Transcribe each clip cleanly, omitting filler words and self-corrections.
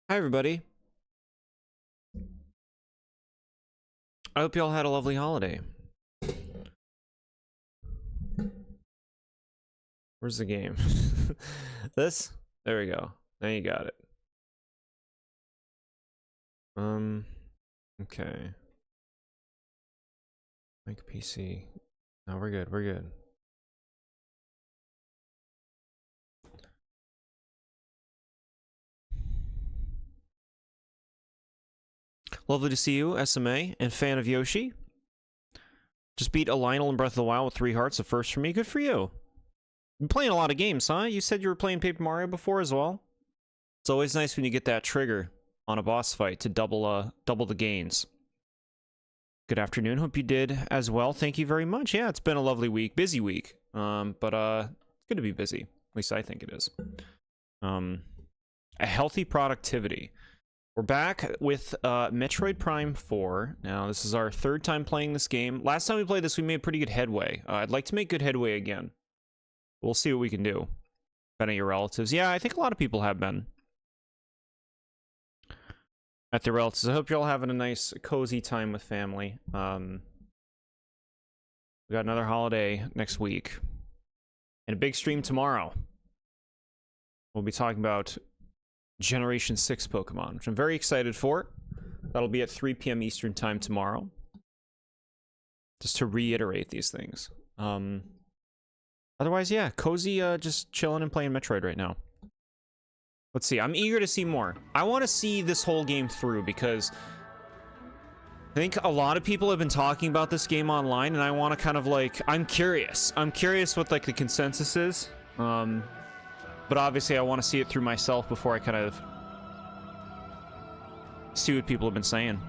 Hi, everybody. I hope you all had a lovely holiday. Where's the game? This? There we go. Now you got it. Okay. Make PC. No, we're good. We're good. Lovely to see you, SMA, and fan of Yoshi. Just beat a Lionel in Breath of the Wild with 3 hearts, a first for me. Good for you. Been playing a lot of games, huh? You said you were playing Paper Mario before as well? It's always nice when you get that trigger on a boss fight to double the gains. Good afternoon. Hope you did as well. Thank you very much. Yeah, it's been a lovely week. Busy week. But it's good to be busy. At least I think it is. A healthy productivity. We're back with Metroid Prime 4. Now, this is our 3rd time playing this game. Last time we played this, we made pretty good headway. I'd like to make good headway again. We'll see what we can do. Been at your relatives. Yeah, I think a lot of people have been at their relatives. I hope you're all having a nice, cozy time with family. We got another holiday next week. And a big stream tomorrow. We'll be talking about Generation 6 Pokemon, which I'm very excited for. That'll be at 3 p.m. Eastern Time tomorrow. Just to reiterate these things. Otherwise, yeah, cozy, just chilling and playing Metroid right now. Let's see, I'm eager to see more. I want to see this whole game through because I think a lot of people have been talking about this game online, and I want to kind of like, I'm curious what like the consensus is. But obviously I want to see it through myself before I kind of see what people have been saying.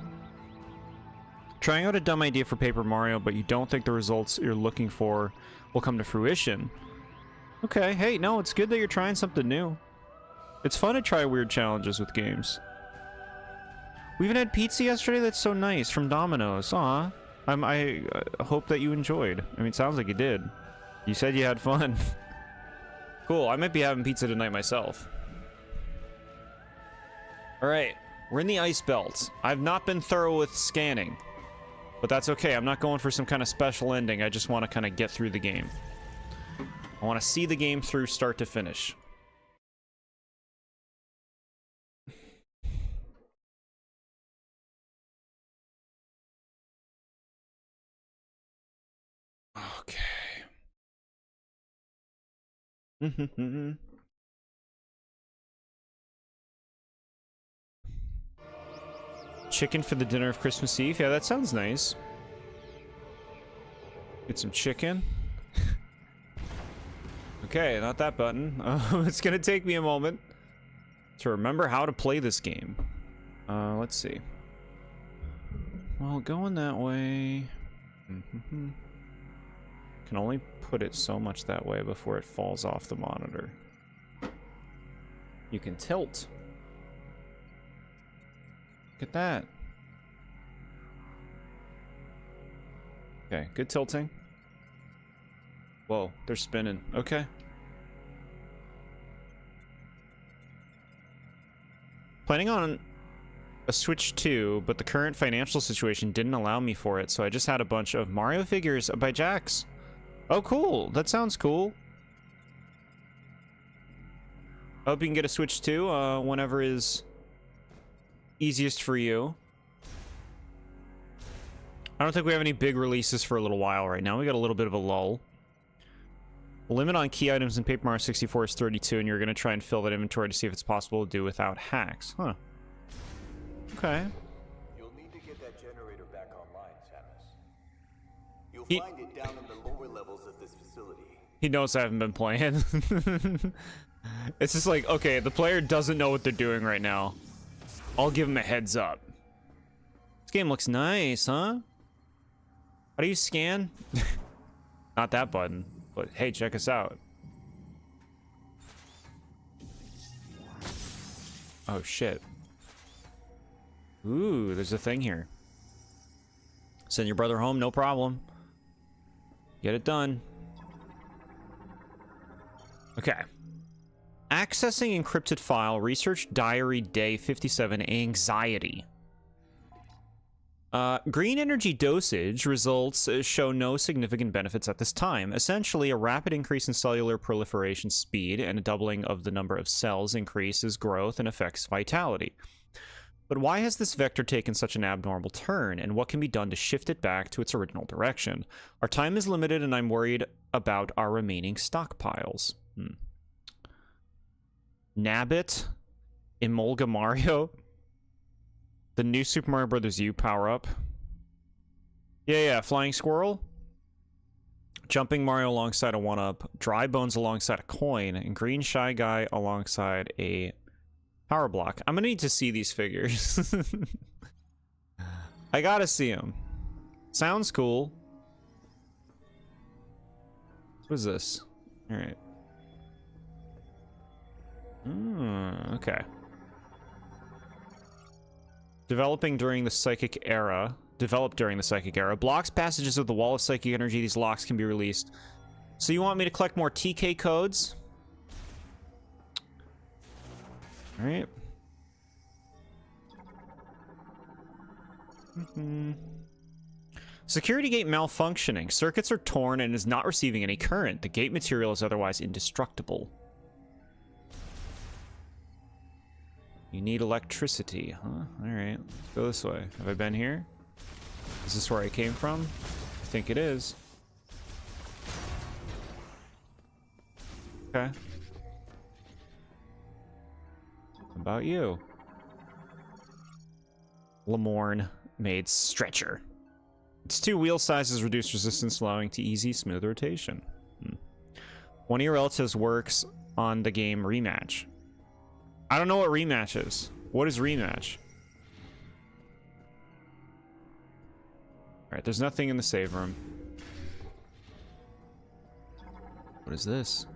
Trying out a dumb idea for Paper Mario, but you don't think the results you're looking for will come to fruition. Okay, hey, no, it's good that you're trying something new. It's fun to try weird challenges with games. We even had pizza yesterday. That's so nice, from Domino's. Aw. I hope that you enjoyed. I mean, it sounds like you did. You said you had fun. Cool, I might be having pizza tonight myself. Alright, we're in the ice belt. I've not been thorough with scanning. But that's okay, I'm not going for some kind of special ending. I just want to kind of get through the game. I want to see the game through start to finish. Okay. Chicken for the dinner of Christmas Eve? Yeah, that sounds nice. Get some chicken. Okay, not that button. It's gonna take me a moment to remember how to play this game. Let's see. Well, going that way... Can only put it so much that way before it falls off the monitor. You can tilt. Look at that. Okay, good tilting. Whoa, they're spinning. Okay. Planning on a Switch 2, but the current financial situation didn't allow me for it, so I just had a bunch of Mario figures by Jax. Oh, cool. That sounds cool. I hope you can get a Switch 2 whenever is easiest for you. I don't think we have any big releases for a little while right now. We got a little bit of a lull. The limit on key items in Paper Mario 64 is 32, and you're going to try and fill that inventory to see if it's possible to do without hacks. Huh. Okay. You'll need to get that generator back online, Samus. You'll find it down in the lower levels of this facility. He knows I haven't been playing. It's just like, okay, the player doesn't know what they're doing right now. I'll give him a heads up. This game looks nice, huh? How do you scan? Not that button, but hey, check us out. Oh, shit. Ooh, there's a thing here. Send your brother home, no problem. Get it done. Okay. Accessing encrypted file, research diary day 57, anxiety. Green energy dosage results show no significant benefits at this time. Essentially, a rapid increase in cellular proliferation speed and a doubling of the number of cells increases growth and affects vitality. But why has this vector taken such an abnormal turn, and what can be done to shift it back to its original direction? Our time is limited, and I'm worried about our remaining stockpiles. Nabbit, Emolga Mario, the new Super Mario Bros. U power-up. Yeah, Flying Squirrel. Jumping Mario alongside a 1-up, Dry Bones alongside a coin, and Green Shy Guy alongside a power block. I'm gonna need to see these figures. I gotta see them. Sounds cool. What is this? Alright. Okay. Developed during the Psychic Era. Blocks passages of the Wall of Psychic Energy. These locks can be released. So you want me to collect more TK codes? Alright. Security gate malfunctioning. Circuits are torn and is not receiving any current. The gate material is otherwise indestructible. You need electricity, huh? Alright, let's go this way. Have I been here? Is this where I came from? I think it is. Okay. How about you? Lamorne. made stretcher. Its 2 wheel sizes reduce resistance, allowing to easy, smooth rotation. One of your relatives works on the game Rematch. I don't know what Rematch is. What is Rematch? Alright, there's nothing in the save room. What is this?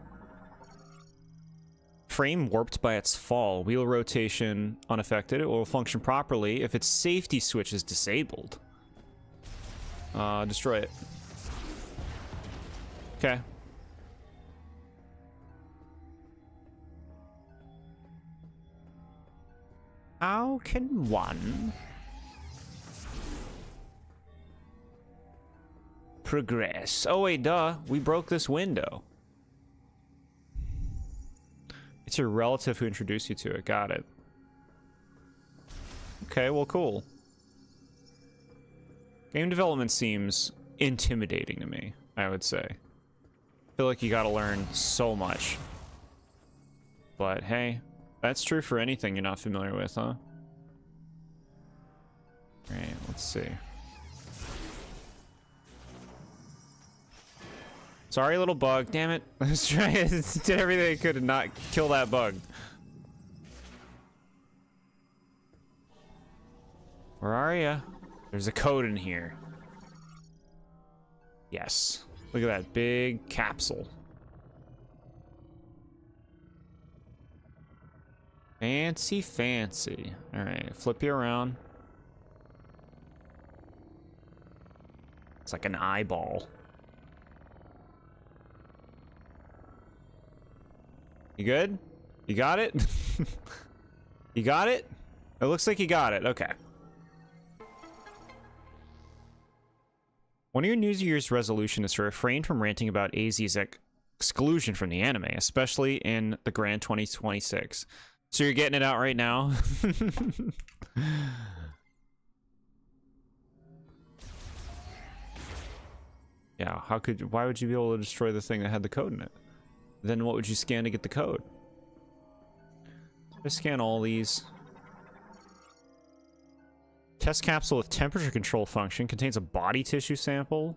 Frame warped by its fall. Wheel rotation unaffected. It will function properly if its safety switch is disabled. Destroy it. Okay. How can one progress? Oh wait, duh. We broke this window. It's your relative who introduced you to it. Got it. Okay, well, cool. Game development seems intimidating to me, I would say. I feel like you gotta learn so much. But hey, that's true for anything you're not familiar with, huh? Alright, let's see. Sorry, little bug. Damn it. I was trying to did everything I could to not kill that bug. Where are ya? There's a code in here. Yes. Look at that big capsule. Fancy, fancy. Alright, flip you around. It's like an eyeball. You good? You got it? You got it? It looks like you got it. Okay. One of your New Year's resolution is to refrain from ranting about AZ's exclusion from the anime, especially in the Grand 2026. So you're getting it out right now? Yeah, why would you be able to destroy the thing that had the code in it? Then what would you scan to get the code? Just scan all these. Test capsule with temperature control function contains a body tissue sample.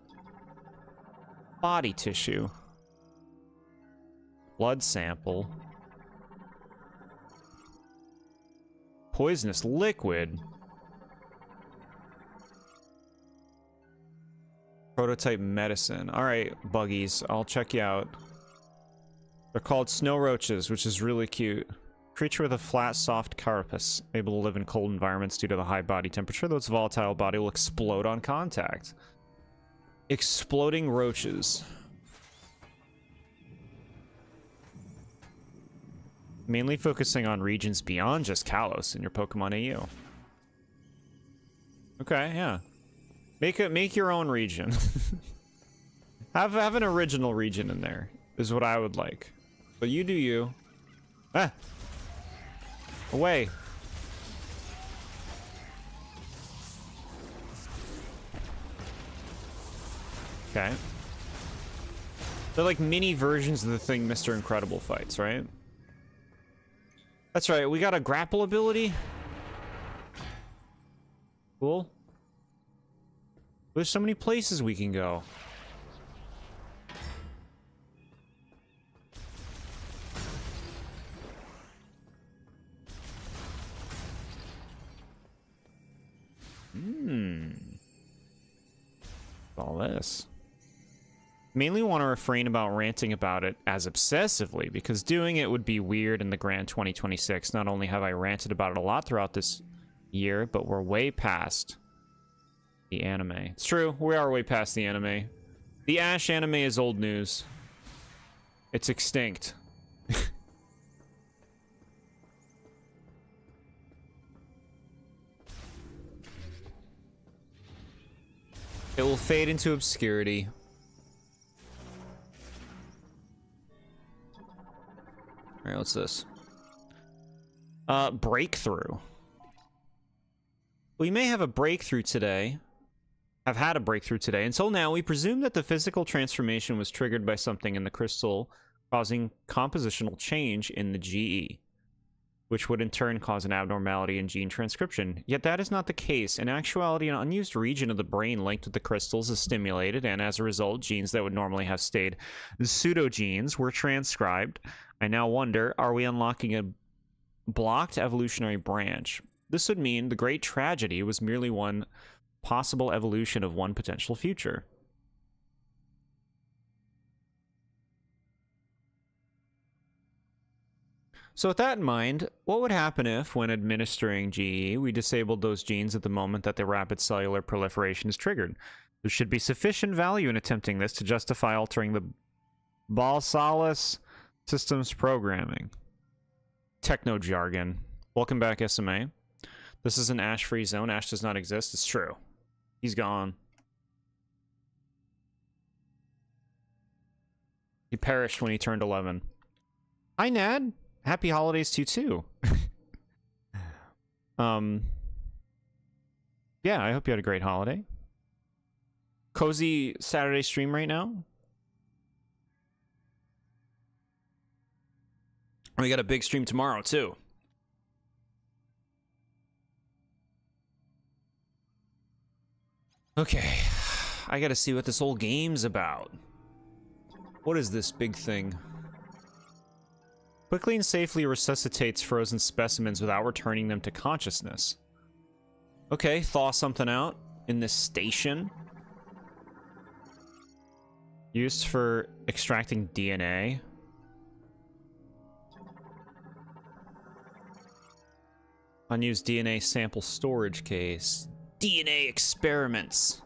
Body tissue. Blood sample. Poisonous liquid. Prototype medicine. Alright, buggies. I'll check you out. They're called snow roaches, which is really cute. Creature with a flat, soft carapace, able to live in cold environments due to the high body temperature, though its volatile body will explode on contact. Exploding roaches. Mainly focusing on regions beyond just Kalos in your Pokemon AU. Okay, yeah. Make your own region. have an original region in there, is what I would like. But you do you. Ah! Away! Okay. They're like mini versions of the thing Mr. Incredible fights, right? That's right, we got a grapple ability. Cool. There's so many places we can go. All this. Mainly want to refrain about ranting about it as obsessively, because doing it would be weird in the Grand 2026. Not only have I ranted about it a lot throughout this year, but we're way past the anime. It's true, we are way past the anime. The Ash anime is old news. It's extinct. It will fade into obscurity. Alright, what's this? Breakthrough. We may have a breakthrough today. Have had a breakthrough today. Until now, we presume that the physical transformation was triggered by something in the crystal, causing compositional change in the GE. which would in turn cause an abnormality in gene transcription. Yet that is not the case. In actuality, an unused region of the brain linked with the crystals is stimulated, and as a result, genes that would normally have stayed pseudogenes were transcribed. I now wonder, are we unlocking a blocked evolutionary branch? This would mean the great tragedy was merely one possible evolution of one potential future. So with that in mind, what would happen if, when administering GE, we disabled those genes at the moment that the rapid cellular proliferation is triggered? There should be sufficient value in attempting this to justify altering the Balsalis systems programming. Techno jargon. Welcome back, SMA. This is an Ash-free zone. Ash does not exist. It's true. He's gone. He perished when he turned 11. Hi, Nad. Happy holidays to you, too. Yeah, I hope you had a great holiday. Cozy Saturday stream right now. We got a big stream tomorrow, too. Okay. I gotta see what this whole game's about. What is this big thing? Quickly and safely resuscitates frozen specimens without returning them to consciousness. Okay, thaw something out in this station. Used for extracting DNA. Unused DNA sample storage case. DNA experiments.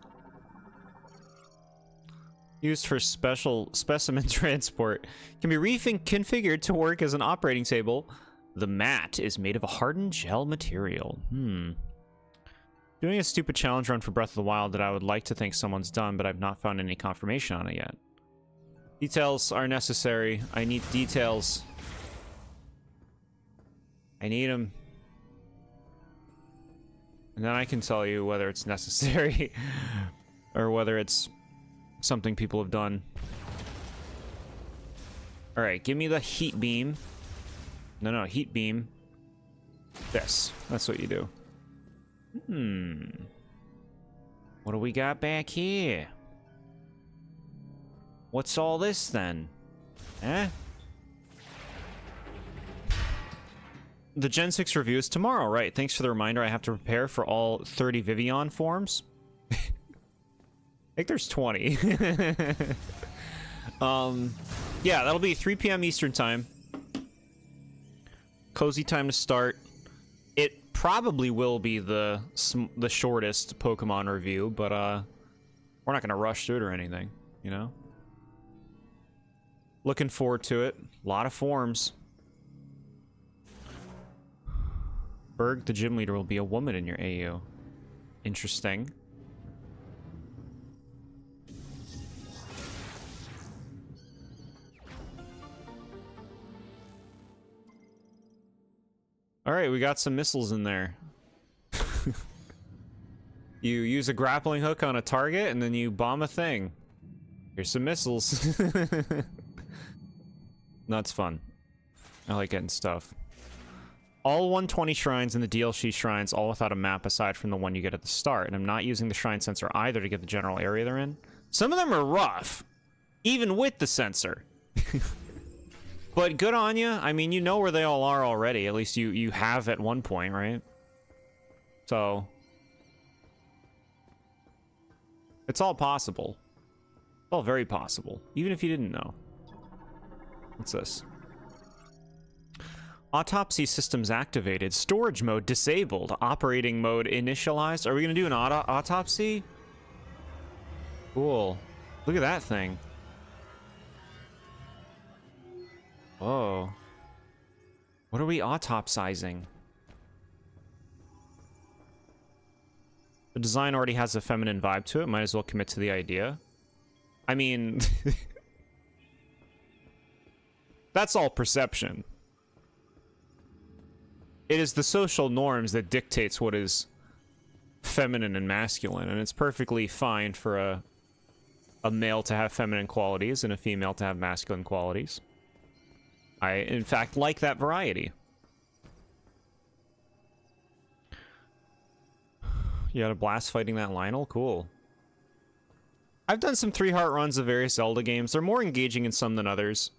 Used for special specimen transport. Can be reconfigured to work as an operating table. The mat is made of a hardened gel material. Doing a stupid challenge run for Breath of the Wild that I would like to think someone's done, but I've not found any confirmation on it yet. Details are necessary. I need details. I need them. And then I can tell you whether it's necessary or whether it's something people have done. Alright, give me the heat beam. No, heat beam. This. That's what you do. What do we got back here? What's all this then? Eh? The Gen 6 review is tomorrow, right? Thanks for the reminder. I have to prepare for all 30 Vivian forms. I think there's 20. Yeah, that'll be 3 p.m. Eastern time. Cozy time to start. It probably will be the shortest Pokemon review, but we're not gonna rush through it or anything, you know? Looking forward to it. A lot of forms. Berg, the gym leader, will be a woman in your AU. Interesting. Alright, we got some missiles in there. You use a grappling hook on a target, and then you bomb a thing. Here's some missiles. That's fun. I like getting stuff. All 120 shrines in the DLC shrines, all without a map aside from the one you get at the start. And I'm not using the shrine sensor either to get the general area they're in. Some of them are rough, even with the sensor. But good on you. I mean, you know where they all are already. At least you have at one point, right? So it's all possible. It's all very possible, even if you didn't know. What's this? Autopsy systems activated. Storage mode disabled. Operating mode initialized. Are we going to do an autopsy? Cool. Look at that thing. Whoa. What are we autopsizing? The design already has a feminine vibe to it. Might as well commit to the idea. I mean... that's all perception. It is the social norms that dictates what is feminine and masculine, and it's perfectly fine for a male to have feminine qualities and a female to have masculine qualities. I, in fact, like that variety. You had a blast fighting that Lionel? Cool. I've done some 3-heart runs of various Zelda games. They're more engaging in some than others.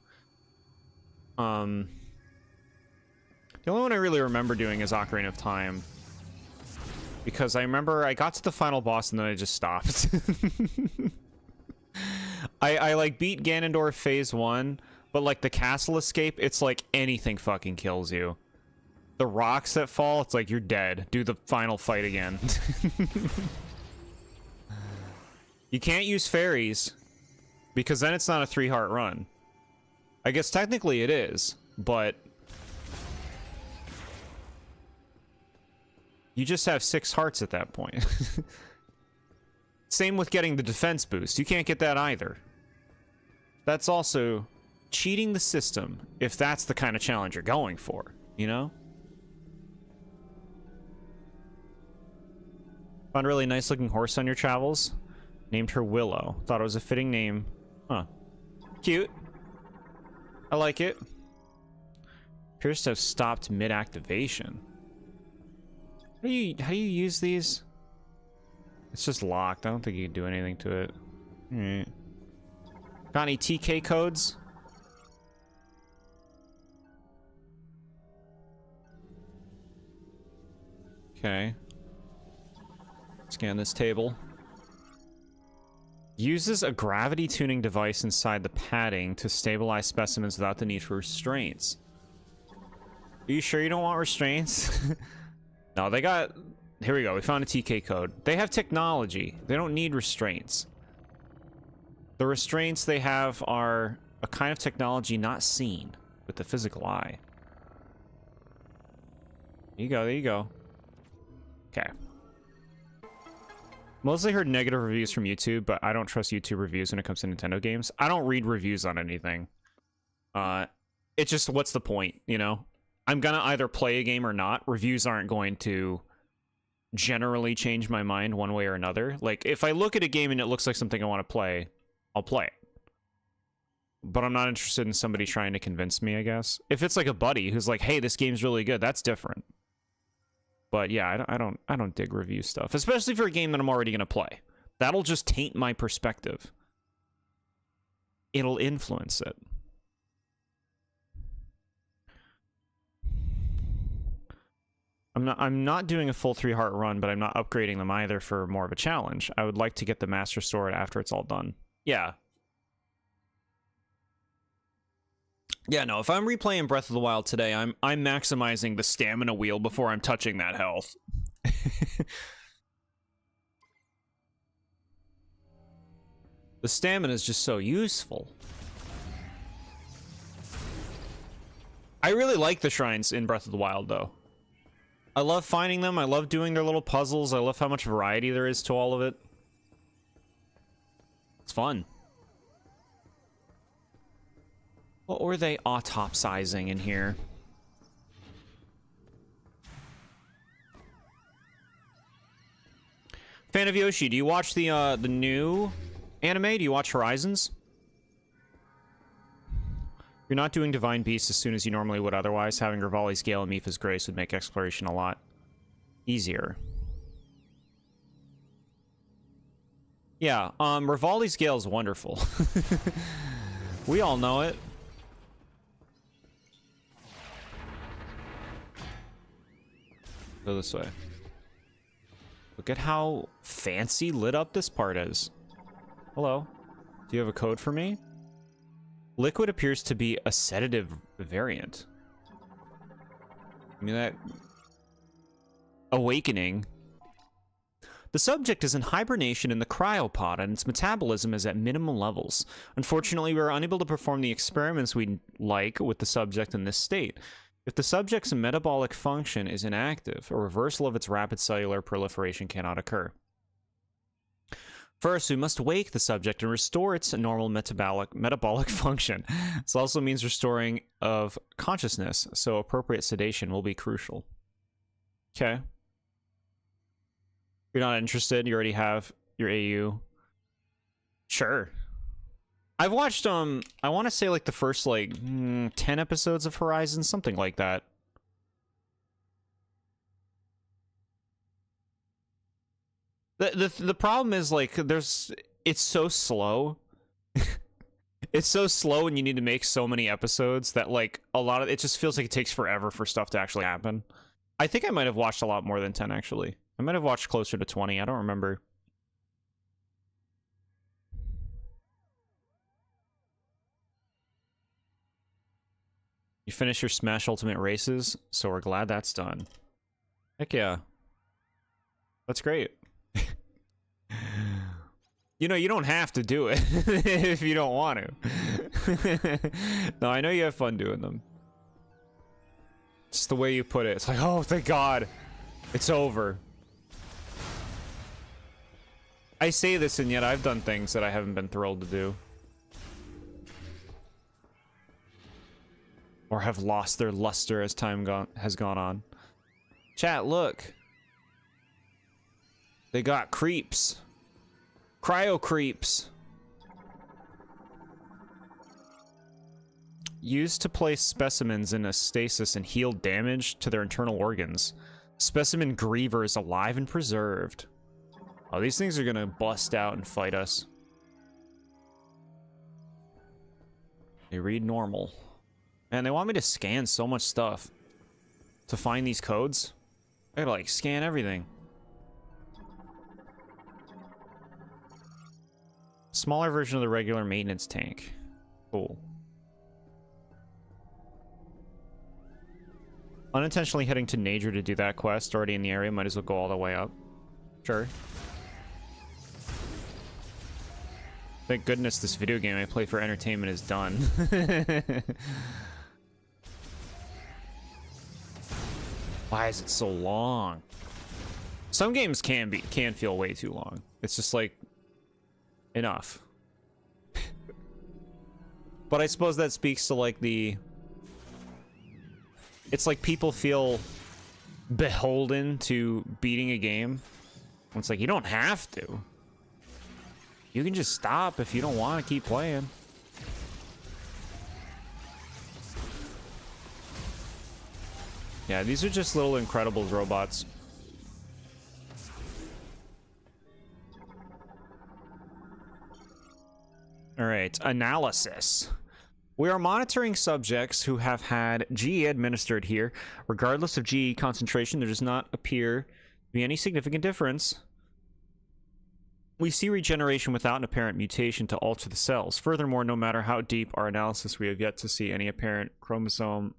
The only one I really remember doing is Ocarina of Time. Because I remember I got to the final boss and then I just stopped. I like beat Ganondorf phase 1, but like the castle escape, it's like anything fucking kills you. The rocks that fall, it's like you're dead. Do the final fight again. You can't use fairies, because then it's not a 3-heart run. I guess technically it is, but you just have 6 hearts at that point. Same with getting the defense boost. You can't get that either. That's also cheating the system, if that's the kind of challenge you're going for, you know? Found a really nice looking horse on your travels. Named her Willow. Thought it was a fitting name. Huh. Cute. I like it. Appears to have stopped mid-activation. How do you use these? It's just locked. I don't think you can do anything to it. Alright. Got any TK codes? Okay. Scan this table. Uses a gravity tuning device inside the padding to stabilize specimens without the need for restraints. Are you sure you don't want restraints? No, they got... Here we go. We found a TK code. They have technology. They don't need restraints. The restraints they have are a kind of technology not seen with the physical eye. There you go. There you go. Okay. Mostly heard negative reviews from YouTube, but I don't trust YouTube reviews when it comes to Nintendo games. I don't read reviews on anything. It's just, what's the point, you know? I'm gonna either play a game or not. Reviews aren't going to generally change my mind one way or another. Like, if I look at a game and it looks like something I want to play, I'll play it. But I'm not interested in somebody trying to convince me, I guess. If it's like a buddy who's like, hey, this game's really good, that's different. But yeah, I don't dig review stuff, especially for a game that I'm already gonna play. That'll just taint my perspective. It'll influence it. I'm not doing a full 3-heart run, but I'm not upgrading them either for more of a challenge. I would like to get the Master Sword after it's all done. Yeah. Yeah, no, if I'm replaying Breath of the Wild today, I'm maximizing the stamina wheel before I'm touching that health. The stamina is just so useful. I really like the shrines in Breath of the Wild, though. I love finding them. I love doing their little puzzles. I love how much variety there is to all of it. It's fun. What were they autopsizing in here? Fan of Yoshi, do you watch the new anime? Do you watch Horizons? You're not doing Divine Beasts as soon as you normally would otherwise. Having Rivali's Gale and Mipha's Grace would make exploration a lot easier. Yeah, Rivali's Gale is wonderful. We all know it. Go this way. Look at how fancy lit up this part is. Hello. Do you have a code for me? Liquid appears to be a sedative variant. I mean, that... Awakening. The subject is in hibernation in the cryopod, and its metabolism is at minimum levels. Unfortunately, we are unable to perform the experiments we'd like with the subject in this state. If the subject's metabolic function is inactive, a reversal of its rapid cellular proliferation cannot occur. First, we must wake the subject and restore its normal metabolic function. This also means restoring of consciousness, so appropriate sedation will be crucial. Okay. You're not interested? You already have your AU? Sure. I've watched, I want to say, like, the first, like, 10 episodes of Horizon, something like that. The problem is like it's so slow. It's so slow and you need to make so many episodes that like a lot of it just feels like it takes forever for stuff to actually happen. I think I might have watched a lot more than 10 actually. I might have watched closer to 20. I don't remember. You finish your Smash Ultimate races, so we're glad that's done. Heck yeah. That's great. You know, you don't have to do it if you don't want to. No, I know you have fun doing them. It's the way you put it. It's like, oh, thank God. It's over. I say this, and yet I've done things that I haven't been thrilled to do. Or have lost their luster as time has gone on. Chat, look. They got creeps. Cryo creeps. Used to place specimens in a stasis and heal damage to their internal organs. Specimen Griever is alive and preserved. Oh, these things are gonna bust out and fight us. They read normal. Man, they want me to scan so much stuff to find these codes. I gotta like scan everything. Smaller version of the regular maintenance tank. Cool. Unintentionally heading to Nature to do that quest. Already in the area, might as well go all the way up. Sure. Thank goodness this video game I play for entertainment is done. Why is it so long? Some games can feel way too long. It's just like enough. But I suppose that speaks to like it's like people feel beholden to beating a game. It's like you don't have to. You can just stop if you don't want to keep playing. Yeah, these are just little Incredibles robots. All right, analysis. We are monitoring subjects who have had GE administered here. Regardless of GE concentration, there does not appear to be any significant difference. We see regeneration without an apparent mutation to alter the cells. Furthermore, no matter how deep our analysis, we have yet to see any apparent chromosome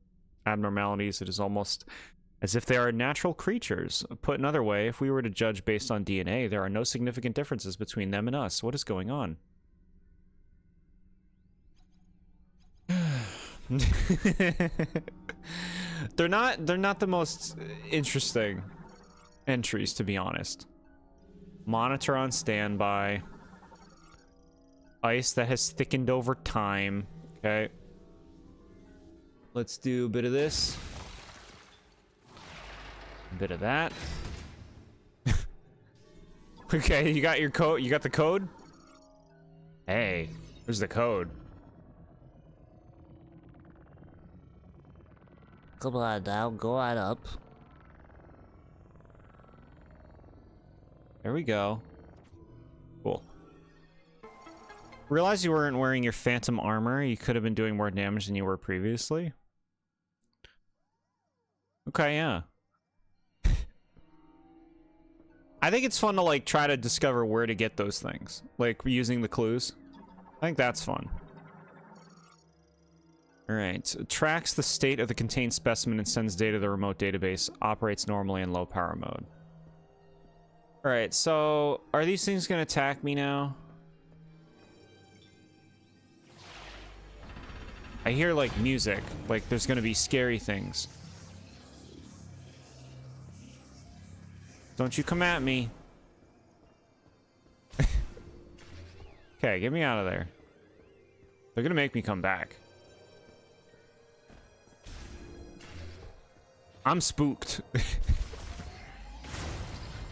abnormalities. It is almost as if they are natural creatures. Put another way, if we were to judge based on DNA, there are no significant differences between them and us. What is going on? They're not the most interesting entries, to be honest. Monitor on standby. Ice that has thickened over time. Okay. Let's do a bit of this. A bit of that. Okay, you got your code. You got the code? Hey, where's the code? Come on now, go on up. There we go. Cool. Realize you weren't wearing your phantom armor. You could have been doing more damage than you were previously. Okay, yeah. I think it's fun to like try to discover where to get those things. Like using the clues. I think that's fun. Alright, tracks the state of the contained specimen and sends data to the remote database. Operates normally in low power mode. Alright, so are these things gonna attack me now? I hear like music, like there's gonna be scary things. Don't you come at me. Okay, get me out of there. They're gonna make me come back. I'm spooked.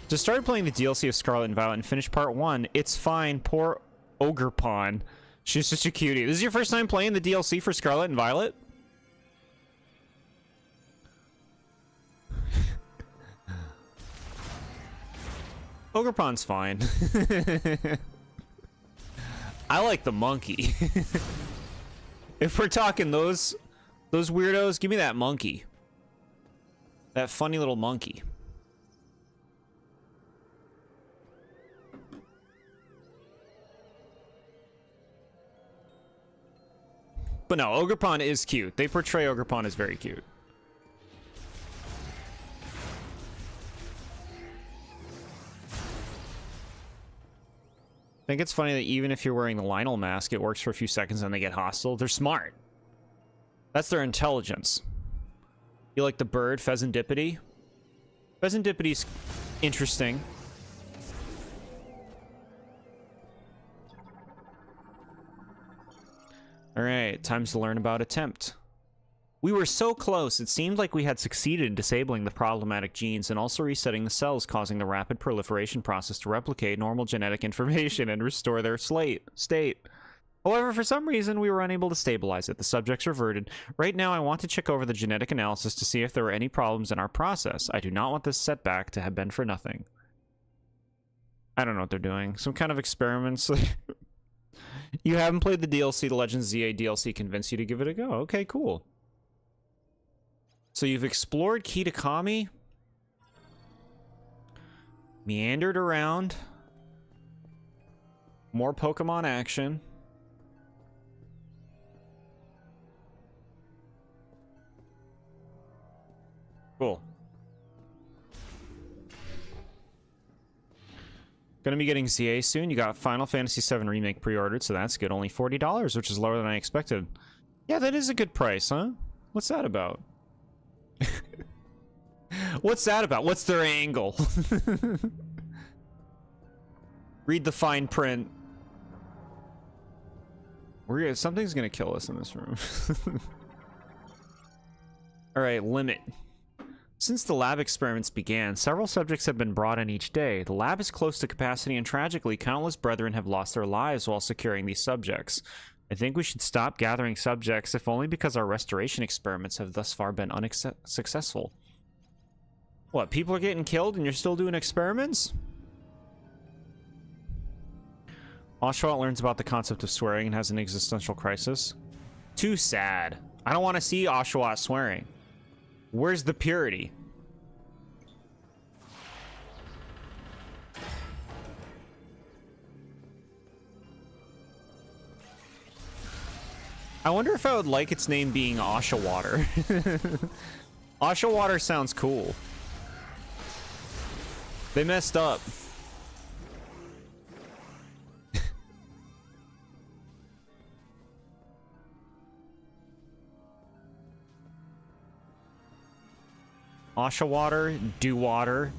Just started playing the DLC of Scarlet and Violet and finished part 1. It's fine. Poor Ogre Pawn. She's such a cutie. This is your first time playing the DLC for Scarlet and Violet? Ogerpon's fine. I like the monkey. If we're talking those weirdos, give me that monkey. That funny little monkey. But no, Ogerpon is cute. They portray Ogerpon as very cute. I think it's funny that even if you're wearing the Lionel mask, it works for a few seconds and they get hostile. They're smart. That's their intelligence. You like the bird, Pheasantipity? Pheasantipity's interesting. Alright, time to learn about Attempt. We were so close, it seemed like we had succeeded in disabling the problematic genes and also resetting the cells, causing the rapid proliferation process to replicate normal genetic information and restore their state. However, for some reason, we were unable to stabilize it. The subjects reverted. Right now, I want to check over the genetic analysis to see if there were any problems in our process. I do not want this setback to have been for nothing. I don't know what they're doing. Some kind of experiments. You haven't played the DLC, the Legends ZA DLC convinced you to give it a go. Okay, cool. So you've explored Kitakami, meandered around, more Pokemon action. Cool. Gonna be getting ZA soon. You got Final Fantasy VII Remake pre-ordered, so that's good. Only $40, which is lower than I expected. Yeah, that is a good price, huh? What's that about? What's that about? What's their angle? Read the fine print. Something's gonna kill us in this room. Alright, limit. Since the lab experiments began, several subjects have been brought in each day. The lab is close to capacity, and tragically, countless brethren have lost their lives while securing these subjects. I think we should stop gathering subjects, if only because our restoration experiments have thus far been unsuccessful. What, people are getting killed and you're still doing experiments? Oshawott learns about the concept of swearing and has an existential crisis. Too sad. I don't want to see Oshawott swearing. Where's the purity? I wonder if I would like its name being Oshawater. Oshawater sounds cool. They messed up. Oshawater, Dewater,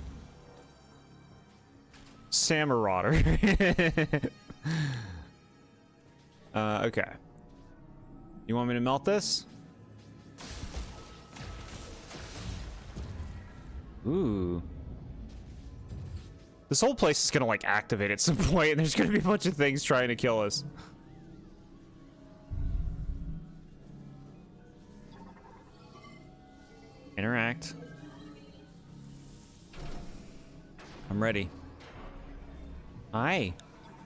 Samurwater. Okay. You want me to melt this? Ooh. This whole place is gonna, like, activate at some point, and there's gonna be a bunch of things trying to kill us. Interact. I'm ready. Hi.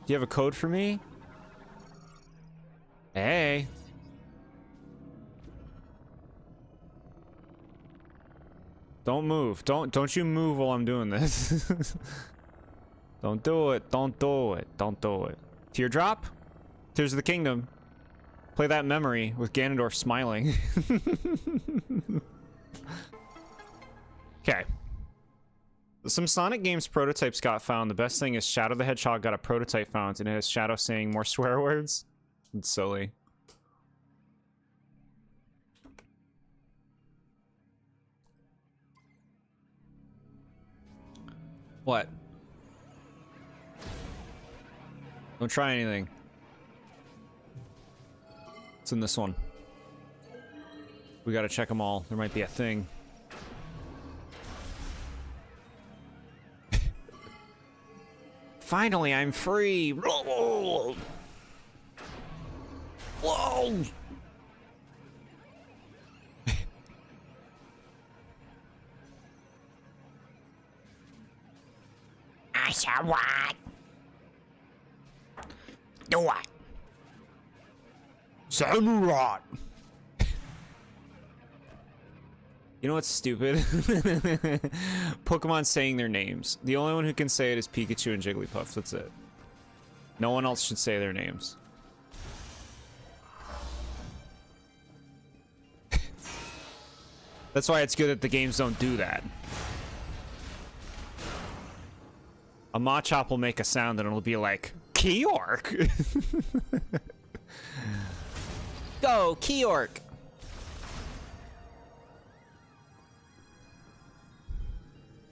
Do you have a code for me? Hey. Don't move. Don't you move while I'm doing this. Don't do it. Don't do it. Don't do it. Teardrop? Tears of the Kingdom. Play that memory with Ganondorf smiling. Okay. Some Sonic games prototypes got found. The best thing is Shadow the Hedgehog got a prototype found, and it has Shadow saying more swear words. It's silly. What? Don't try anything. It's in this one. We gotta check them all. There might be a thing. Finally, I'm free! Whoa! What? Do what? Samurai. You know what's stupid? Pokemon saying their names. The only one who can say it is Pikachu and Jigglypuff. That's it. No one else should say their names. That's why it's good that the games don't do that. A Machop will make a sound and it'll be like, Keyork! Go, Keyork!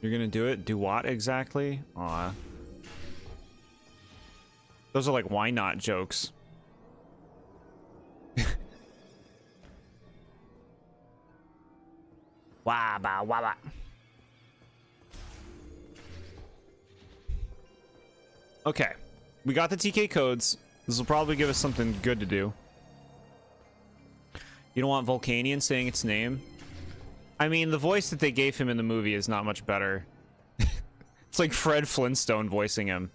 You're gonna do it? Do what exactly? Aw. Those are like, why not jokes. Waba waba. Okay. We got the TK codes. This will probably give us something good to do. You don't want Volcanion saying its name? I mean, the voice that they gave him in the movie is not much better. It's like Fred Flintstone voicing him.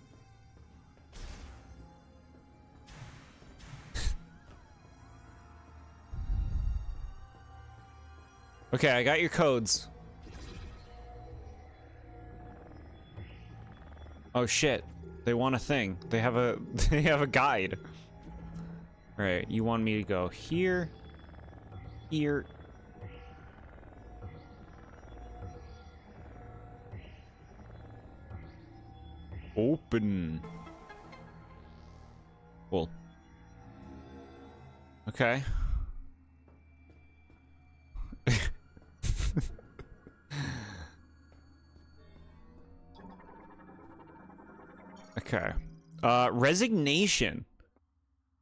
Okay, I got your codes. Oh shit. They want a thing. They have a they have a guide. All right, you want me to go here, here. Open. Cool. Okay. Okay. Resignation.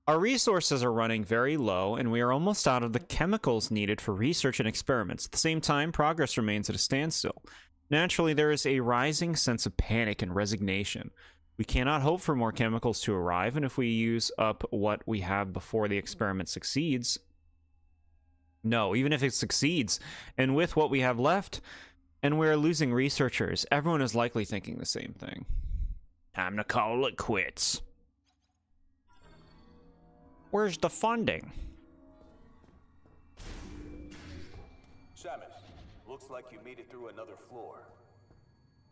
Our resources are running very low, and we are almost out of the chemicals needed for research and experiments. At the same time, progress remains at a standstill. Naturally, there is a rising sense of panic and resignation. We cannot hope for more chemicals to arrive, and if we use up what we have before the experiment succeeds... No, even if it succeeds, and with what we have left, and we're losing researchers, everyone is likely thinking the same thing. Time to call it quits. Where's the funding? Samus, looks like you made it through another floor.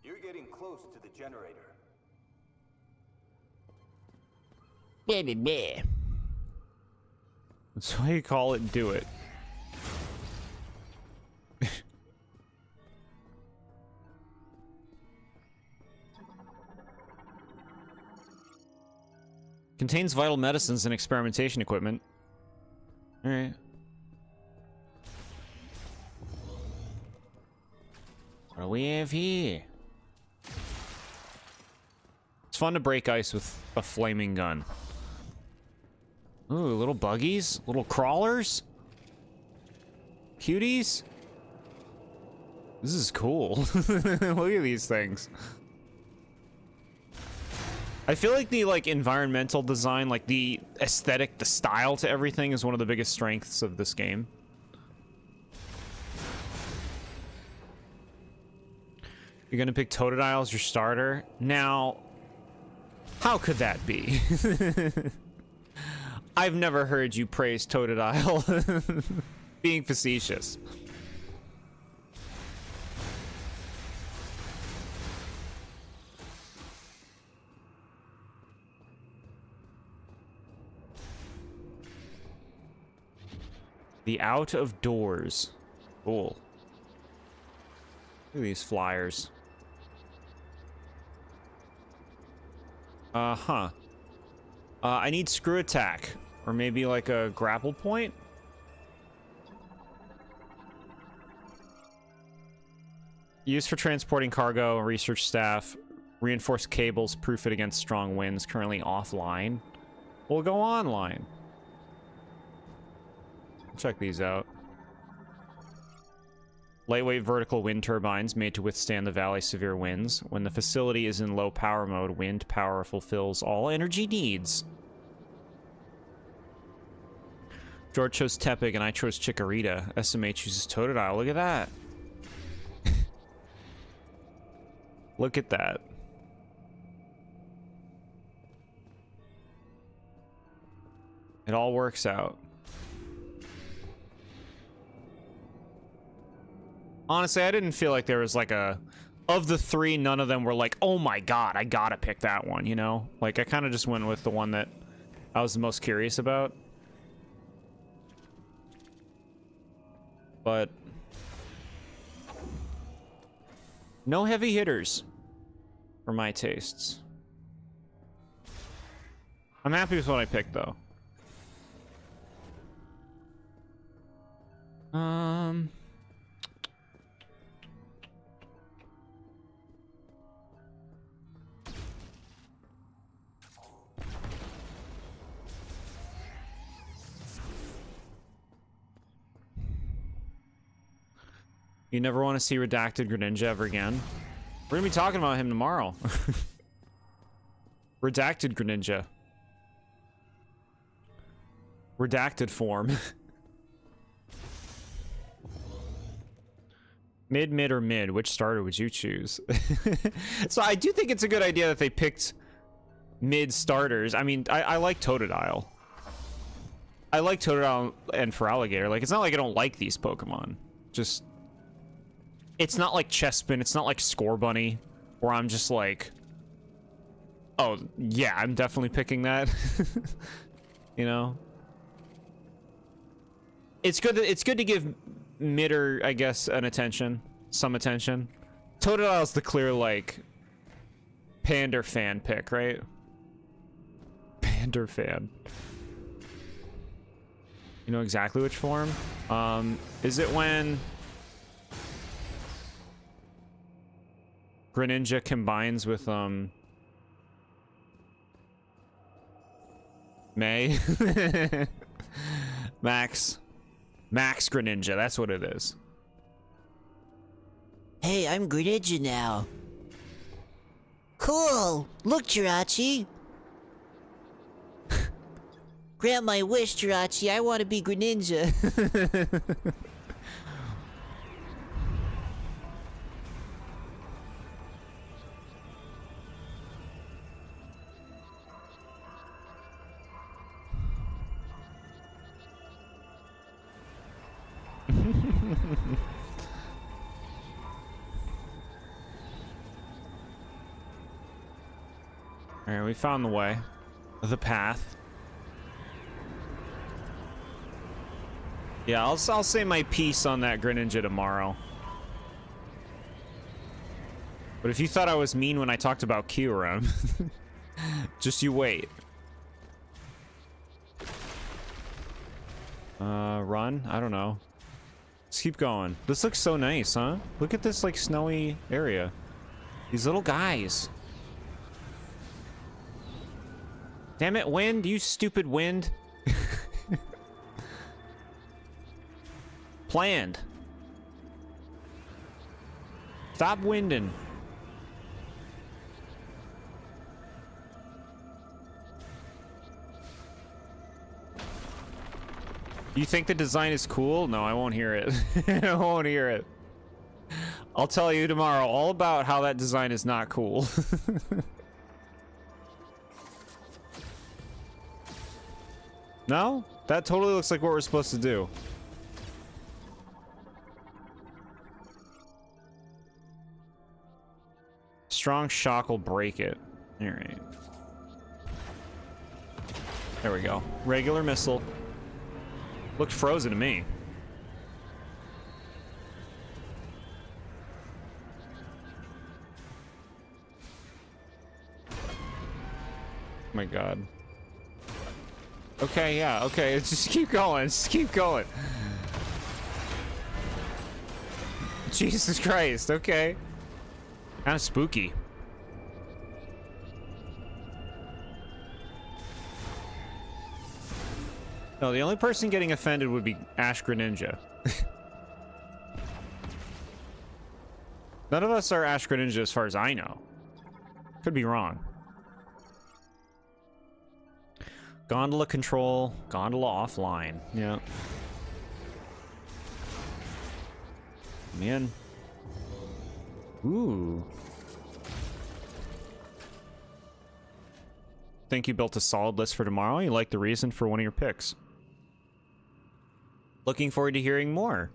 You're getting close to the generator. Baby. That's why you call it do it. Contains vital medicines and experimentation equipment. Alright. What do we have here? It's fun to break ice with a flaming gun. Ooh, little buggies? Little crawlers? Cuties? This is cool. Look at these things. I feel like the environmental design, like the aesthetic, the style to everything is one of the biggest strengths of this game. You're gonna pick Totodile as your starter? Now, how could that be? I've never heard you praise Totodile. Being facetious. The out of doors. Cool. Look at these flyers. I need screw attack. Or maybe like a grapple point? Used for transporting cargo, research staff, reinforced cables, proof it against strong winds, currently offline. We'll go online. Check these out. Lightweight vertical wind turbines made to withstand the valley's severe winds. When the facility is in low power mode, wind power fulfills all energy needs. George chose Tepig and I chose Chikorita. SMA chooses Totodile. Look at that. Look at that. It all works out. Honestly, I didn't feel like there was like a... Of the three, none of them were like, oh my god, I gotta pick that one, you know? Like, I kind of just went with the one that I was the most curious about. But... no heavy hitters. For my tastes. I'm happy with what I picked, though. You never want to see Redacted Greninja ever again. We're gonna be talking about him tomorrow. Redacted Greninja. Redacted form. Mid, or mid? Which starter would you choose? So I do think it's a good idea that they picked mid starters. I mean, I like Totodile. I like Totodile and Feraligatr. Like, it's not like I don't like these Pokemon. Just... it's not like Chespin, it's not like Scorbunny, where I'm just like... oh, yeah, I'm definitely picking that. You know? It's good to give Midder, I guess, some attention. Totodile's the clear, like, Pander fan pick, right? Pander fan. You know exactly which form? Is it when Greninja combines with, May? Max Greninja, that's what it is. Hey, I'm Greninja now. Cool! Look, Jirachi! Grant my wish, Jirachi. I want to be Greninja. Alright, we found the way. The path. Yeah, I'll say my piece on that Greninja tomorrow. But if you thought I was mean when I talked about Kyurem, just you wait. Run? I don't know. Let's keep going. This looks so nice, huh? Look at this, like, snowy area. These little guys. Damn it, wind, you stupid wind. Planned. Stop winding. You think the design is cool? No, I won't hear it. I won't hear it. I'll tell you tomorrow all about how that design is not cool. No? That totally looks like what we're supposed to do. Strong shock will break it. Alright. There we go. Regular missile. Looked frozen to me. Oh my god. Okay, yeah, okay. Just keep going. Just keep going. Jesus Christ, okay. Kind of spooky. No, the only person getting offended would be Ash Greninja. None of us are Ash Greninja as far as I know. Could be wrong. Gondola control, gondola offline. Yeah. Man. Ooh. Think you built a solid list for tomorrow. You like the reason for one of your picks. Looking forward to hearing more.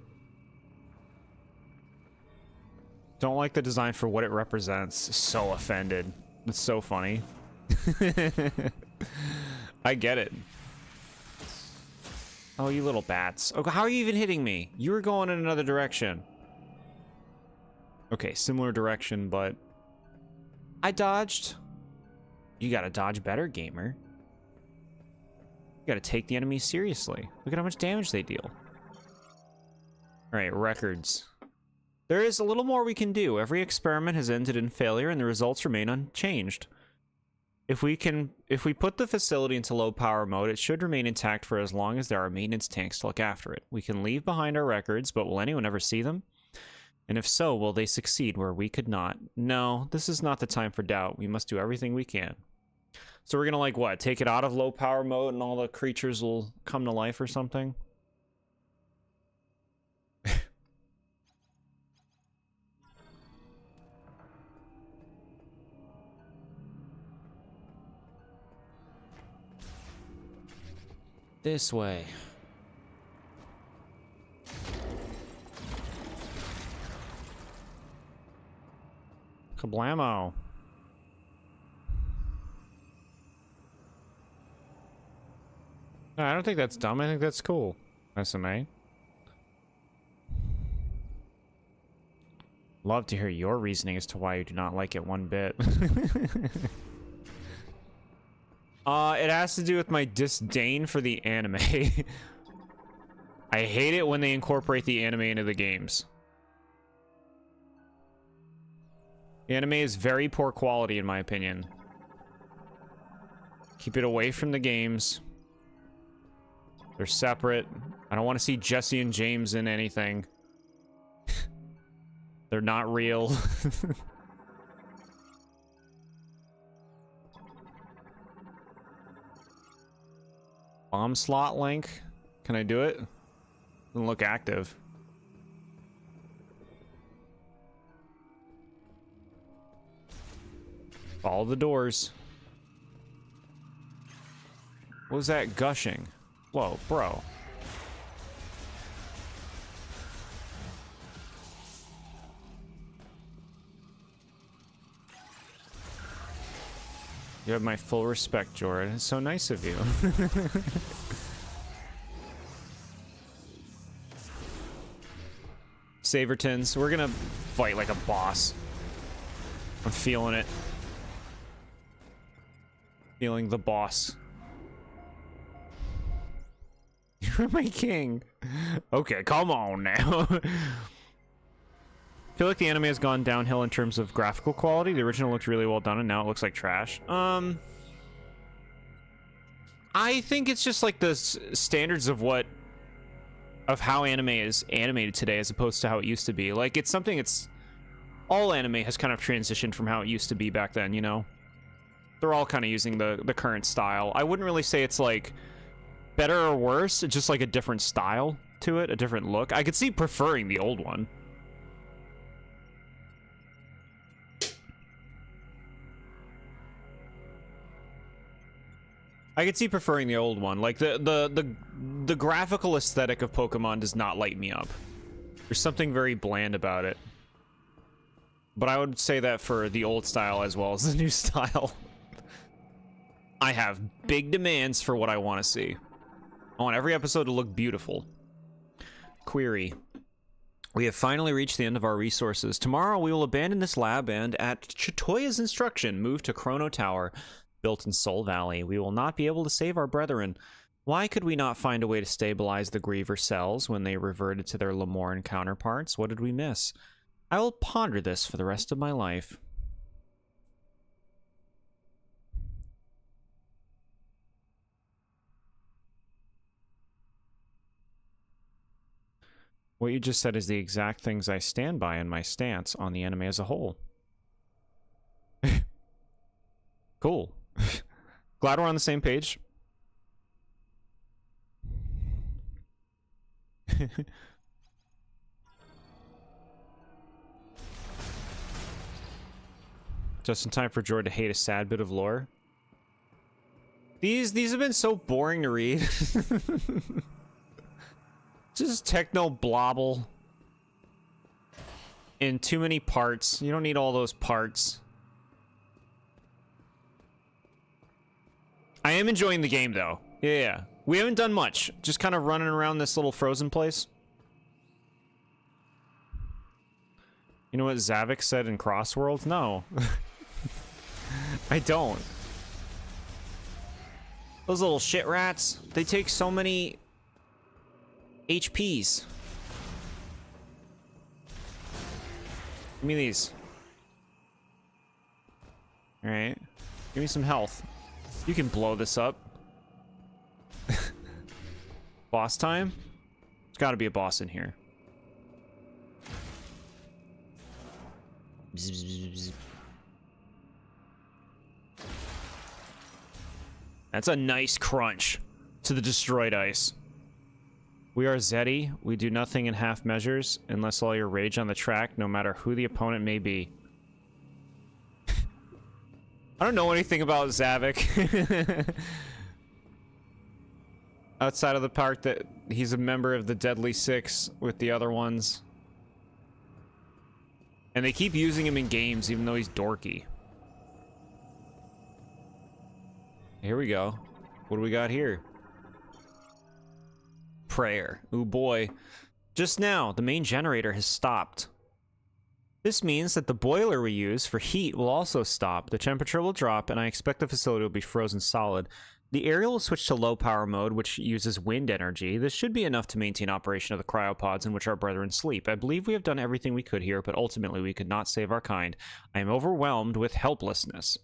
Don't like the design for what it represents. So offended. It's so funny. I get it. Oh, you little bats. Okay, how are you even hitting me? You were going in another direction. Okay, similar direction, but I dodged. You gotta dodge better, gamer. You gotta take the enemy seriously. Look at how much damage they deal. Alright, records. There is a little more we can do. Every experiment has ended in failure and the results remain unchanged. If we put the facility into low power mode, it should remain intact for as long as there are maintenance tanks to look after it. We can leave behind our records, but will anyone ever see them? And if so, will they succeed where we could not? No, this is not the time for doubt. We must do everything we can. So we're gonna, like, what? Take it out of low power mode and all the creatures will come to life or something? This way. Kablamo. No, I don't think that's dumb. I think that's cool. SMA. Love to hear your reasoning as to why you do not like it one bit. It has to do with my disdain for the anime. I hate it when they incorporate the anime into the games. The anime is very poor quality, in my opinion. Keep it away from the games. They're separate. I don't want to see Jesse and James in anything. They're not real. Bomb slot link? Can I do it? Doesn't look active. Follow the doors. What was that gushing? Whoa, bro. You have my full respect, Jordan. It's so nice of you. Sabertons, we're gonna fight like a boss. I'm feeling it. Feeling the boss. You're my king. Okay, come on now. I feel like the anime has gone downhill in terms of graphical quality. The original looked really well done, and now it looks like trash. I think it's just like the standards of how anime is animated today, as opposed to how it used to be. Like, it's something. All anime has kind of transitioned from how it used to be back then. You know, they're all kind of using the current style. I wouldn't really say it's like better or worse. It's just like a different style to it, a different look. I could see preferring the old one. I could see preferring the old one. Like, the graphical aesthetic of Pokemon does not light me up. There's something very bland about it. But I would say that for the old style as well as the new style. I have big demands for what I want to see. I want every episode to look beautiful. Query. We have finally reached the end of our resources. Tomorrow we will abandon this lab and, at Chitoya's instruction, move to Chrono Tower, built in Soul Valley. We will not be able to save our brethren. Why could we not find a way to stabilize the Griever cells when they reverted to their Lemorn counterparts? What did we miss? I will ponder this for the rest of my life. What you just said is the exact things I stand by in my stance on the anime as a whole. Cool. Glad we're on the same page. Just in time for Jord to hate a sad bit of lore. These have been so boring to read. Just techno blobble in too many parts. You don't need all those parts. I am enjoying the game though. Yeah. We haven't done much. Just kind of running around this little frozen place. You know what Zavik said in Crossworld? No. I don't. Those little shit rats, they take so many HPs. Give me these. Alright. Give me some health. You can blow this up. Boss time? There's gotta be a boss in here. Bzz, bzz, bzz. That's a nice crunch to the destroyed ice. We are Zeddy. We do nothing in half measures unless all your rage on the track, no matter who the opponent may be. I don't know anything about Zavik. Outside of the part that he's a member of the Deadly Six with the other ones. And they keep using him in games even though he's dorky. Here we go. What do we got here? Prayer. Ooh boy. Just now, the main generator has stopped. This means that the boiler we use for heat will also stop. The temperature will drop, and I expect the facility will be frozen solid. The aerial will switch to low power mode, which uses wind energy. This should be enough to maintain operation of the cryopods in which our brethren sleep. I believe we have done everything we could here, but ultimately we could not save our kind. I am overwhelmed with helplessness.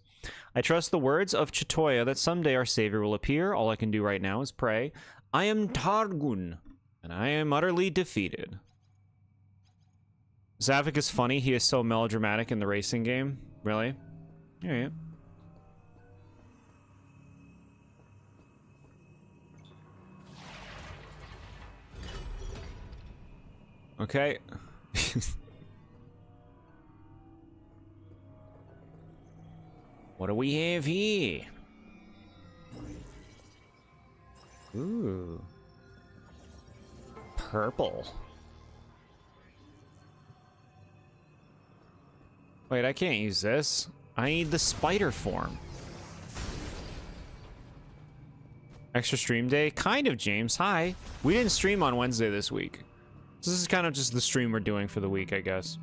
I trust the words of Chitoya that someday our savior will appear. All I can do right now is pray. I am Targun, and I am utterly defeated. Zavik is funny. He is so melodramatic in the racing game. Really? Alright. Okay. What do we have here? Ooh. Purple. Wait, I can't use this. I need the spider form. Extra stream day? Kind of, James. Hi. We didn't stream on Wednesday this week. So this is kind of just the stream we're doing for the week, I guess.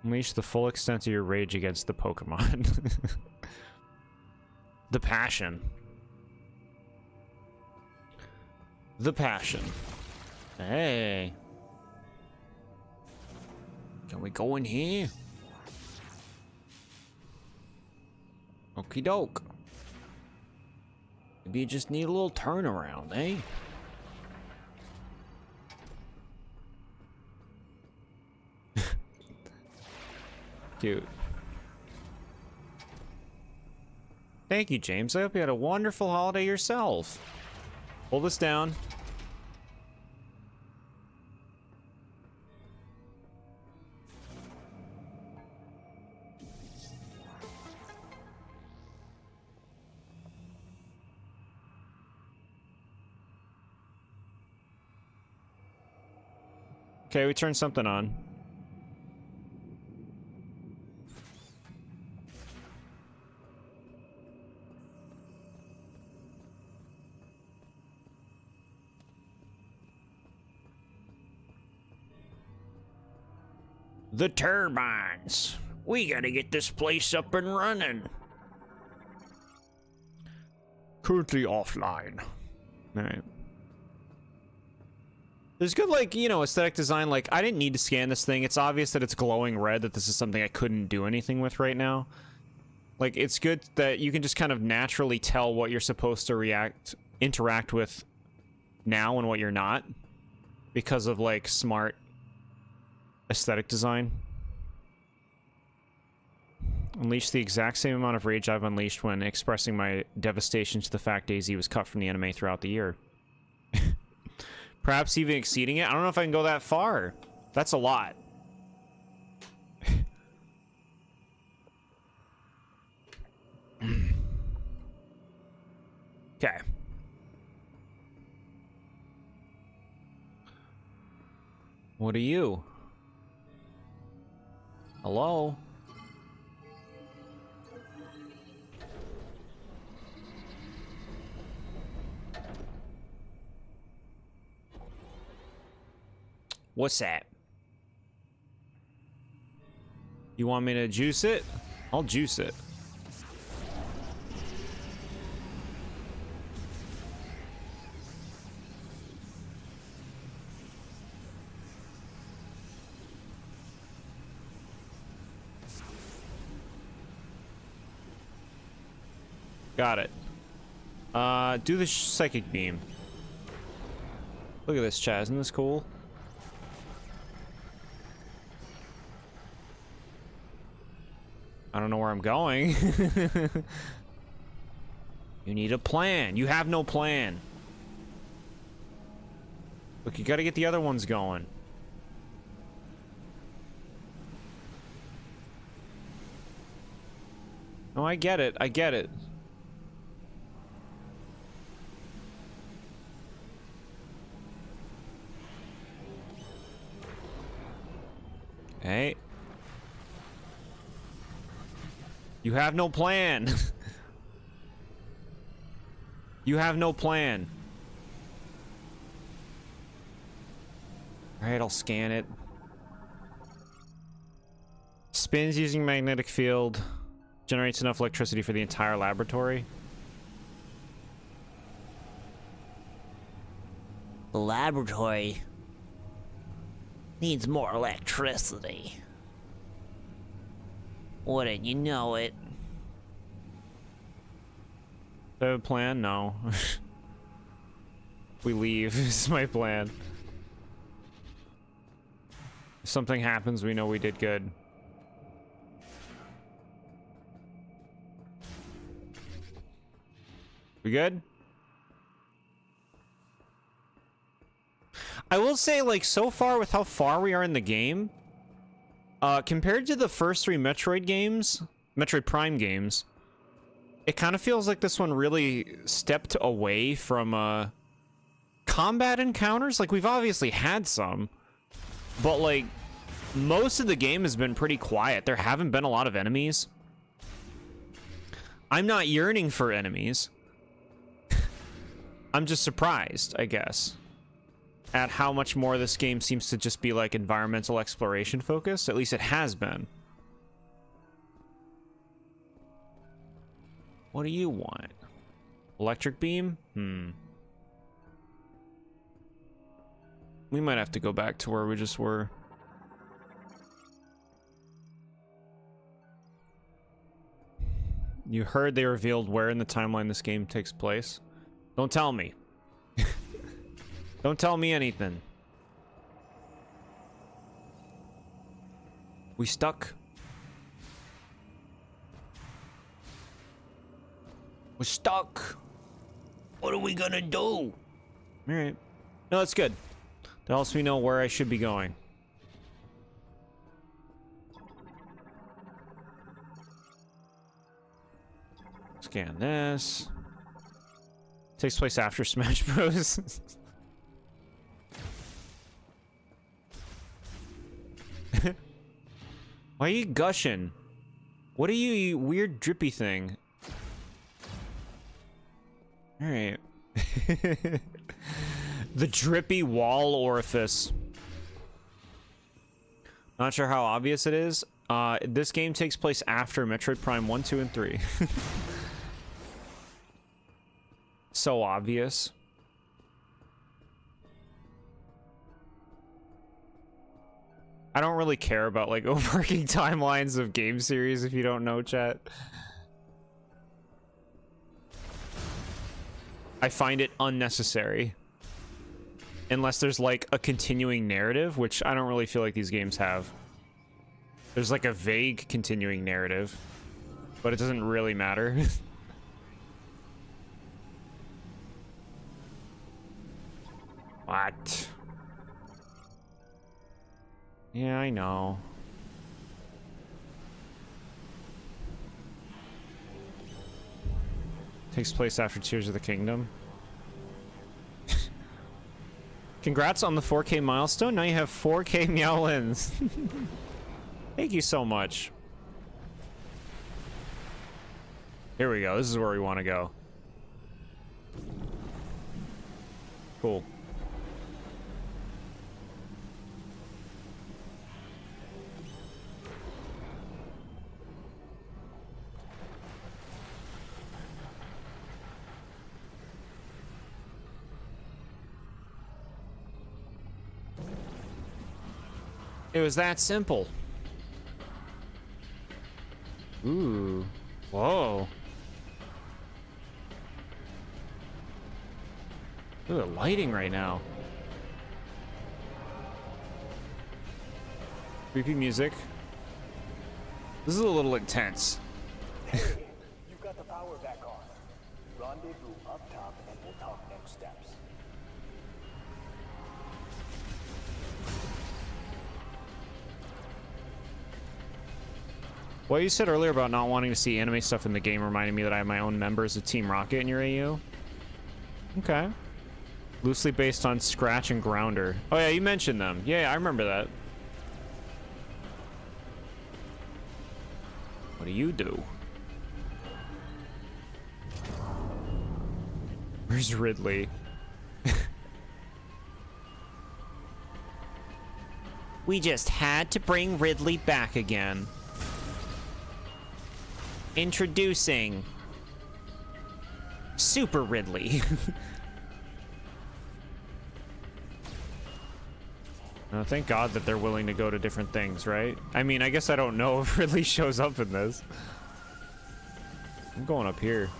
Unleash the full extent of your rage against the Pokemon. The passion. The passion. Hey. Can we go in here? Okie doke. Maybe you just need a little turnaround, eh? Cute. Thank you, James. I hope you had a wonderful holiday yourself. Hold this down. Okay, we turned something on. The turbines. We gotta get this place up and running. Currently offline. Alright. There's good, like, you know, aesthetic design. Like, I didn't need to scan this thing. It's obvious that it's glowing red, that this is something I couldn't do anything with right now. Like, it's good that you can just kind of naturally tell what you're supposed to interact with now and what you're not. Because of, like, smart aesthetic design. Unleash the exact same amount of rage I've unleashed when expressing my devastation to the fact Daisy was cut from the anime throughout the year. Perhaps even exceeding it. I don't know if I can go that far. That's a lot. What are you? Hello? What's that? You want me to juice it? I'll juice it. Got it. Do the psychic beam. Look at this, Chaz. Isn't this cool? I don't know where I'm going. You need a plan. You have no plan. Look, you gotta get the other ones going. No, I get it. I get it. Hey. You have no plan. You have no plan. Alright, I'll scan it. Spins using magnetic field. Generates enough electricity for the entire laboratory. The laboratory needs more electricity. Wouldn't you know it? Do I have a plan? No. We leave. This is my plan. If something happens, we know we did good. We good? I will say, like, so far with how far we are in the game, compared to the first 3 Metroid games, Metroid Prime games, it kind of feels like this one really stepped away from, combat encounters. Like, we've obviously had some, but, like, most of the game has been pretty quiet. There haven't been a lot of enemies. I'm not yearning for enemies. I'm just surprised, I guess, at how much more this game seems to just be like environmental exploration focused. At least it has been. What do you want? Electric beam? We might have to go back to where we just were. You heard they revealed where in the timeline this game takes place? Don't tell me. Don't tell me anything. We stuck? We're stuck. What are we gonna do? Alright. No, that's good. That helps me know where I should be going. Scan this. Takes place after Smash Bros. Why are you gushing? What are you, you weird drippy thing? Alright. The drippy wall orifice. Not sure how obvious it is. This game takes place after Metroid Prime 1, 2, and 3. So obvious. I don't really care about like overworking timelines of game series if you don't know, chat. I find it unnecessary. Unless there's like a continuing narrative, which I don't really feel like these games have. There's like a vague continuing narrative, but it doesn't really matter. What? Yeah, I know. Takes place after Tears of the Kingdom. Congrats on the 4K milestone. Now you have 4K Meowlins. Thank you so much. Here we go. This is where we want to go. Cool. It was that simple. Ooh. Whoa. Look at the lighting right now. Creepy music. This is a little intense. Hey, you've got the power back on. Rendezvous up top and we'll talk next steps. What you said earlier about not wanting to see anime stuff in the game reminded me that I have my own members of Team Rocket in your AU. Okay. Loosely based on Scratch and Grounder. Oh yeah, you mentioned them. Yeah, I remember that. What do you do? Where's Ridley? We just had to bring Ridley back again. Introducing Super Ridley. Oh, thank God that they're willing to go to different things, right? I mean, I guess I don't know if Ridley shows up in this. I'm going up here.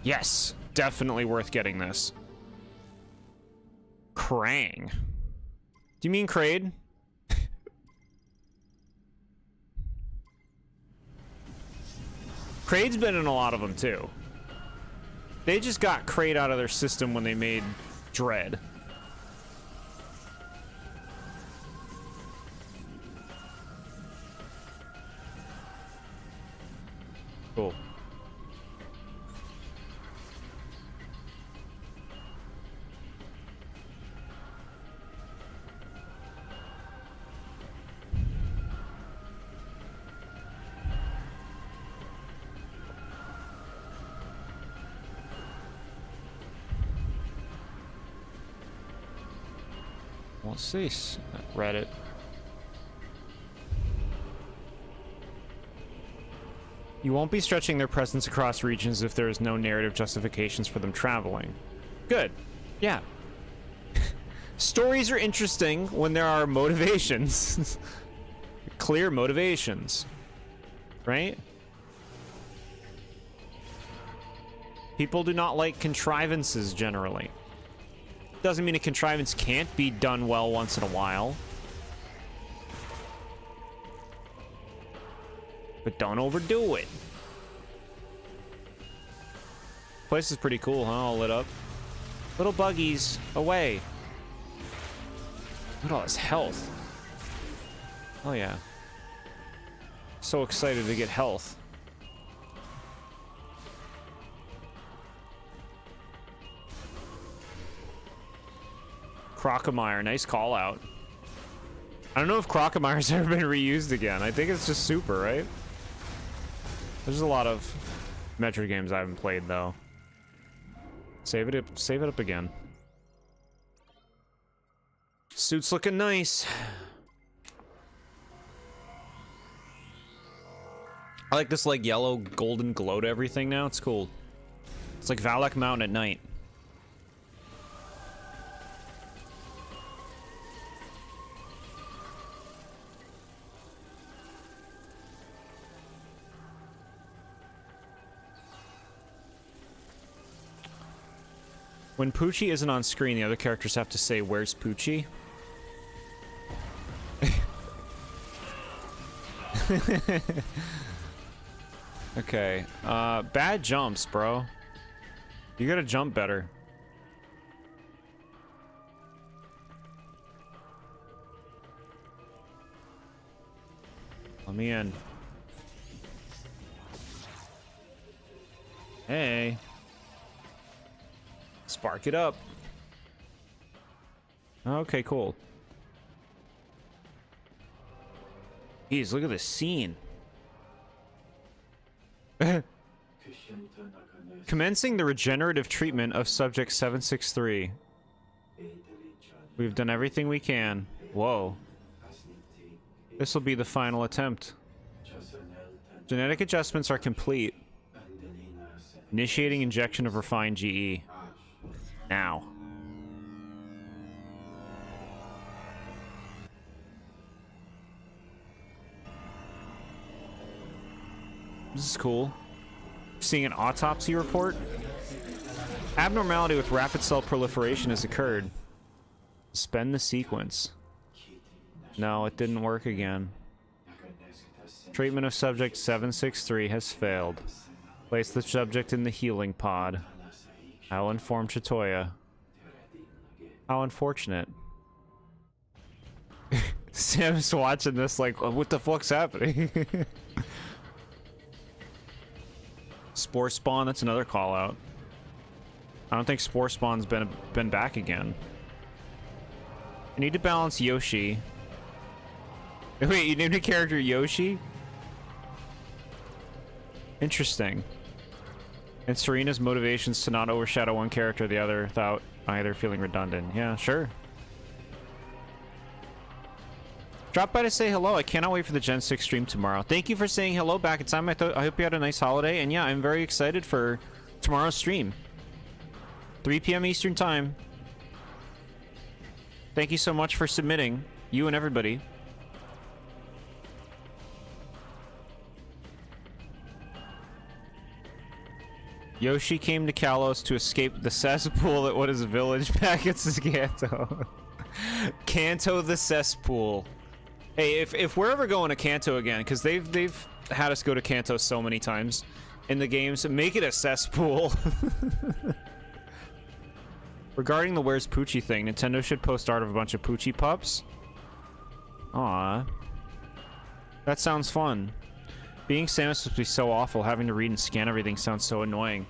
Yes, definitely worth getting this. Krang. Do you mean Kraid? Kraid's been in a lot of them too. They just got Kraid out of their system when they made Dread. Cool. What's this? Reddit. You won't be stretching their presence across regions if there is no narrative justifications for them traveling. Good. Yeah. Stories are interesting when there are motivations. Clear motivations. Right? People do not like contrivances generally. Doesn't mean a contrivance can't be done well once in a while. But don't overdo it. Place is pretty cool, huh? All lit up. Little buggies, away. Look at all this health. Oh yeah. So excited to get health. Crocomire, nice call out. I don't know if Crocomire's ever been reused again. I think it's just Super, right? There's a lot of Metroid games I haven't played though. Save it up again. Suit's looking nice. I like this like yellow golden glow to everything now. It's cool. It's like Valak Mountain at night. When Poochie isn't on screen, the other characters have to say, "Where's Poochie?" Okay. Bad jumps, bro. You gotta jump better. Let me in. Hey. Spark it up. Okay, cool. Jeez, look at this scene. Commencing the regenerative treatment of subject 763. We've done everything we can. Whoa. This will be the final attempt. Genetic adjustments are complete. Initiating injection of refined GE. Now. This is cool. Seeing an autopsy report. Abnormality with rapid cell proliferation has occurred. Suspend the sequence. No, it didn't work again. Treatment of subject 763 has failed. Place the subject in the healing pod. I'll inform Chitoya. How unfortunate. Sam's watching this like, what the fuck's happening? Spore Spawn, that's another call out. I don't think Spore Spawn's been back again. I need to balance Yoshi. Wait, you named a character Yoshi? Interesting. And Serena's motivations to not overshadow one character or the other without either feeling redundant. Yeah, sure. Drop by to say hello. I cannot wait for the Gen 6 stream tomorrow. Thank you for saying hello back in time. I hope you had a nice holiday. And yeah, I'm very excited for tomorrow's stream. 3 p.m. Eastern time. Thank you so much for submitting. You and everybody. Yoshi came to Kalos to escape the cesspool at what is a village back at Kanto. Kanto the cesspool. Hey, if we're ever going to Kanto again, because they've had us go to Kanto so many times in the games, make it a cesspool. Regarding the Where's Poochie thing, Nintendo should post art of a bunch of Poochie pups. Aw. That sounds fun. Being Samus would be so awful. Having to read and scan everything sounds so annoying.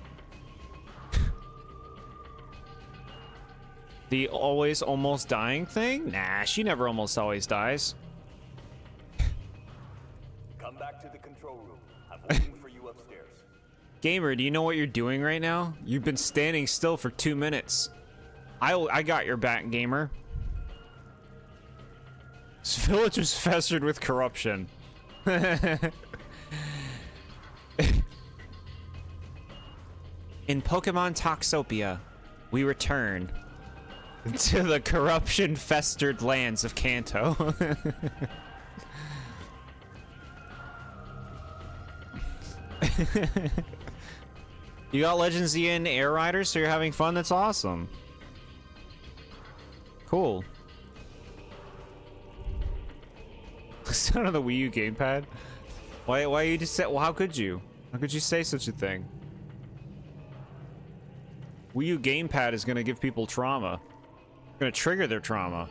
The always almost dying thing? Nah, she never almost always dies. Come back to the control room. I'm waiting for you upstairs. Gamer, do you know what you're doing right now? You've been standing still for 2 minutes. I got your back, gamer. This village was festered with corruption. In Pokemon Toxopia, we return to the corruption-festered lands of Kanto. You got Legends in Air Riders, so you're having fun? That's awesome. Cool. Sound of the Wii U gamepad? Why you just said, well, how could you? How could you say such a thing? Wii U gamepad is gonna give people trauma. Gonna trigger their trauma.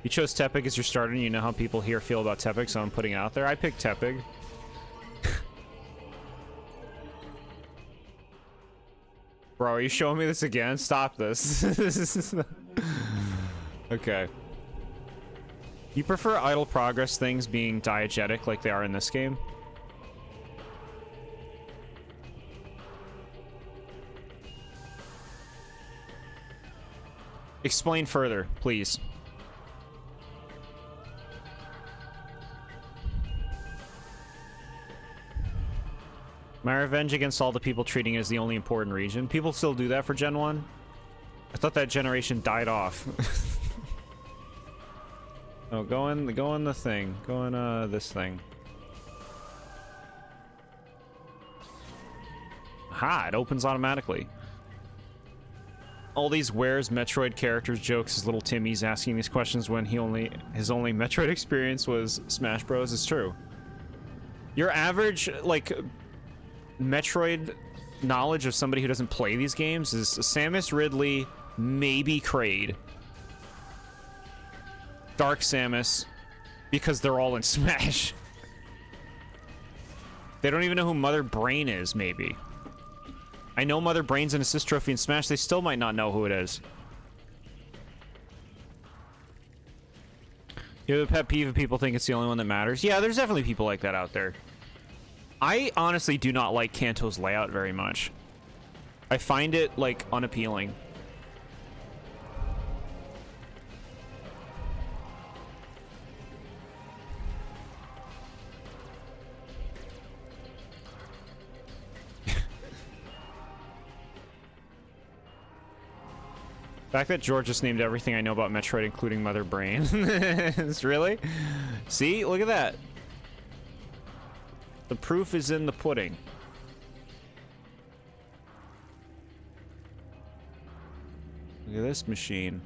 You chose Tepig as your starter, and you know how people here feel about Tepig, so I'm putting it out there. I picked Tepig. Bro, are you showing me this again? Stop this. Okay. You prefer idle progress things being diegetic like they are in this game? Explain further, please. My revenge against all the people treating it as the only important region. People still do that for Gen 1? I thought that generation died off. Oh, go in the thing. Go in this thing. Aha, it opens automatically. All these Where's Metroid characters jokes as little Timmy's asking these questions when his only Metroid experience was Smash Bros. Is true. Your average, like, Metroid knowledge of somebody who doesn't play these games is Samus, Ridley, maybe Kraid. Dark Samus, because they're all in Smash. They don't even know who Mother Brain is, maybe. I know Mother Brain's an assist trophy in Smash. They still might not know who it is. You have a pet peeve if people think it's the only one that matters. Yeah, there's definitely people like that out there. I honestly do not like Kanto's layout very much. I find it, like, unappealing. The fact that George just named everything I know about Metroid, including Mother Brain. Really? See? Look at that. The proof is in the pudding. Look at this machine.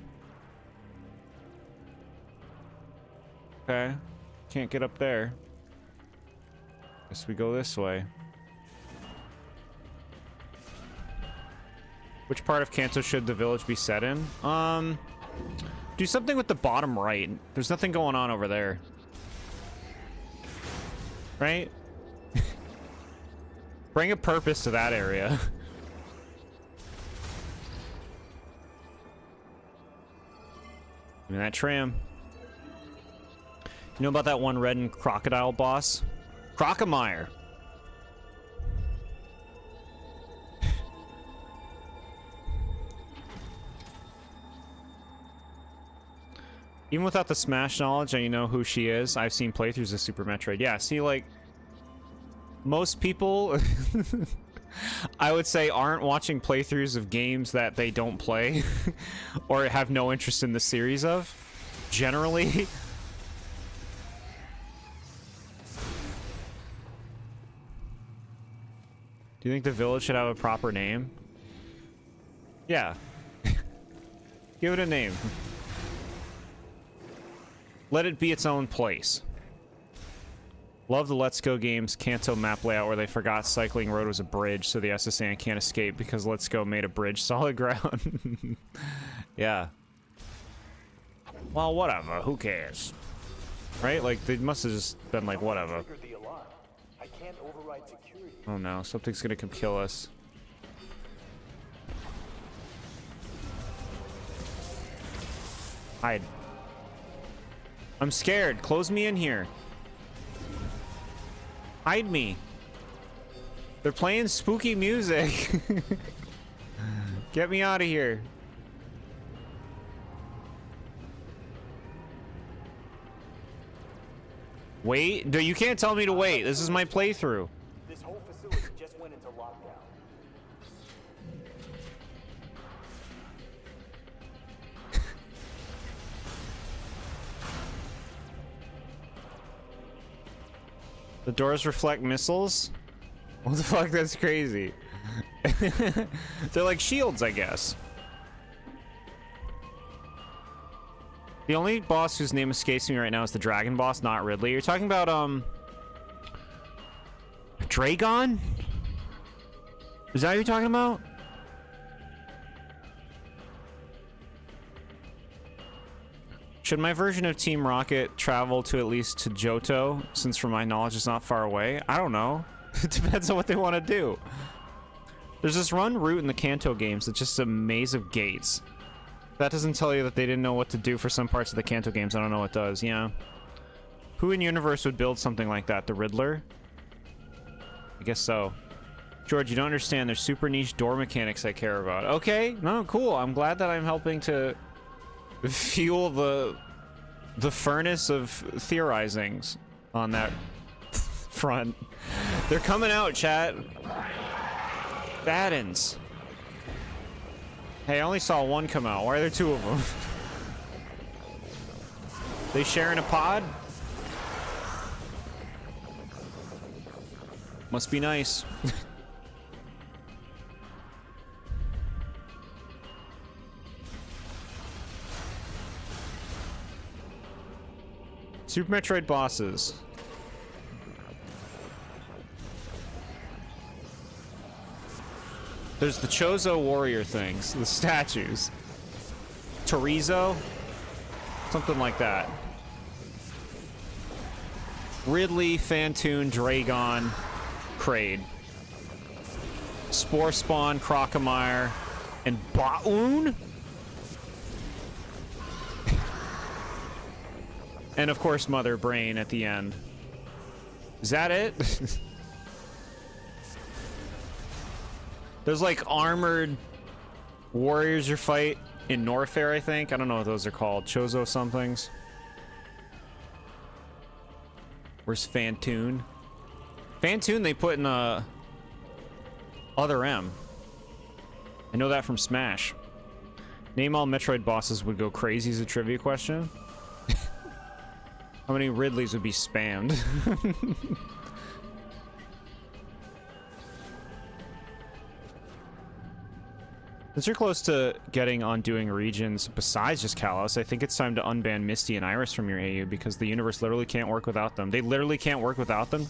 Okay. Can't get up there. Guess we go this way. Which part of Kanto should the village be set in? Do something with the bottom right. There's nothing going on over there. Right? Bring a purpose to that area. Give me that tram. You know about that one red and crocodile boss? Crocomire. Even without the Smash knowledge, you know who she is. I've seen playthroughs of Super Metroid. Yeah, see, like, most people, I would say, aren't watching playthroughs of games that they don't play or have no interest in the series of, generally. Do you think the village should have a proper name? Yeah. Give it a name. Let it be its own place. Love the Let's Go games Kanto map layout where they forgot Cycling Road was a bridge, so the SSN can't escape because Let's Go made a bridge solid ground. Yeah. Well, whatever. Who cares? Right? Like, they must have just been like, whatever. Oh no, something's gonna come kill us. Hide. I'm scared. Close me in here. Hide me. They're playing spooky music. Get me out of here. Wait? No, you can't tell me to wait. This is my playthrough. This whole facility just went into lockdown. The doors reflect missiles? What the fuck? That's crazy. They're like shields, I guess. The only boss whose name escapes me right now is the dragon boss, not Ridley. You're talking about, Dragon? Is that what you're talking about? Should my version of Team Rocket travel to at least to Johto, since from my knowledge it's not far away? I don't know. It depends on what they want to do. There's this run route in the Kanto games that's just a maze of gates. That doesn't tell you that they didn't know what to do for some parts of the Kanto games. I don't know what does, yeah. Who in universe would build something like that? The Riddler? I guess so. George, you don't understand. There's super niche door mechanics I care about. Okay, no, cool. I'm glad that I'm helping to fuel the furnace of theorizings on that front. They're coming out, chat. Battens. Hey, I only saw one come out. Why are there two of them? They sharing a pod? Must be nice. Super Metroid bosses. There's the Chozo warrior things, the statues. Torizo? Something like that. Ridley, Phantoon, Dragon, Kraid. Spore Spawn, Crocomire, and Baoon. And of course, Mother Brain at the end. Is that it? There's like armored warriors you fight in Norfair, I think. I don't know what those are called. Chozo somethings. Where's Fantoon? Fantoon they put in Other M. I know that from Smash. Name all Metroid bosses would go crazy is a trivia question. How many Ridleys would be spammed? Since you're close to getting undoing regions besides just Kalos, I think it's time to unban Misty and Iris from your AU because the universe literally can't work without them. They literally can't work without them?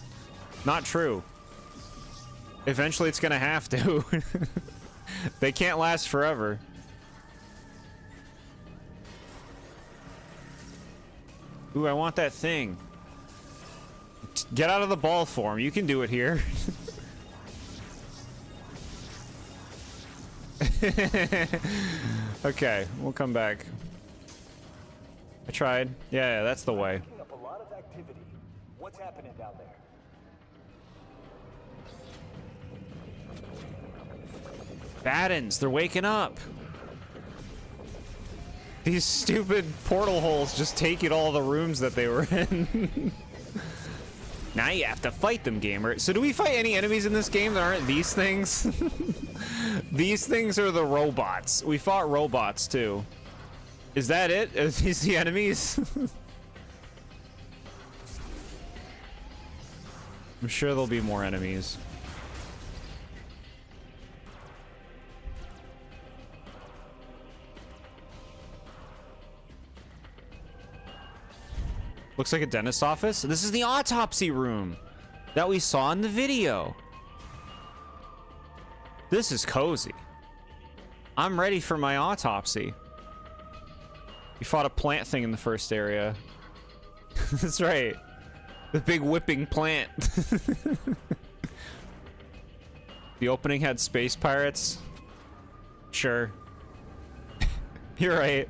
Not true. Eventually it's gonna have to. They can't last forever. Ooh, I want that thing. Get out of the ball form. You can do it here. Okay, we'll come back. I tried. Yeah, that's the way. Picking up a lot of activity. What's happening down there? Battens, they're waking up. These stupid portal holes just take you to all the rooms that they were in. Now you have to fight them, gamer. So do we fight any enemies in this game that aren't these things? These things are the robots. We fought robots too. Is that it? Are these the enemies? I'm sure there'll be more enemies. Looks like a dentist's office. This is the autopsy room that we saw in the video. This is cozy. I'm ready for my autopsy. We fought a plant thing in the first area. That's right. The big whipping plant. The opening had space pirates. Sure. You're right.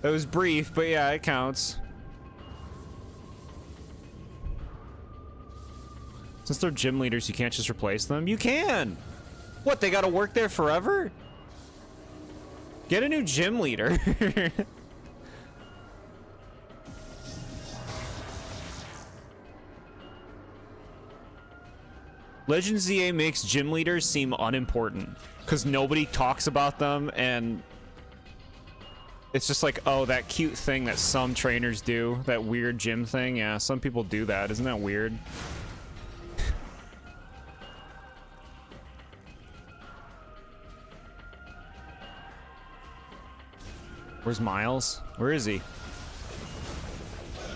That was brief, but yeah, it counts. Since they're gym leaders, you can't just replace them? You can! What, they gotta work there forever? Get a new gym leader. Legends ZA makes gym leaders seem unimportant because nobody talks about them, and it's just like, oh, that cute thing that some trainers do, that weird gym thing. Yeah, some people do that. Isn't that weird? Where's Miles? Where is he?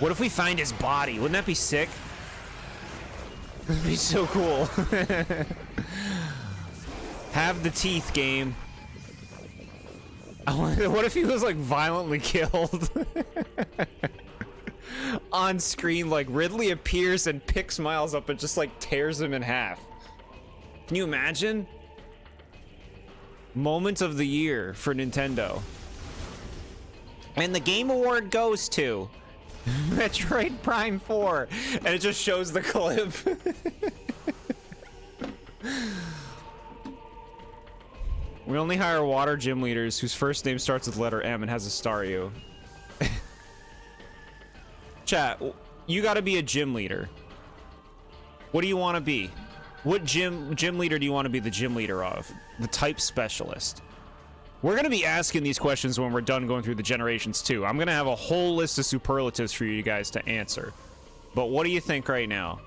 What if we find his body? Wouldn't that be sick? That'd be so cool. Have the teeth, game. What if he was like violently killed? On screen, like Ridley appears and picks Miles up and just like tears him in half. Can you imagine? Moment of the year for Nintendo. And the Game Award goes to Metroid Prime 4. And it just shows the clip. We only hire water gym leaders whose first name starts with letter M and has a star U. Chat, you gotta be a gym leader. What do you want to be? What gym leader do you want to be the gym leader of? The type specialist. We're going to be asking these questions when we're done going through the generations too. I'm going to have a whole list of superlatives for you guys to answer. But what do you think right now?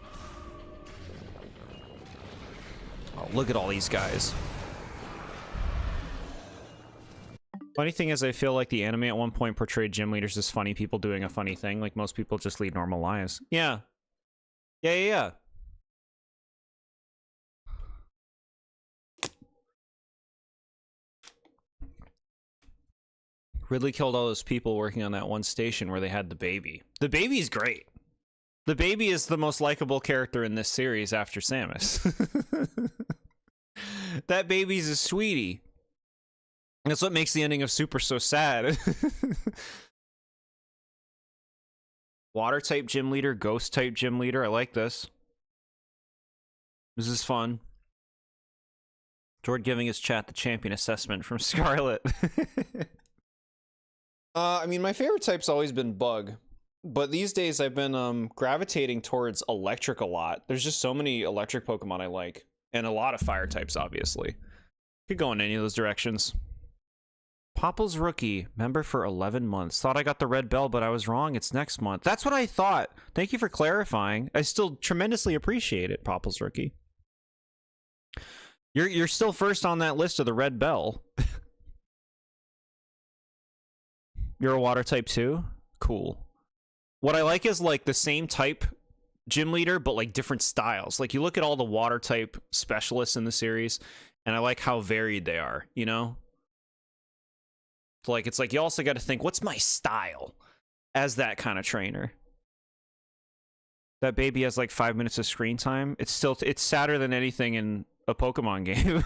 Oh, look at all these guys. Funny thing is, I feel like the anime at one point portrayed gym leaders as funny people doing a funny thing. Like most people just lead normal lives. Yeah. Yeah. Ridley killed all those people working on that one station where they had the baby. The baby's great. The baby is the most likable character in this series after Samus. That baby's a sweetie. That's what makes the ending of Super so sad. Water type gym leader, ghost type gym leader. I like this. This is fun. Jord giving his chat the champion assessment from Scarlet. I mean, my favorite type's always been bug, but these days I've been gravitating towards electric a lot. There's just so many electric Pokemon I like, and a lot of fire types, obviously. Could go in any of those directions. Popple's rookie, member for 11 months. Thought I got the red bell, but I was wrong. It's next month. That's what I thought. Thank you for clarifying. I still tremendously appreciate it, Popple's rookie. You're still first on that list of the red bell. You're a water type too? Cool. What I like is like the same type gym leader, but like different styles. Like you look at all the water type specialists in the series, and I like how varied they are, you know? Like, it's like you also got to think, what's my style as that kind of trainer? That baby has like 5 minutes of screen time. It's sadder than anything in a Pokemon game.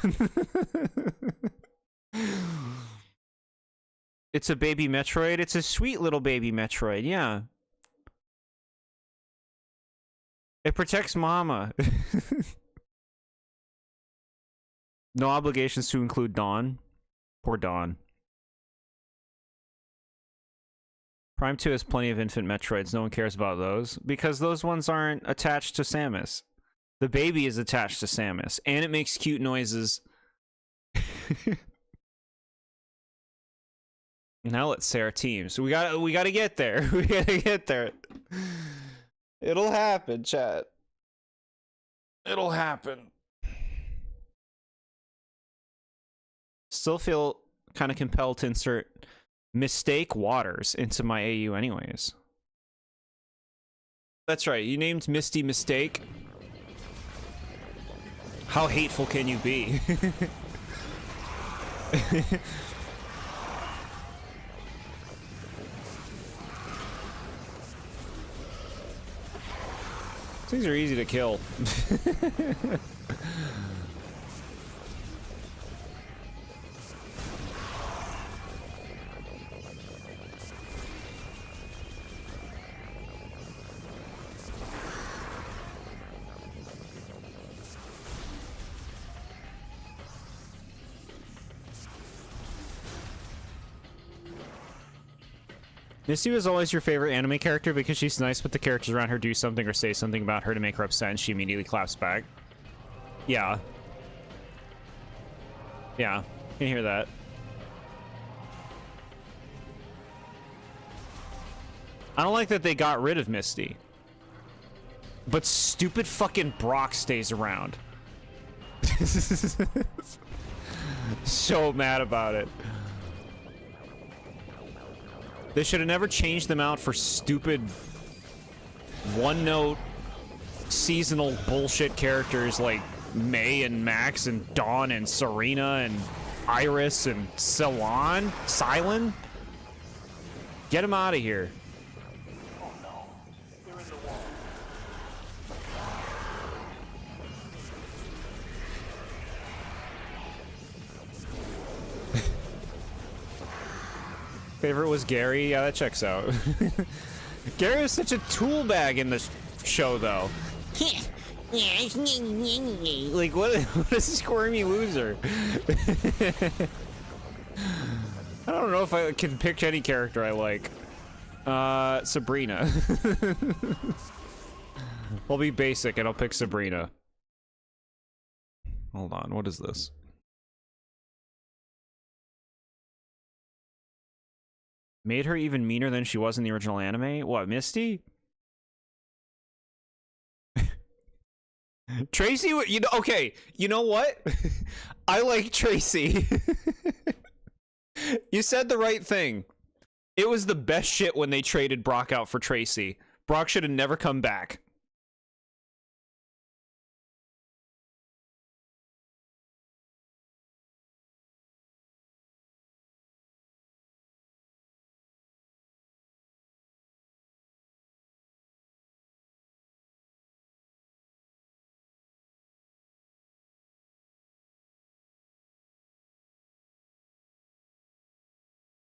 It's a baby Metroid. It's a sweet little baby Metroid, yeah. It protects Mama. No obligations to include Dawn. Poor Dawn. Prime 2 has plenty of infant Metroids. No one cares about those because those ones aren't attached to Samus. The baby is attached to Samus, and it makes cute noises. Now let's say our teams. We gotta get there. We gotta get there. It'll happen, chat. It'll happen. Still feel kind of compelled to insert Mistake Waters into my AU anyways. That's right, you named Misty Mistake. How hateful can you be? These are easy to kill. Misty was always your favorite anime character because she's nice, but the characters around her do something or say something about her to make her upset, and she immediately claps back. Yeah. Yeah, can hear that. I don't like that they got rid of Misty. But stupid fucking Brock stays around. So mad about it. They should have never changed them out for stupid one-note seasonal bullshit characters like May and Max and Dawn and Serena and Iris and Silon. Get them out of here. Oh no, they're in the wall. Favorite was Gary. Yeah, that checks out. Gary was such a tool bag in this show, though. Like, what a squirmy loser. I don't know if I can pick any character I like. Sabrina. I'll be basic and I'll pick Sabrina. Hold on, what is this? Made her even meaner than she was in the original anime? What, Misty? Tracy, you know, okay, you know what? I like Tracy. You said the right thing. It was the best shit when they traded Brock out for Tracy. Brock should have never come back.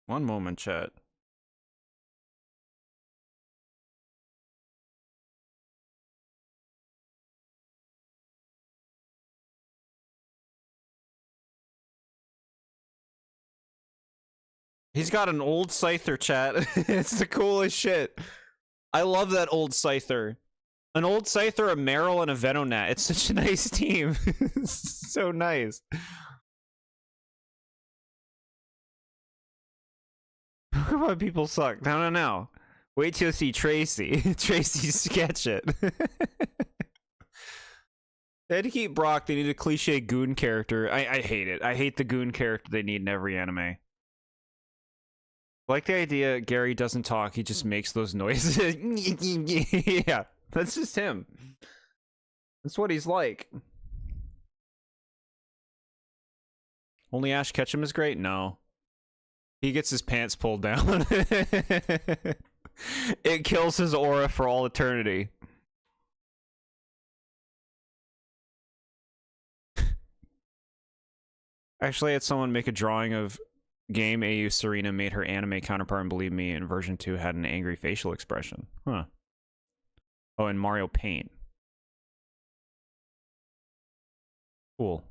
One moment, chat. He's got an old Scyther, chat. It's the coolest shit. I love that old Scyther. An old Scyther, a Meryl, and a Venonat. It's such a nice team. It's so nice. Come on, people suck. No. Wait till you see Tracy. Tracy sketch it. They had to keep Brock. They need a cliche goon character. I hate it. I hate the goon character they need in every anime. Like the idea Gary doesn't talk, he just makes those noises. Yeah, that's just him. That's what he's like. Only Ash Ketchum is great? No. He gets his pants pulled down. It kills his aura for all eternity. Actually, I had someone make a drawing of game AU Serena made her anime counterpart, and believe me, in version 2 had an angry facial expression. Huh. Oh, and Mario Paint. Cool.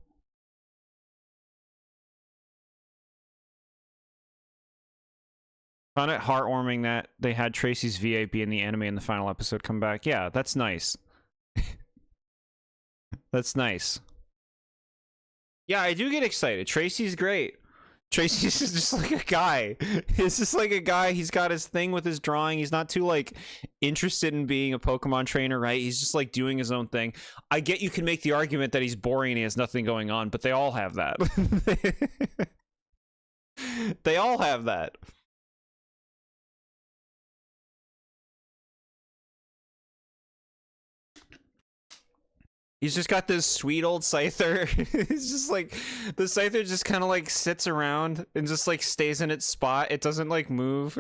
Found it heartwarming that they had Tracy's VAP in the anime in the final episode come back. Yeah, that's nice. That's nice. Yeah, I do get excited. Tracy's great. Tracy's just like a guy. He's just like a guy. He's got his thing with his drawing. He's not too like interested in being a Pokemon trainer, right? He's just like doing his own thing. I get you can make the argument that he's boring and he has nothing going on, but they all have that. They all have that. He's just got this sweet old Scyther. It's just like, the Scyther just kind of like sits around and just like stays in its spot. It doesn't like move.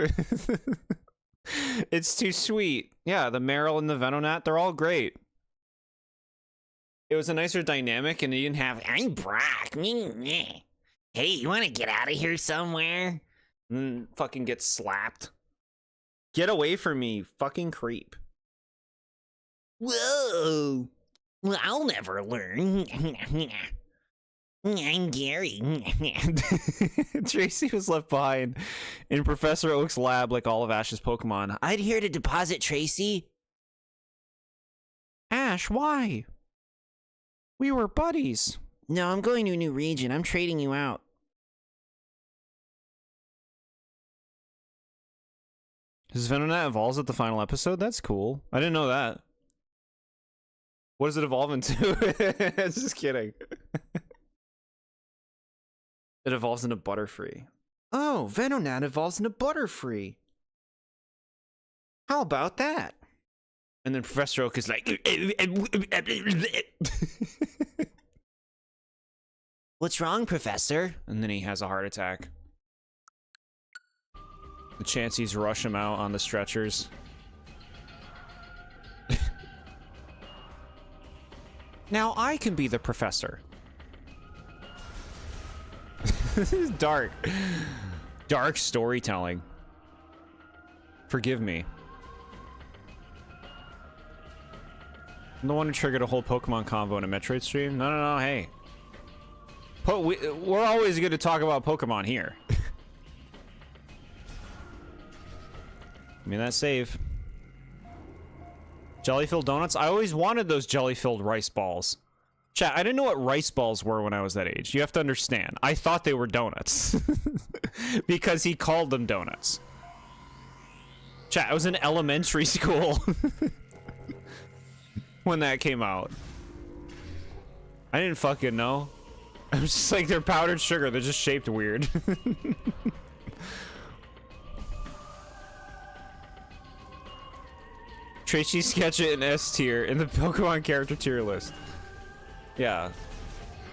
It's too sweet. Yeah, the Meryl and the Venonat, they're all great. It was a nicer dynamic and you didn't have, I'm Brock. Hey, you want to get out of here somewhere? Fucking get slapped. Get away from me, fucking creep. Whoa. Well, I'll never learn. I'm Gary. Tracy was left behind in Professor Oak's lab like all of Ash's Pokemon. I'd here to deposit Tracy. Ash, why? We were buddies. No, I'm going to a new region. I'm trading you out. His Venonat evolves at the final episode? That's cool. I didn't know that. What does it evolve into? Just kidding. It evolves into Butterfree. Oh, Venonat evolves into Butterfree. How about that? And then Professor Oak is like... What's wrong, Professor? And then he has a heart attack. The Chanseys rush him out on the stretchers. Now I can be the professor. This is dark. Dark storytelling. Forgive me. I'm the one who triggered a whole Pokemon convo in a Metroid stream? No, hey. We're always going to talk about Pokemon here. I mean, that save. Jelly-filled donuts? I always wanted those jelly-filled rice balls. Chat, I didn't know what rice balls were when I was that age. You have to understand. I thought they were donuts. Because he called them donuts. Chat, I was in elementary school when that came out. I didn't fucking know. I was just like, they're powdered sugar. They're just shaped weird. Tracy sketch it in S tier in the Pokemon character tier list. Yeah.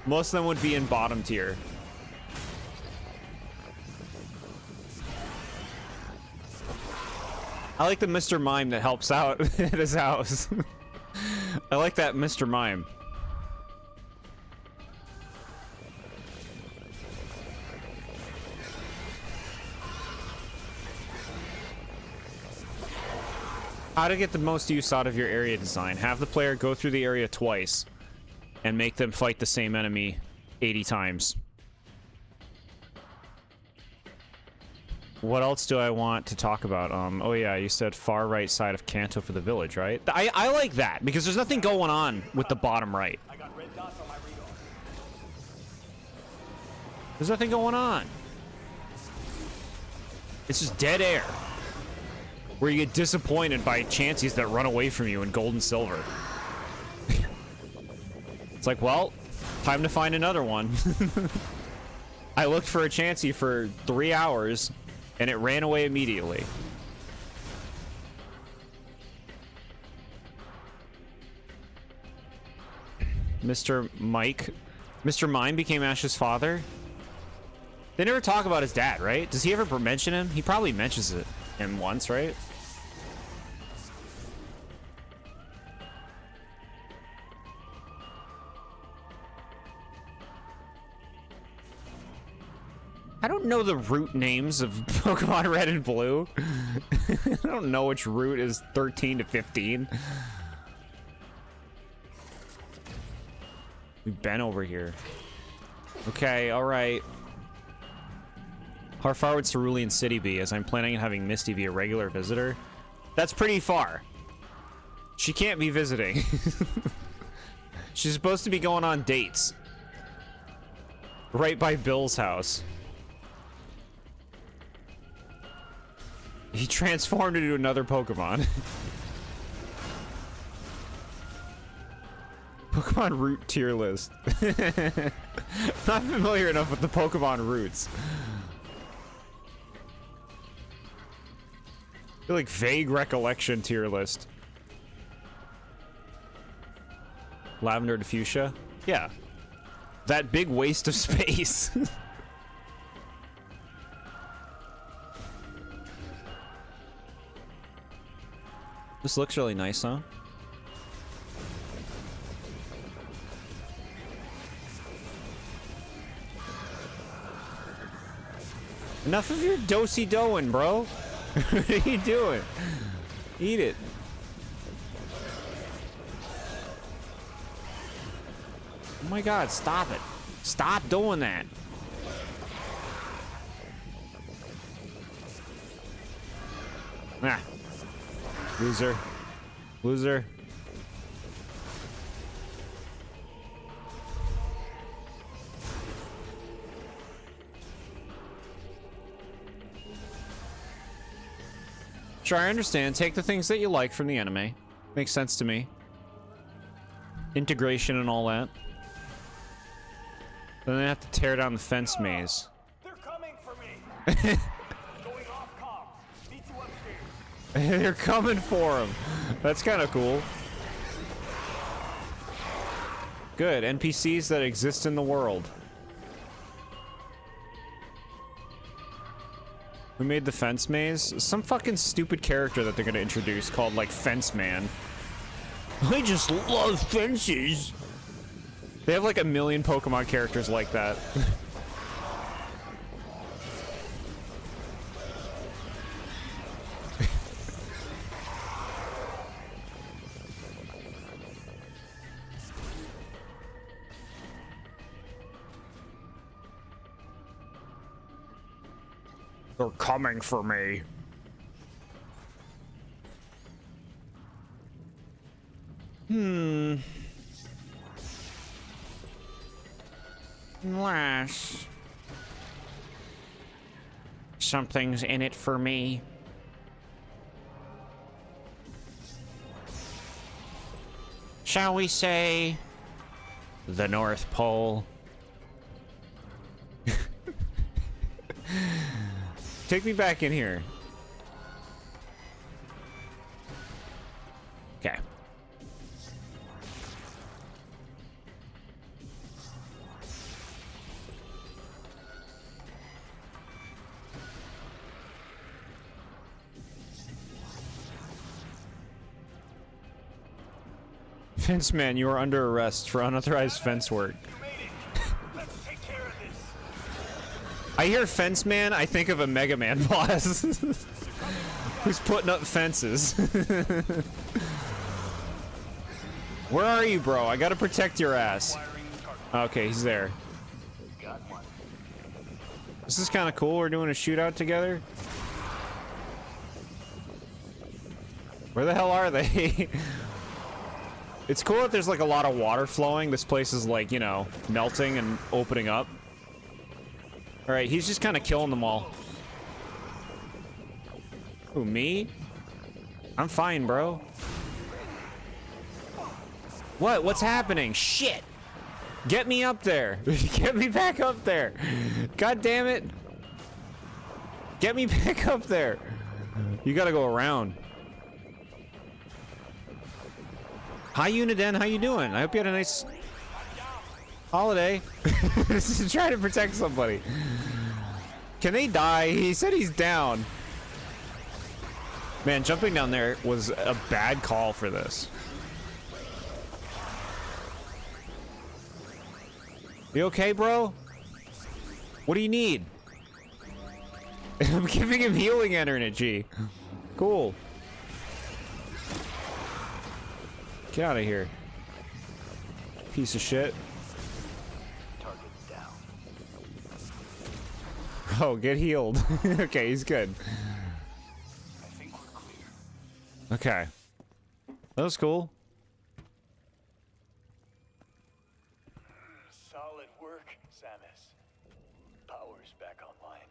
Most of them would be in bottom tier. I like the Mr. Mime that helps out at his house. I like that Mr. Mime. How to get the most use out of your area design. Have the player go through the area twice and make them fight the same enemy 80 times. What else do I want to talk about? Oh yeah, you said far right side of Kanto for the village, right? I like that because there's nothing going on with the bottom right. I got red dots on my radar. There's nothing going on. It's just dead air. Where you get disappointed by chances that run away from you in gold and silver. It's like, well, time to find another one. I looked for a chansey for 3 hours, and it ran away immediately. Mr. Mike. Mr. Mime became Ash's father. They never talk about his dad, right? Does he ever mention him? He probably mentions him once, right? I don't know the route names of Pokemon Red and Blue. I don't know which route is 13 to 15. We've been over here. Okay, alright. How far would Cerulean City be, as I'm planning on having Misty be a regular visitor? That's pretty far. She can't be visiting. She's supposed to be going on dates. Right by Bill's house. He transformed into another Pokemon. Pokemon route tier list. Not familiar enough with the Pokemon routes. I feel like vague recollection tier list. Lavender to Fuchsia? Yeah. That big waste of space. This looks really nice, huh? Enough of your do-si-doing, bro. What are you doing? Eat it. Oh my god, stop it. Stop doing that. Ah. Loser. Loser. Sure, I understand. Take the things that you like from the anime. Makes sense to me. Integration and all that. Then they have to tear down the fence maze. They're coming for me. Going off comms. Meet you upstairs. They're coming for him. That's kind of cool. Good. NPCs that exist in the world. Who made the fence maze? Some fucking stupid character that they're gonna introduce called, like, Fence Man. I just love fences. They have like 1 million Pokemon characters like that. They're coming for me. Unless something's in it for me. Shall we say the North Pole? Take me back in here. Okay. Fence man, you are under arrest for unauthorized fence work. You made it. Let's take care of this. I hear fence man, I think of a Mega Man boss. Who's putting up fences? Where are you, bro? I gotta protect your ass. Okay, he's there. This is kind of cool. We're doing a shootout together. Where the hell are they? It's cool that there's like a lot of water flowing. This place is like, you know, melting and opening up. All right, he's just kind of killing them all. Who, me? I'm fine, bro. What? What's happening? Shit! Get me up there. Get me back up there. God damn it. Get me back up there. You gotta go around. Hi, Uniden. How you doing? I hope you had a nice holiday. Just trying to protect somebody. Can they die? He said he's down. Man, jumping down there was a bad call for this. You okay, bro? What do you need? I'm giving him healing energy. Cool. Get out of here. Piece of shit. Target down. Oh, get healed. Okay, he's good. I think we're clear. Okay. That was cool. Solid work, Samus. Power's back online.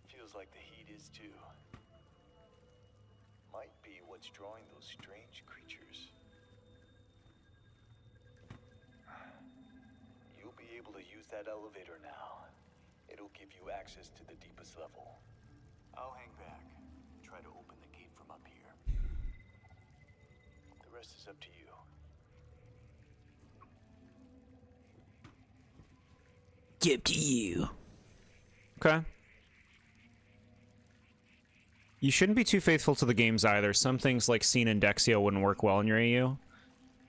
Feels like the heat is too. Might be what's drawing those strange creatures. You'll be able to use that elevator now. It'll give you access to the deepest level. I'll hang back. Try to open the gate from up here. The rest is up to you. It's up to you. Okay. You shouldn't be too faithful to the games either. Some things like Scene and Dexio wouldn't work well in your AU.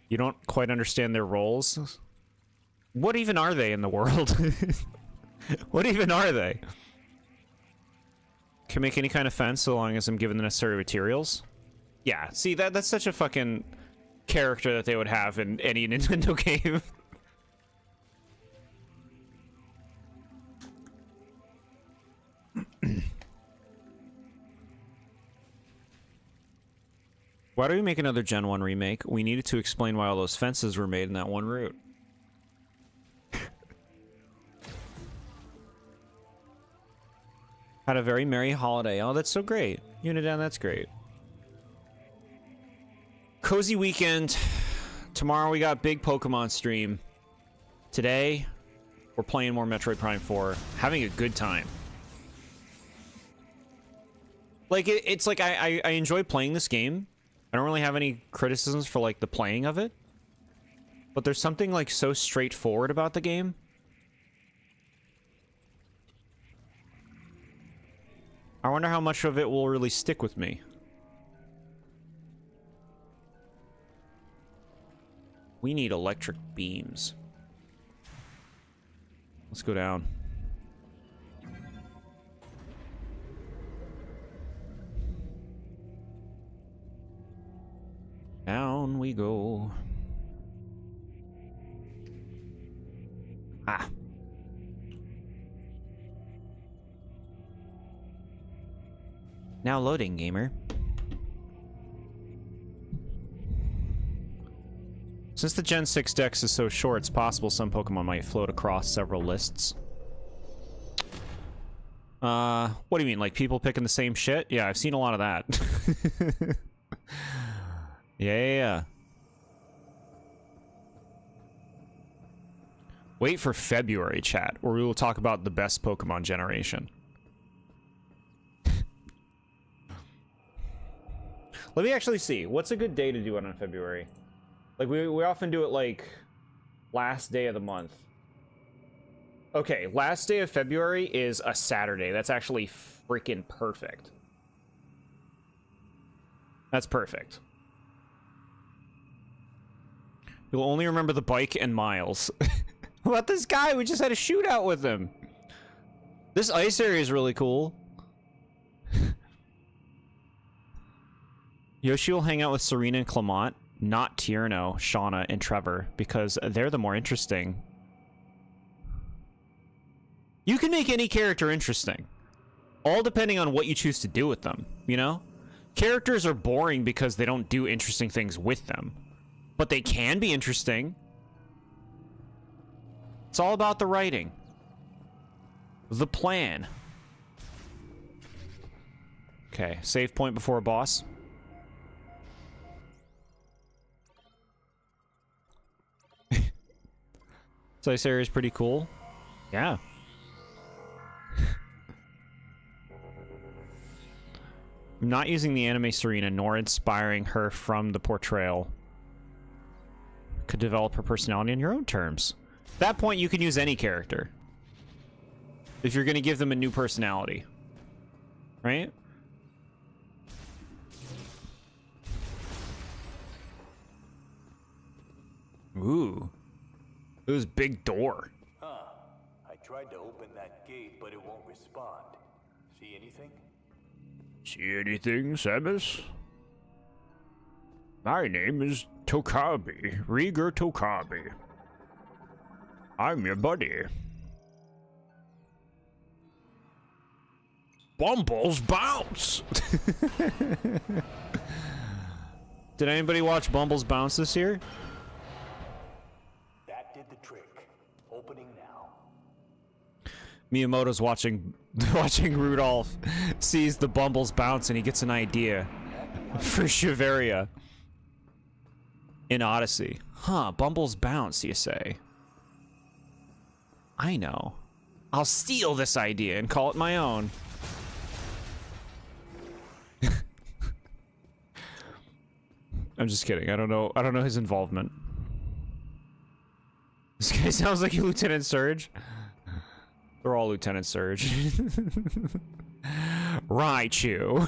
You don't quite understand their roles. What even are they in the world? What even are they? Can make any kind of fence so long as I'm given the necessary materials. Yeah, see, that's such a fucking character that they would have in any Nintendo game. Why do we make another Gen 1 remake? We needed to explain why all those fences were made in that one route. Had a very merry holiday. Oh, that's so great. Uniden, that's great. Cozy weekend. Tomorrow we got big Pokemon stream. Today, we're playing more Metroid Prime 4. Having a good time. Like, it's like I enjoy playing this game. I don't really have any criticisms for, like, the playing of it. But there's something, like, so straightforward about the game. I wonder how much of it will really stick with me. We need electric beams. Let's go down. Down we go. Ah. Now loading, gamer. Since the Gen 6 Dex is so short, it's possible some Pokemon might float across several lists. What do you mean, like people picking the same shit? Yeah, I've seen a lot of that. Yeah. Wait for February, chat, where we will talk about the best Pokemon generation. Let me actually see. What's a good day to do it on February? Like, we often do it, like, last day of the month. Okay, last day of February is a Saturday. That's actually freaking perfect. That's perfect. You'll only remember the bike and Miles. What about this guy? We just had a shootout with him. This ice area is really cool. Yoshi will hang out with Serena and Clement, not Tierno, Shauna, and Trevor, because they're the more interesting. You can make any character interesting, all depending on what you choose to do with them, you know? Characters are boring because they don't do interesting things with them, but they can be interesting. It's all about the writing. The plan. Okay, save point before a boss. So this area is pretty cool. Yeah. I'm not using the anime Serena, nor inspiring her from the portrayal. Could develop her personality on your own terms. At that point, you can use any character. If you're going to give them a new personality. Right? Ooh. It was big door. Huh. I tried to open that gate, but it won't respond. See anything? See anything, Samus? My name is Tokabi, Rieger Tokabi. I'm your buddy. Bumbles Bounce! Did anybody watch Bumbles Bounce this year? That did the trick. Opening now. Miyamoto's watching Rudolph, sees the Bumbles Bounce, and he gets an idea for Shiveria in Odyssey. Huh, Bumbles Bounce, you say? I know. I'll steal this idea and call it my own. I'm just kidding. I don't know his involvement. This guy sounds like Lieutenant Surge. They're all Lieutenant Surge. Raichu.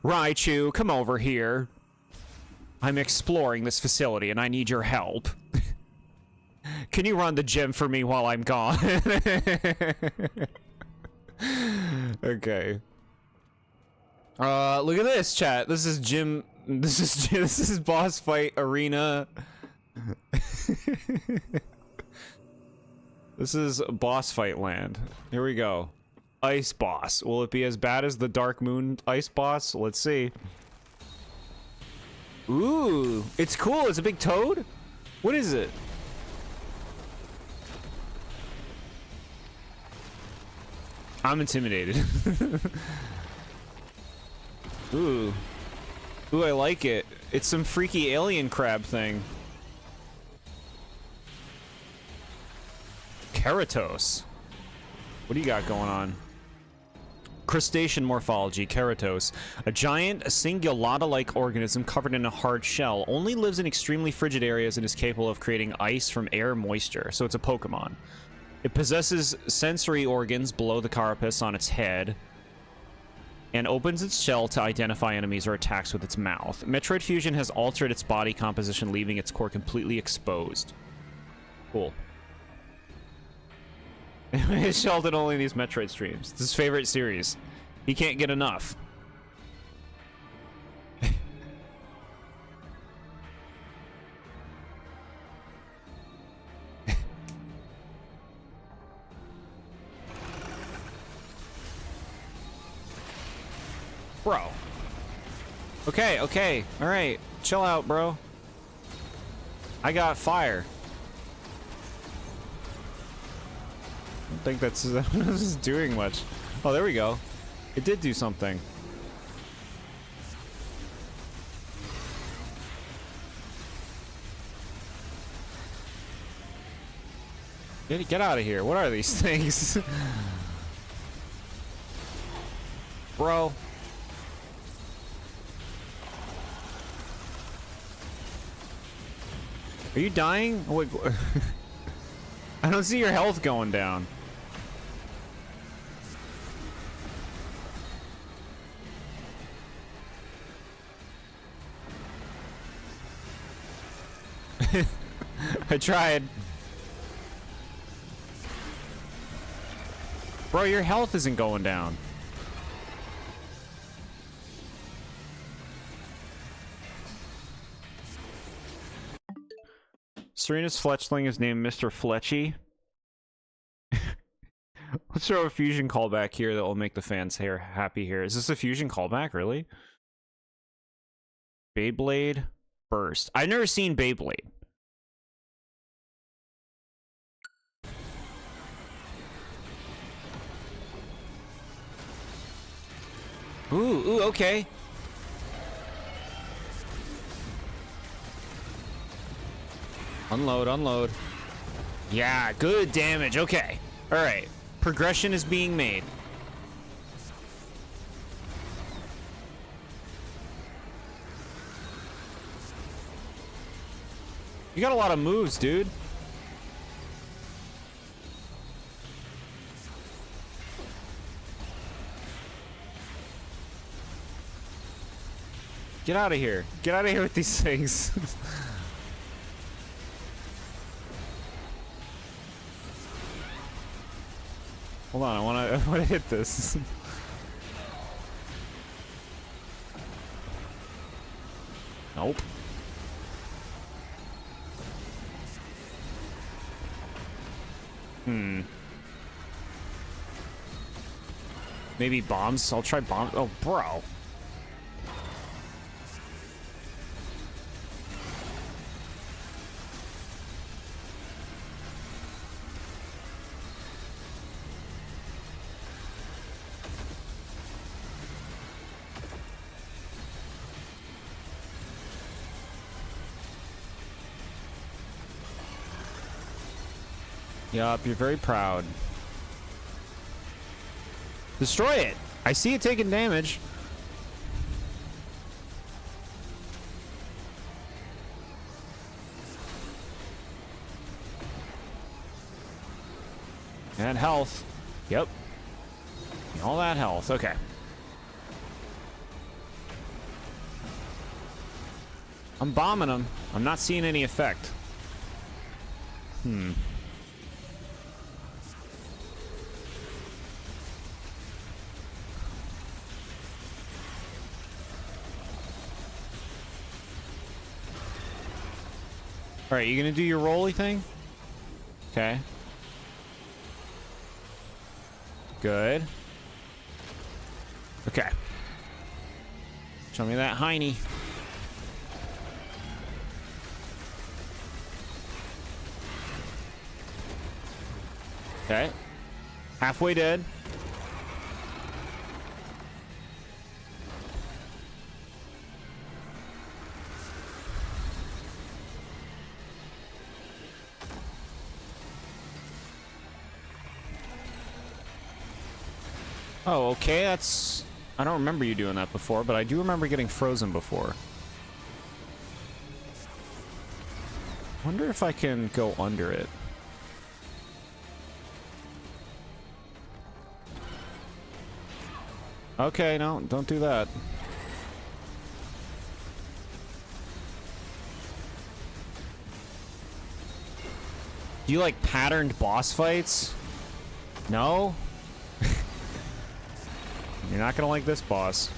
Raichu, come over here. I'm exploring this facility and I need your help. Can you run the gym for me while I'm gone? Okay. Look at this, chat. This is gym. This is boss fight arena. This is boss fight land. Here we go. Ice boss. Will it be as bad as the Dark Moon ice boss? Let's see. Ooh, it's cool. It's a big toad. What is it? I'm intimidated. Ooh. Ooh, I like it. It's some freaky alien crab thing. Keratos. What do you got going on? Crustacean morphology, Keratos. A giant cingulata-like organism covered in a hard shell. Only lives in extremely frigid areas and is capable of creating ice from air moisture. So it's a Pokemon. It possesses sensory organs below the carapace on its head and opens its shell to identify enemies or attacks with its mouth. Metroid Fusion has altered its body composition, leaving its core completely exposed. Cool. Sheldon only these Metroid streams. It's his favorite series. He can't get enough. Bro. Okay, okay. Alright. Chill out, bro. I got fire. I don't think that's this is doing much. Oh, there we go. It did do something. Get out of here. What are these things? Bro. Are you dying? Wait, I don't see your health going down. I tried. Bro, your health isn't going down. Serena's fletchling is named Mr. Fletchy. Let's throw a fusion callback here that will make the fans here happy here. Is this a fusion callback, really? Beyblade Burst. I've never seen Beyblade. Ooh, okay. Unload, unload. Yeah, good damage. Okay. All right. Progression is being made. You got a lot of moves, dude. Get out of here. Get out of here with these things. Hold on, I wanna hit this. Nope. Maybe bombs? I'll try bombs. Oh, bro. Yup, you're very proud. Destroy it! I see it taking damage. And health. Yep. All that health. Okay. I'm bombing them. I'm not seeing any effect. Alright, you gonna do your rolly thing? Okay. Good. Okay. Show me that hiney. Okay. Halfway dead. Oh, okay, that's... I don't remember you doing that before, but I do remember getting frozen before. Wonder if I can go under it. Okay, no, don't do that. Do you like patterned boss fights? No? You're not gonna like this boss.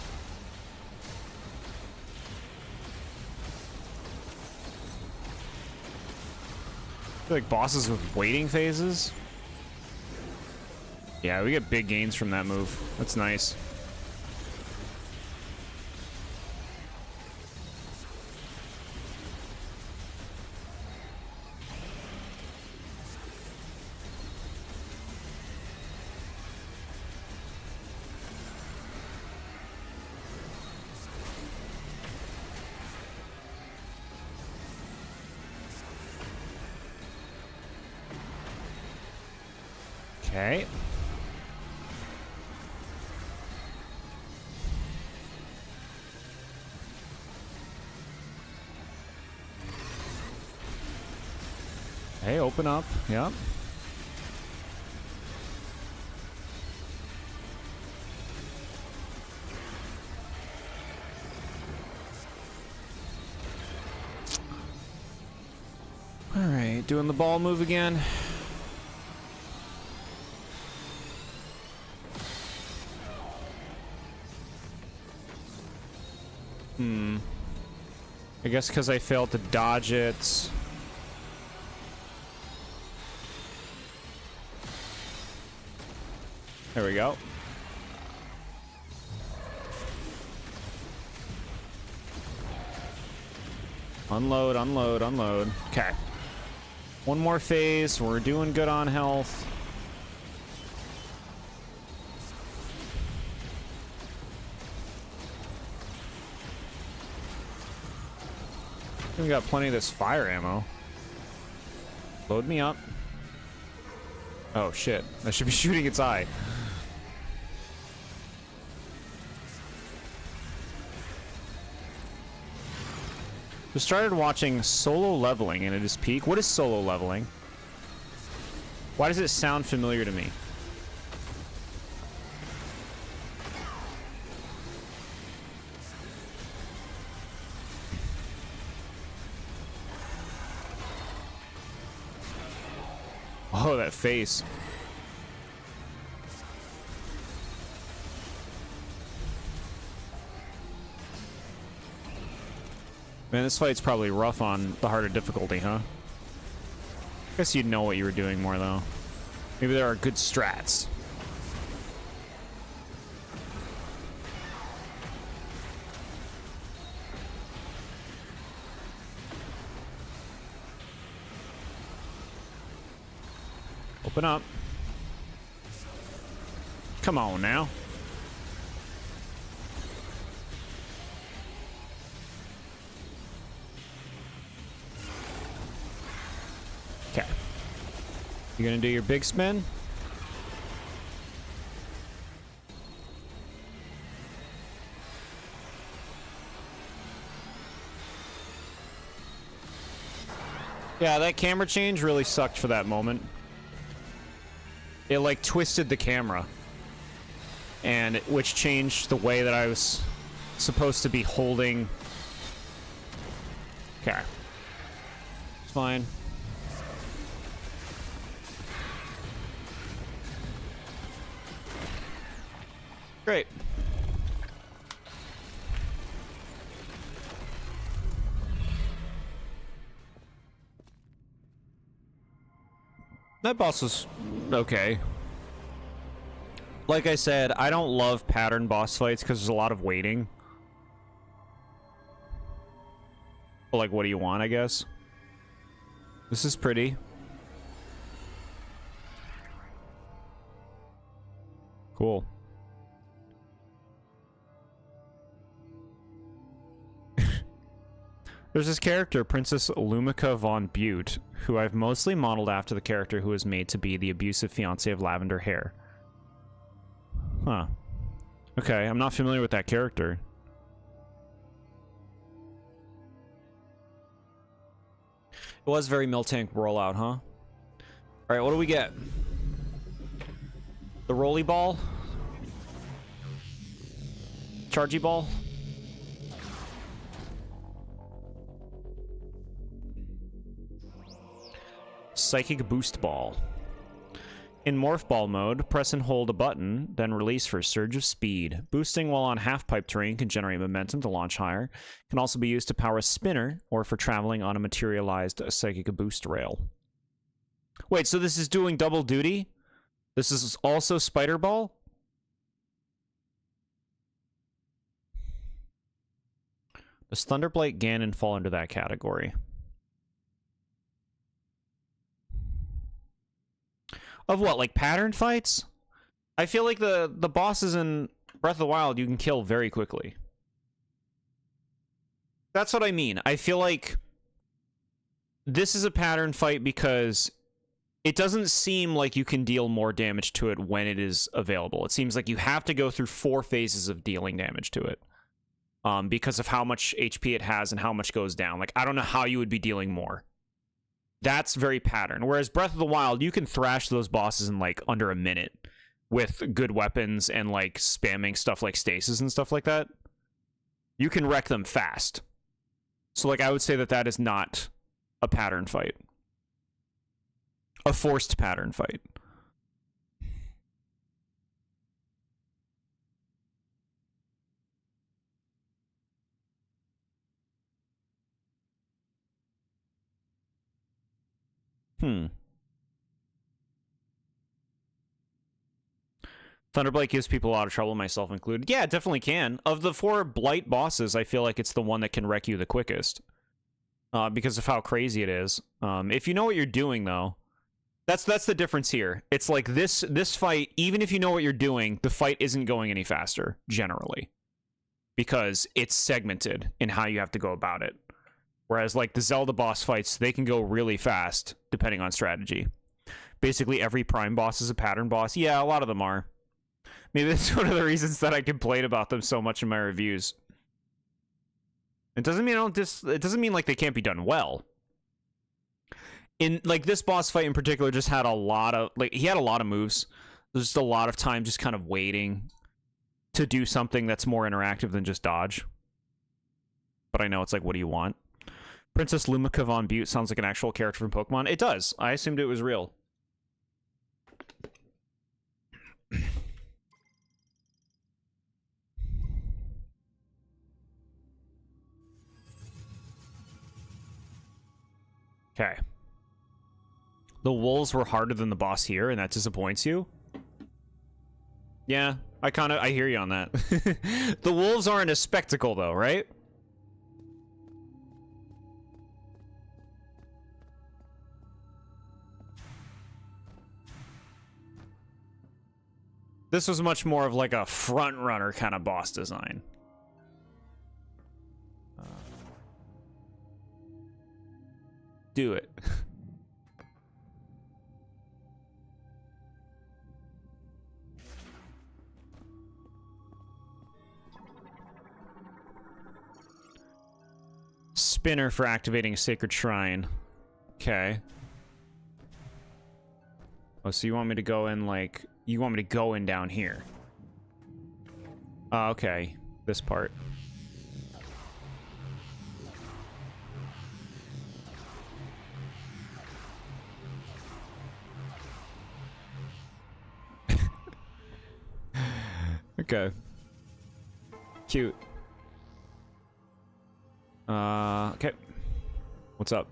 I feel like bosses with waiting phases. Yeah, we get big gains from that move. That's nice. Okay. Hey, open up. Yep. All right, doing the ball move again. I guess because I failed to dodge it. There we go. Unload, unload, unload. Okay. One more phase. We're doing good on health. We got plenty of this fire ammo. Load me up. Oh shit. I should be shooting its eye. Just started watching Solo Leveling and at its peak. What is Solo Leveling? Why does it sound familiar to me? Oh, that face. Man, this fight's probably rough on the harder difficulty, huh? Guess you'd know what you were doing more, though. Maybe there are good strats. Open up. Come on now. Okay. You gonna do your big spin? Yeah, that camera change really sucked for that moment. It like twisted the camera, and which changed the way that I was supposed to be holding. Okay, it's fine. Great. That boss was okay. Like I said, I don't love pattern boss fights because there's a lot of waiting. But like, what do you want, I guess? This is pretty. Cool. There's this character, Princess Lumica von Butte, who I've mostly modeled after the character who was made to be the abusive fiancé of Lavender Hair. Huh. Okay, I'm not familiar with that character. It was very Miltank rollout, huh? Alright, what do we get? The rolly ball? Chargy ball? Psychic Boost Ball. In Morph Ball mode, press and hold a button, then release for a surge of speed. Boosting while on half-pipe terrain can generate momentum to launch higher. Can also be used to power a spinner, or for traveling on a materialized Psychic Boost rail. Wait, so this is doing double duty? This is also Spider Ball? Does Thunderblight Ganon fall into that category? Of what, like pattern fights? I feel like the bosses in Breath of the Wild you can kill very quickly. That's what I mean. I feel like this is a pattern fight because it doesn't seem like you can deal more damage to it when it is available. It seems like you have to go through 4 phases of dealing damage to it. Because of how much HP it has and how much goes down. Like, I don't know how you would be dealing more. That's very pattern. Whereas Breath of the Wild, you can thrash those bosses in like under a minute with good weapons and like spamming stuff like stasis and stuff like that. You can wreck them fast. So like I would say that that is not a pattern fight. A forced pattern fight. Thunderblight gives people a lot of trouble, myself included. Yeah, it definitely can. Of the 4 Blight bosses, I feel like it's the one that can wreck you the quickest. Because of how crazy it is. If you know what you're doing, though, that's the difference here. It's like this fight, even if you know what you're doing, the fight isn't going any faster, generally. Because it's segmented in how you have to go about it. Whereas, like, the Zelda boss fights, they can go really fast, depending on strategy. Basically, every Prime boss is a pattern boss. Yeah, a lot of them are. Maybe that's one of the reasons that I complain about them so much in my reviews. It doesn't mean it doesn't mean like they can't be done well. In like this boss fight in particular, just had a lot of he had a lot of moves. There's just a lot of time just kind of waiting to do something that's more interactive than just dodge. But I know it's like, what do you want? Princess Lumica von Butte sounds like an actual character from Pokemon. It does. I assumed it was real. Okay. The wolves were harder than the boss here, and that disappoints you? Yeah, I hear you on that. The wolves aren't a spectacle, though, right? This was much more of like a front runner kind of boss design. Do it. Spinner for activating a sacred shrine. Okay. Oh, so you want me to go in like... You want me to go in down here? Okay. This part. Okay. Cute. Okay. What's up?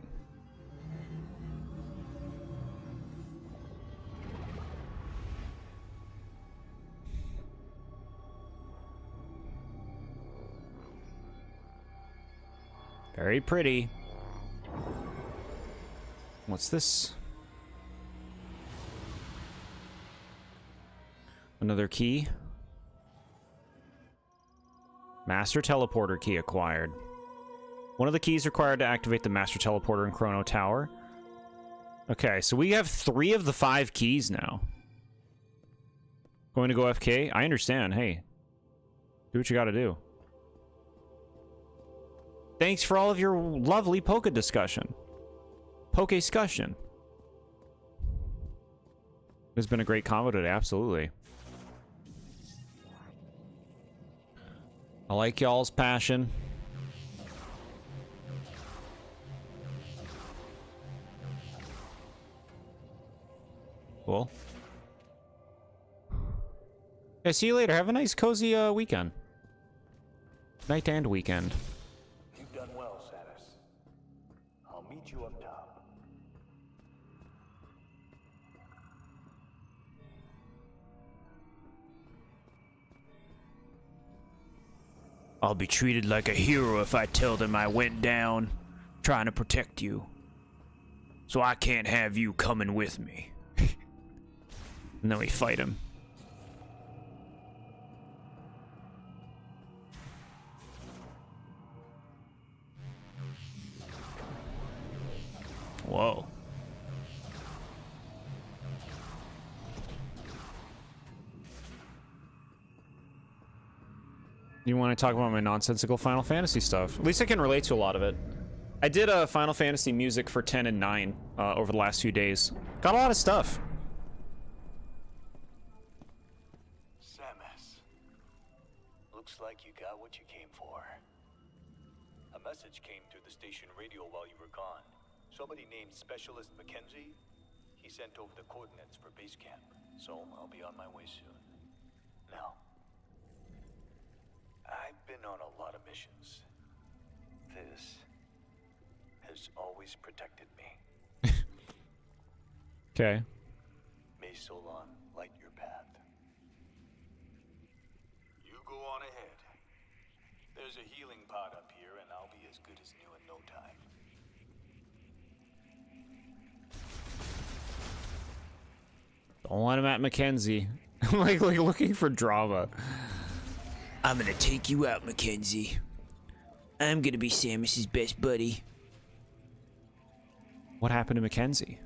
Very pretty. What's this? Another key. Master Teleporter key acquired. One of the keys required to activate the Master Teleporter in Chrono Tower. Okay, so we have 3 of the 5 keys now. Going to go FK? I understand. Hey, do what you gotta do. Thanks for all of your lovely Poke discussion. Poke-scission. It's been a great combo today, absolutely. I like y'all's passion. Cool. Yeah, see you later. Have a nice, cozy weekend. Night and weekend. You've done well, Samus. I'll meet you up top. I'll be treated like a hero if I tell them I went down trying to protect you. So I can't have you coming with me. And then we fight him. Whoa. You want to talk about my nonsensical Final Fantasy stuff? At least I can relate to a lot of it. I did Final Fantasy music for 10 and 9 over the last few days. Got a lot of stuff. Samus. Looks like you got what you came for. A message came through the station radio while you were gone. Somebody named Specialist Mackenzie. He sent over the coordinates for base camp, so I'll be on my way soon. Now, I've been on a lot of missions. This has always protected me. Okay. May Solon light your path. go on ahead. There's a healing pod up here, and I'll be as good as new in no time. Don't let him at Mackenzie. like looking for drama. I'm gonna take you out, Mackenzie. I'm gonna be Samus's best buddy. What happened to Mackenzie?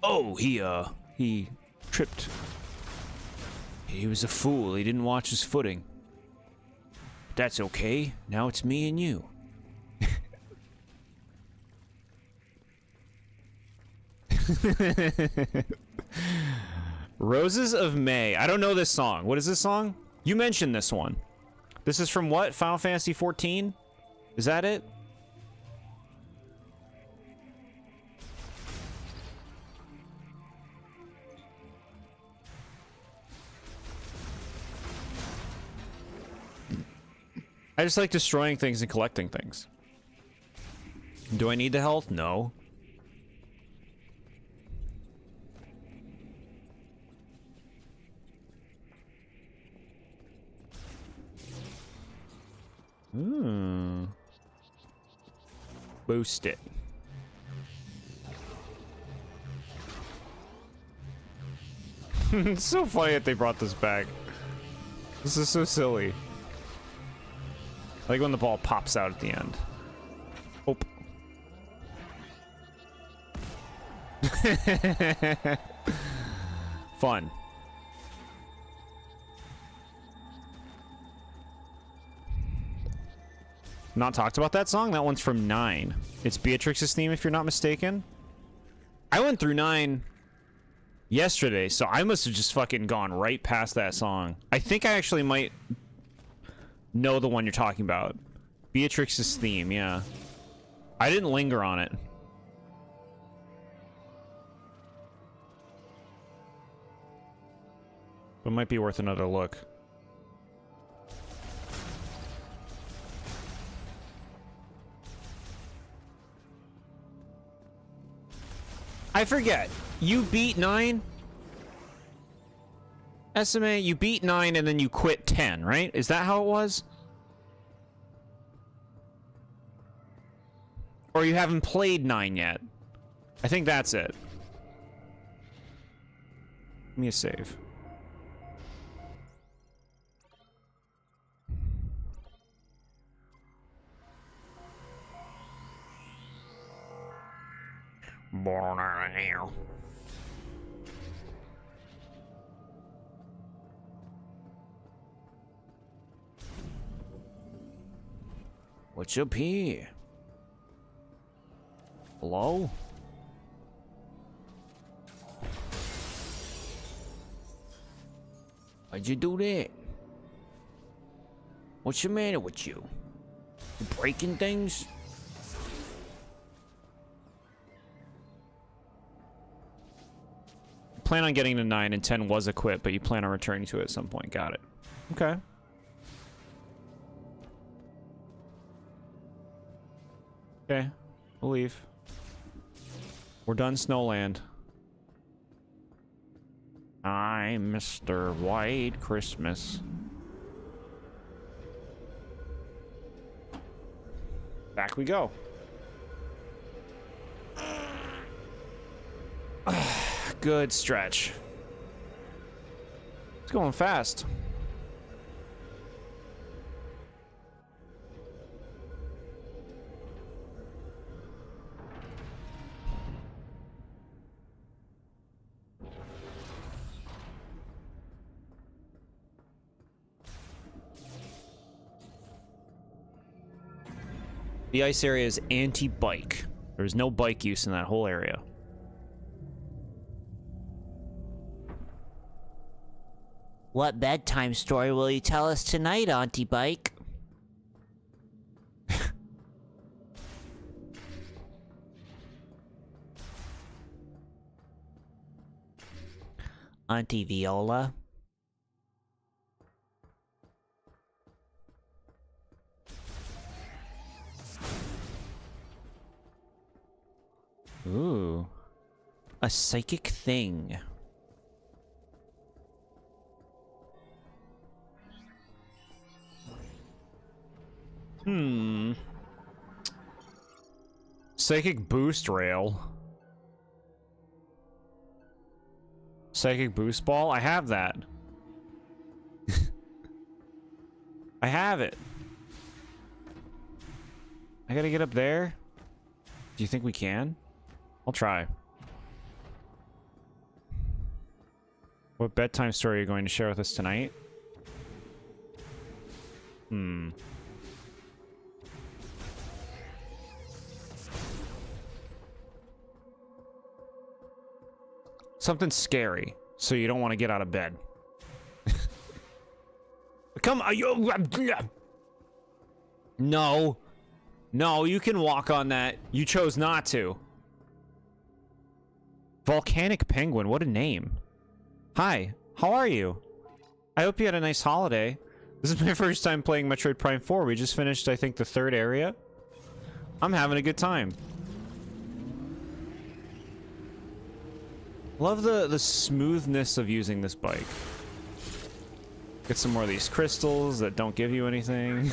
Oh, He tripped. He was a fool. He didn't watch his footing. that's okay. Now it's me and you. Roses of May. I don't know this song. What is this song? You mentioned this one. This is from what? Final Fantasy 14? Is that it? I just like destroying things and collecting things. Do I need the health? No. Boost it. It's so funny that they brought this back. This is so silly. I like when the ball pops out at the end. Oh. Fun. Not talked about that song? That one's from 9. It's Beatrix's theme, if you're not mistaken. I went through 9 yesterday, so I must have just fucking gone right past that song. I think I actually might know the one you're talking about. Beatrix's theme, yeah. I didn't linger on it. But it might be worth another look. I forget. You beat 9? SMA, you beat 9 and then you quit 10, right? Is that how it was? Or you haven't played 9 yet? I think that's it. Give me a save. Born out of here. What's up here? Hello? Why'd you do that? What's the matter with you? You breaking things? Plan on getting to 9 and 10 was a quit, but you plan on returning to it at some point. Got it. Okay. Okay. We'll leave. We're done Snowland. I'm Mr. White Christmas. Back we go. Good stretch. It's going fast. The ice area is anti-bike. There's no bike use in that whole area. What bedtime story will you tell us tonight, Auntie Bike? Auntie Viola? Ooh. A psychic thing. Psychic boost rail. Psychic boost ball? I have that. I have it. I gotta get up there. Do you think we can? I'll try. What bedtime story are you going to share with us tonight? Something scary, so you don't want to get out of bed. Come on, no. No, you can walk on that. You chose not to. Volcanic Penguin, what a name. Hi, how are you? I hope you had a nice holiday. This is my first time playing Metroid Prime 4. We just finished, I think, the 3rd area. I'm having a good time. Love the smoothness of using this bike. Get some more of these crystals that don't give you anything.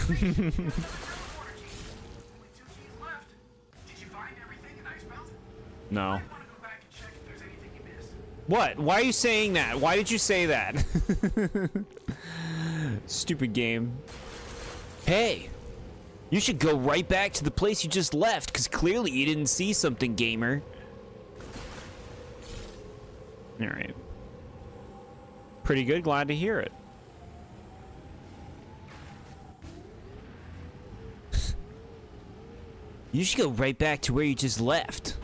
No. What? Why are you saying that? Why did you say that? Stupid game. Hey, you should go right back to the place you just left, because clearly you didn't see something, gamer. Alright. Pretty good, glad to hear it. You should go right back to where you just left.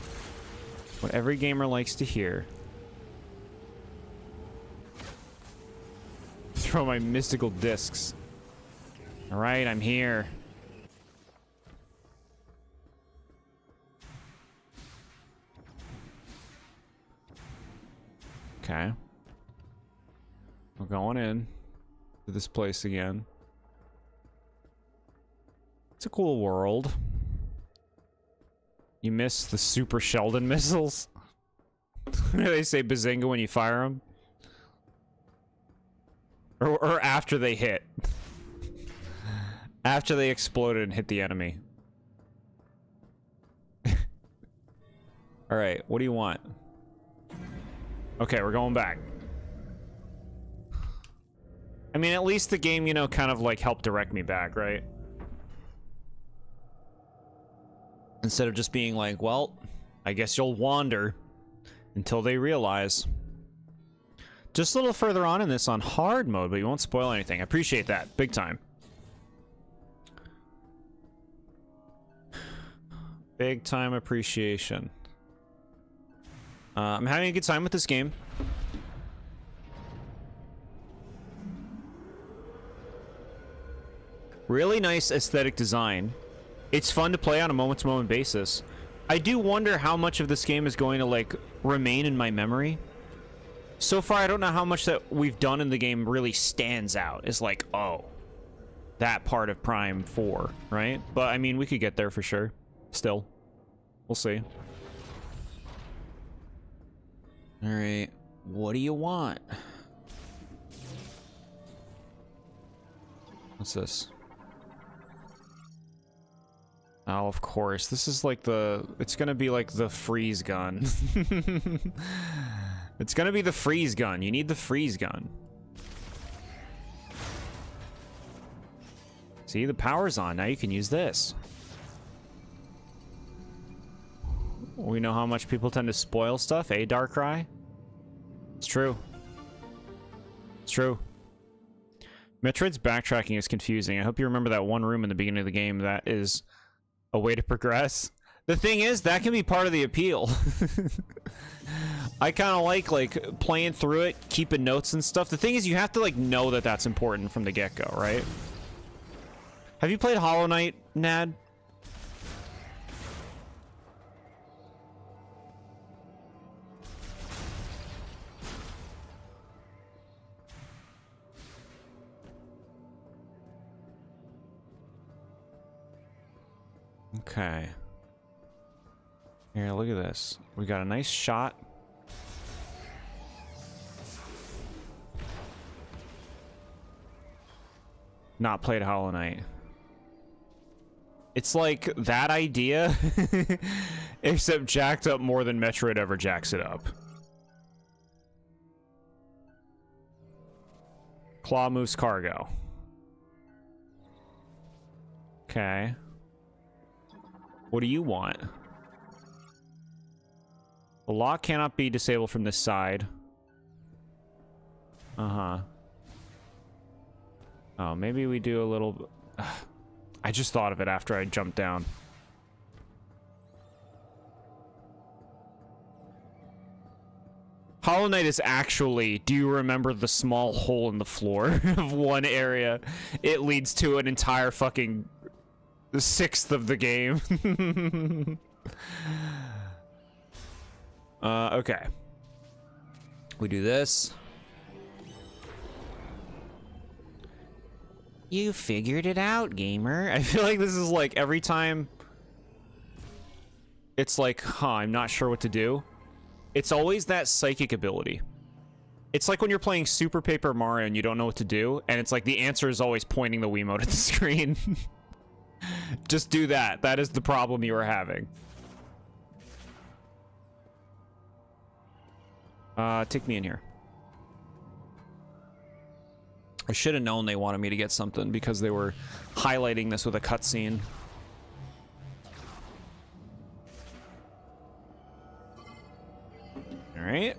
What every gamer likes to hear. Throw my mystical discs. Alright, I'm here. Okay. We're going in to this place again. It's a cool world. You miss the Super Sheldon missiles? They say bazinga when you fire them? Or after they hit. After they exploded and hit the enemy. Alright, what do you want? Okay, we're going back. I mean, at least the game, you know, kind of like helped direct me back, right? Instead of just being like, well, I guess you'll wander until they realize. Just a little further on in this on hard mode, but you won't spoil anything. I appreciate that. Big time. Big time appreciation. I'm having a good time with this game. Really nice aesthetic design. It's fun to play on a moment-to-moment basis. I do wonder how much of this game is going to, like, remain in my memory. So far, I don't know how much that we've done in the game really stands out. It's like, oh, that part of Prime 4, right? But, I mean, we could get there for sure. Still. We'll see. Alright. What do you want? What's this? Oh, of course. This is like the... It's gonna be like the freeze gun. It's gonna be the freeze gun. You need the freeze gun. See, the power's on. Now you can use this. We know how much people tend to spoil stuff, eh, Darkrai? It's true. It's true. Metroid's backtracking is confusing. I hope you remember that one room in the beginning of the game that is a way to progress. The thing is, that can be part of the appeal. I kind of like playing through it, keeping notes and stuff. The thing is, you have to like know that that's important from the get-go, right? Have you played Hollow Knight, Nad? Okay. Here, look at this. We got a nice shot. Not played Hollow Knight. It's like that idea, except jacked up more than Metroid ever jacks it up. Claw moves cargo. Okay. What do you want? The lock cannot be disabled from this side. Uh-huh. Oh, maybe we do a little... I just thought of it after I jumped down. Hollow Knight is actually, do you remember the small hole in the floor of one area? It leads to an entire fucking sixth of the game. Okay. We do this. You figured it out, gamer. I feel like this is like every time it's like, huh, I'm not sure what to do. It's always that psychic ability. It's like when you're playing Super Paper Mario and you don't know what to do, and it's like the answer is always pointing the Wiimote at the screen. Just do that. That is the problem you are having. Take me in here. I should have known they wanted me to get something because they were highlighting this with a cutscene. All right.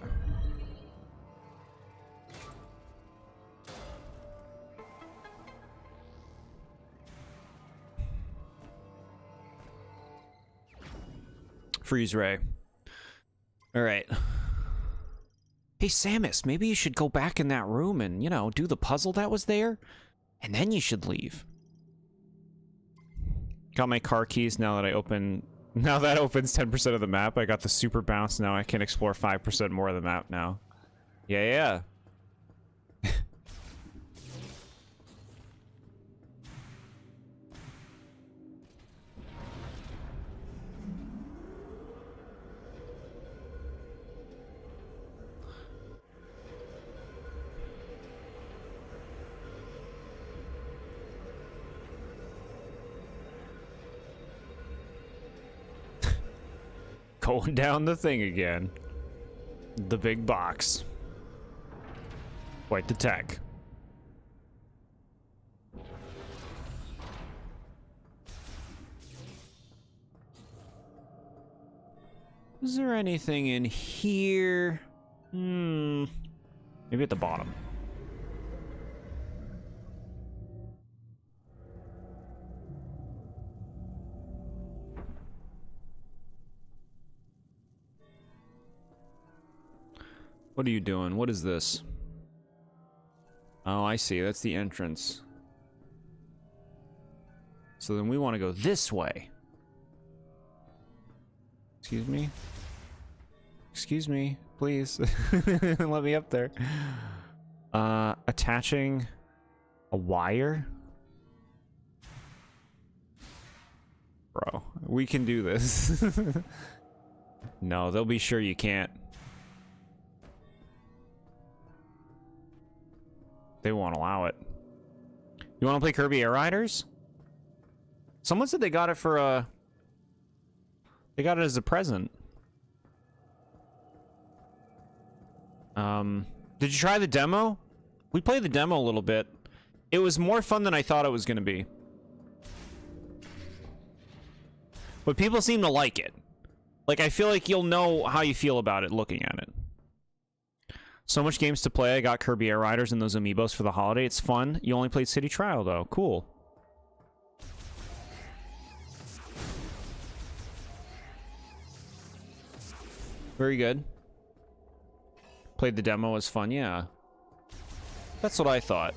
Freeze ray. All right. Hey, Samus, maybe you should go back in that room and, you know, do the puzzle that was there, and then you should leave. Got my car keys now that I open... Now that opens 10% of the map. I got the super bounce. Now I can explore 5% more of the map now. Yeah. Going down the thing again. The big box. Quite the tech. Is there anything in here? Maybe at the bottom. What are you doing? What is this? Oh, I see. That's the entrance. So then we want to go this way. Excuse me? Excuse me, please. Let me up there. Attaching a wire? Bro, we can do this. No, they'll be sure you can't. They won't allow it. You want to play Kirby Air Riders? Someone said they got it for they got it as a present. Did you try the demo? We played the demo a little bit. It was more fun than I thought it was going to be. But people seem to like it. Like, I feel like you'll know how you feel about it looking at it. So much games to play. I got Kirby Air Riders and those amiibos for the holiday. It's fun. You only played City Trial, though. Cool. Very good. Played the demo. It was fun. Yeah. That's what I thought.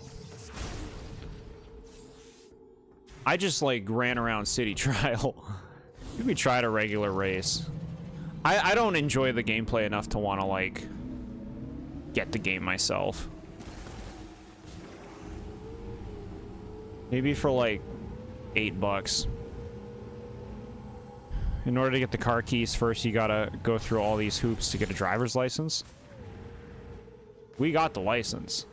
I just, like, ran around City Trial. Maybe tried a regular race. I don't enjoy the gameplay enough to want to, like... get the game myself. Maybe for like $8. In order to get the car keys first, you gotta go through all these hoops to get a driver's license. We got the license.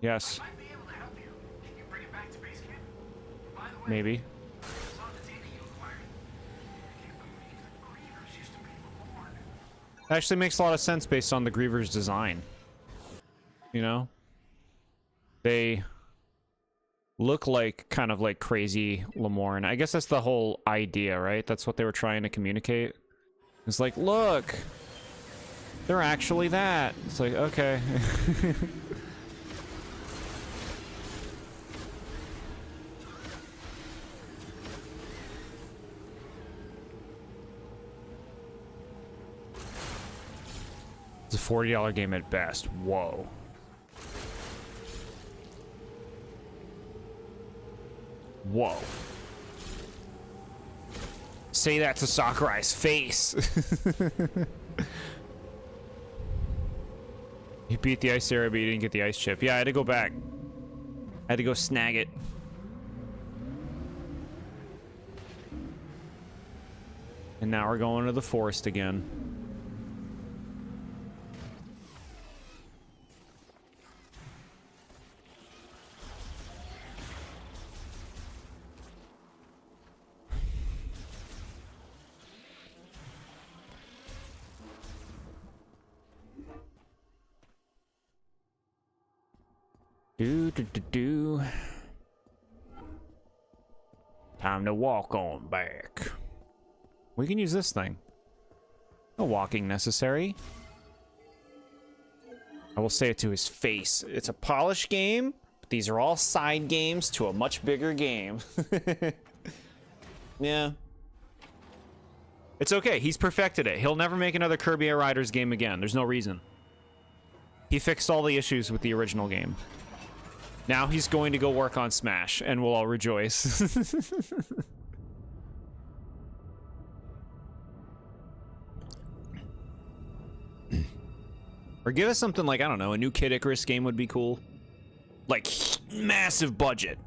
Yes. I might be able to help you. Can you bring it back to base camp? By the way, Maybe. I saw the data you acquired. I can't believe the Grievers used to be reborn. Actually makes a lot of sense based on the Griever's design. You know? They look like kind of like crazy Lamorne. I guess that's the whole idea, right? That's what they were trying to communicate. It's like, look, they're actually that. It's like, okay. It's a $40 game at best. Whoa. Whoa. Say that to Sakurai's face. You beat the ice area, but you didn't get the ice chip. Yeah, I had to go back. I had to go snag it. And now we're going to the forest again. Do. Time to walk on back. We can use this thing. No walking necessary. I will say it to his face. It's a polished game, but these are all side games to a much bigger game. Yeah. It's okay. He's perfected it. He'll never make another Kirby Air Riders game again. There's no reason. He fixed all the issues with the original game. Now he's going to go work on Smash, and we'll all rejoice. Or give us something like, I don't know, a new Kid Icarus game would be cool. Like, massive budget.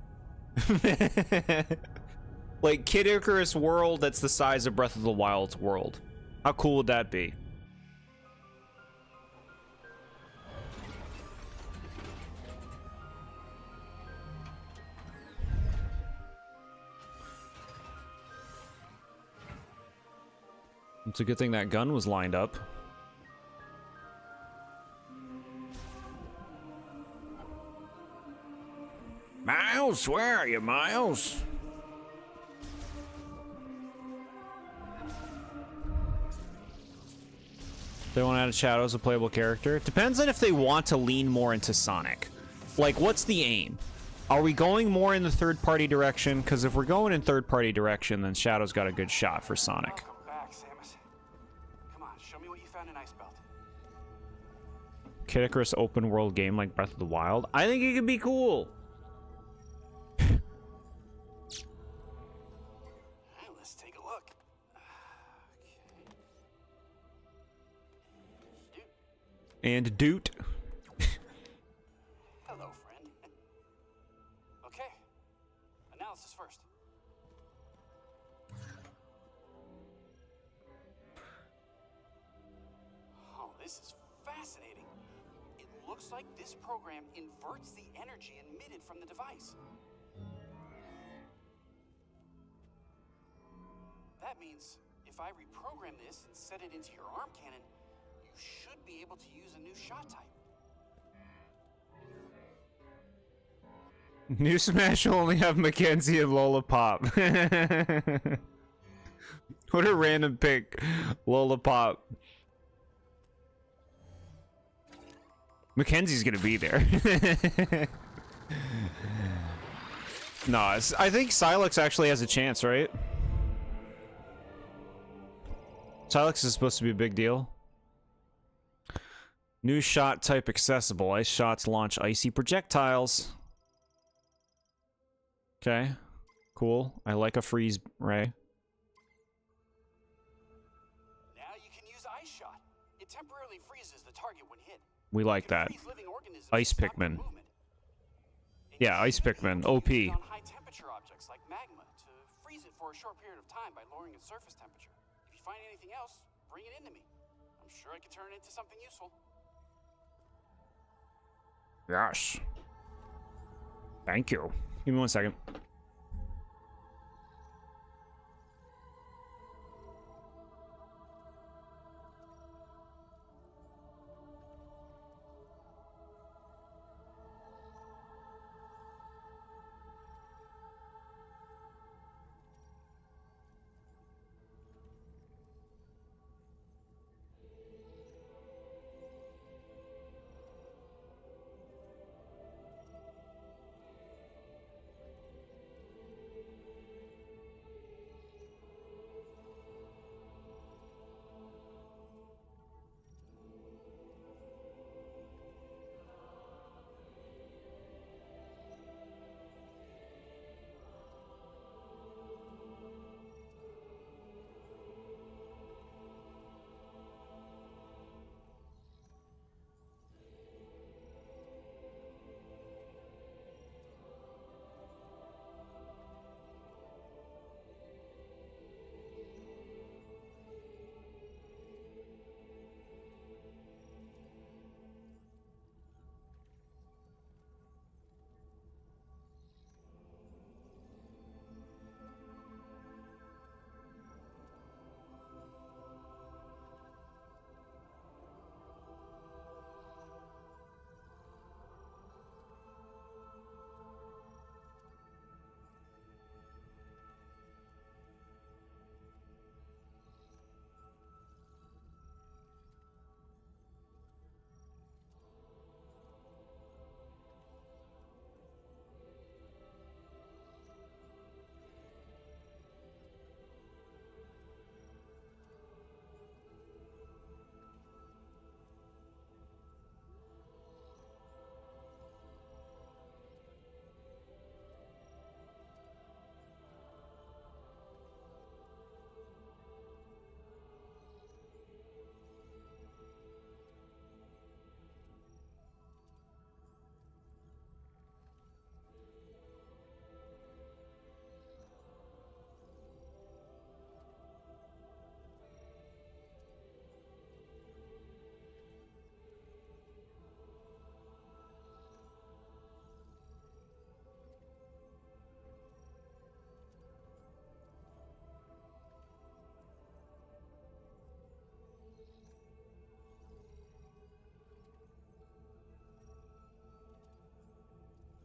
Like, Kid Icarus world that's the size of Breath of the Wild's world. How cool would that be? It's a good thing that gun was lined up. Miles, where are you, Miles? They want to add Shadow as a playable character. Depends on if they want to lean more into Sonic. Like, what's the aim? Are we going more in the third-party direction? Because if we're going in third-party direction, then Shadow's got a good shot for Sonic. Welcome back, Samus. Come on, show me what you found in Icebelt. Kid Icarus open world game like Breath of the Wild. I think it could be cool. Alright, let's take a look. Okay. And Doot. Hello, friend. Okay. Analysis first. Oh, this is fascinating. It looks like this program inverts the energy emitted from the device. That means if I reprogram this and set it into your arm cannon, you should be able to use a new shot type. New Smash will only have Mackenzie and Lola Pop. What a random pick. Lola Pop. Mackenzie's gonna be there. No, I think Silex actually has a chance, right? Silex is supposed to be a big deal. New shot type accessible. Ice shots launch icy projectiles. Okay, cool. I like a freeze ray. Now you can use Ice Shot. It temporarily freezes the target when hit. We like that. Freeze living organisms Ice to stop their Pikmin. movement. It Yeah, Ice should be Pikmin. able to be OP. used on high temperature objects like magma to freeze it for a short period of time by lowering its surface temperature. If you find anything else, bring it into me. I'm sure I can turn it into something useful. Yes. Thank you. Give me 1 second.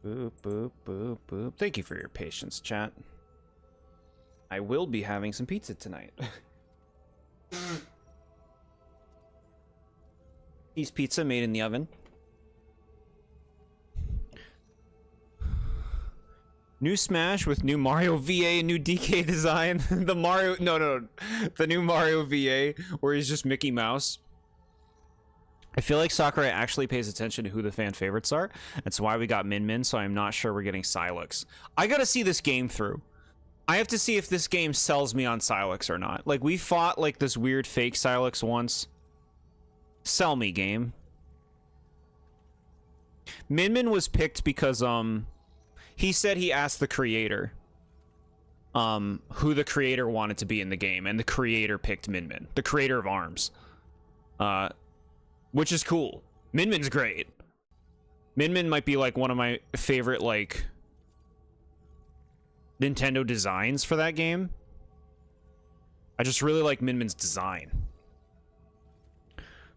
Boop, boop, boop, boop. Thank you for your patience, chat. I will be having some pizza tonight. Cheese pizza made in the oven. New Smash with new Mario VA and new DK design. The Mario... No. The new Mario VA where he's just Mickey Mouse. I feel like Sakurai actually pays attention to who the fan favorites are. That's why we got Min Min, so I'm not sure we're getting Silex. I gotta see this game through. I have to see if this game sells me on Silex or not. Like, we fought, like, this weird fake Silex once. Sell me, game. Min Min was picked because, he said he asked the creator, who the creator wanted to be in the game, and the creator picked Min Min. The creator of ARMS. Which is cool. Min Min's great. Min Min might be, like, one of my favorite, like, Nintendo designs for that game. I just really like Min Min's design.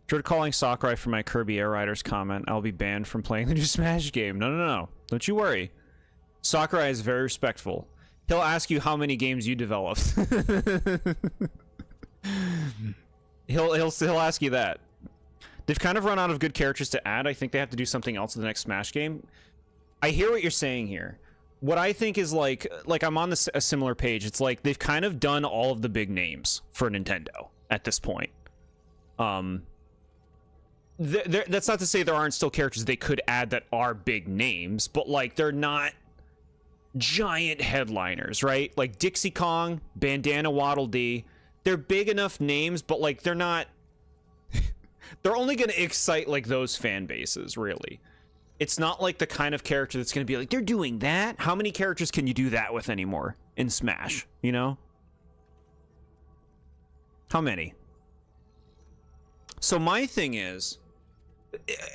After calling Sakurai for my Kirby Air Riders comment, I'll be banned from playing the new Smash game. No. Don't you worry. Sakurai is very respectful. He'll ask you how many games you developed. he'll ask you that. They've kind of run out of good characters to add. I think they have to do something else in the next Smash game. I hear what you're saying here. What I think is like I'm on a similar page. It's like they've kind of done all of the big names for Nintendo at this point. That's not to say there aren't still characters they could add that are big names, but like they're not giant headliners, right? Like Dixie Kong, Bandana Waddle Dee. They're big enough names, but like they're not. They're only going to excite, like, those fan bases, really. It's not, like, the kind of character that's going to be like, they're doing that? How many characters can you do that with anymore in Smash, you know? How many? So my thing is,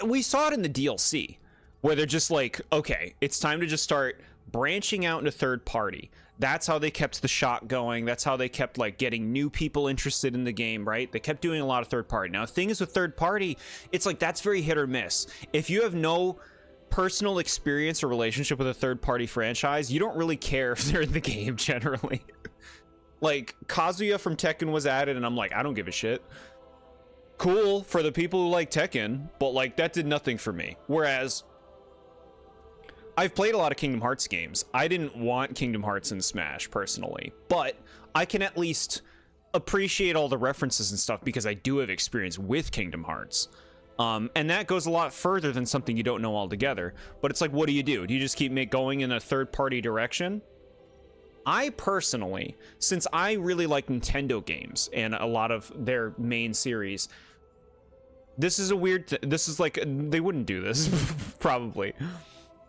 we saw it in the DLC. where they're just like, okay, it's time to just start branching out into third party. That's how they kept the shot going. That's how they kept like getting new people interested in the game, right? They kept doing a lot of third party. Now, the thing is with third party, it's like that's very hit or miss. If you have no personal experience or relationship with a third party franchise, you don't really care if they're in the game generally. Like Kazuya from Tekken was added and I'm like, I don't give a shit. Cool for the people who like Tekken, but like that did nothing for me. Whereas I've played a lot of Kingdom Hearts games. I didn't want Kingdom Hearts in Smash personally, but I can at least appreciate all the references and stuff because I do have experience with Kingdom Hearts. And that goes a lot further than something you don't know altogether. But it's like, what do? Do you just keep going in a third-party direction? I personally, since I really like Nintendo games and a lot of their main series, this is a weird this is like, they wouldn't do this, probably.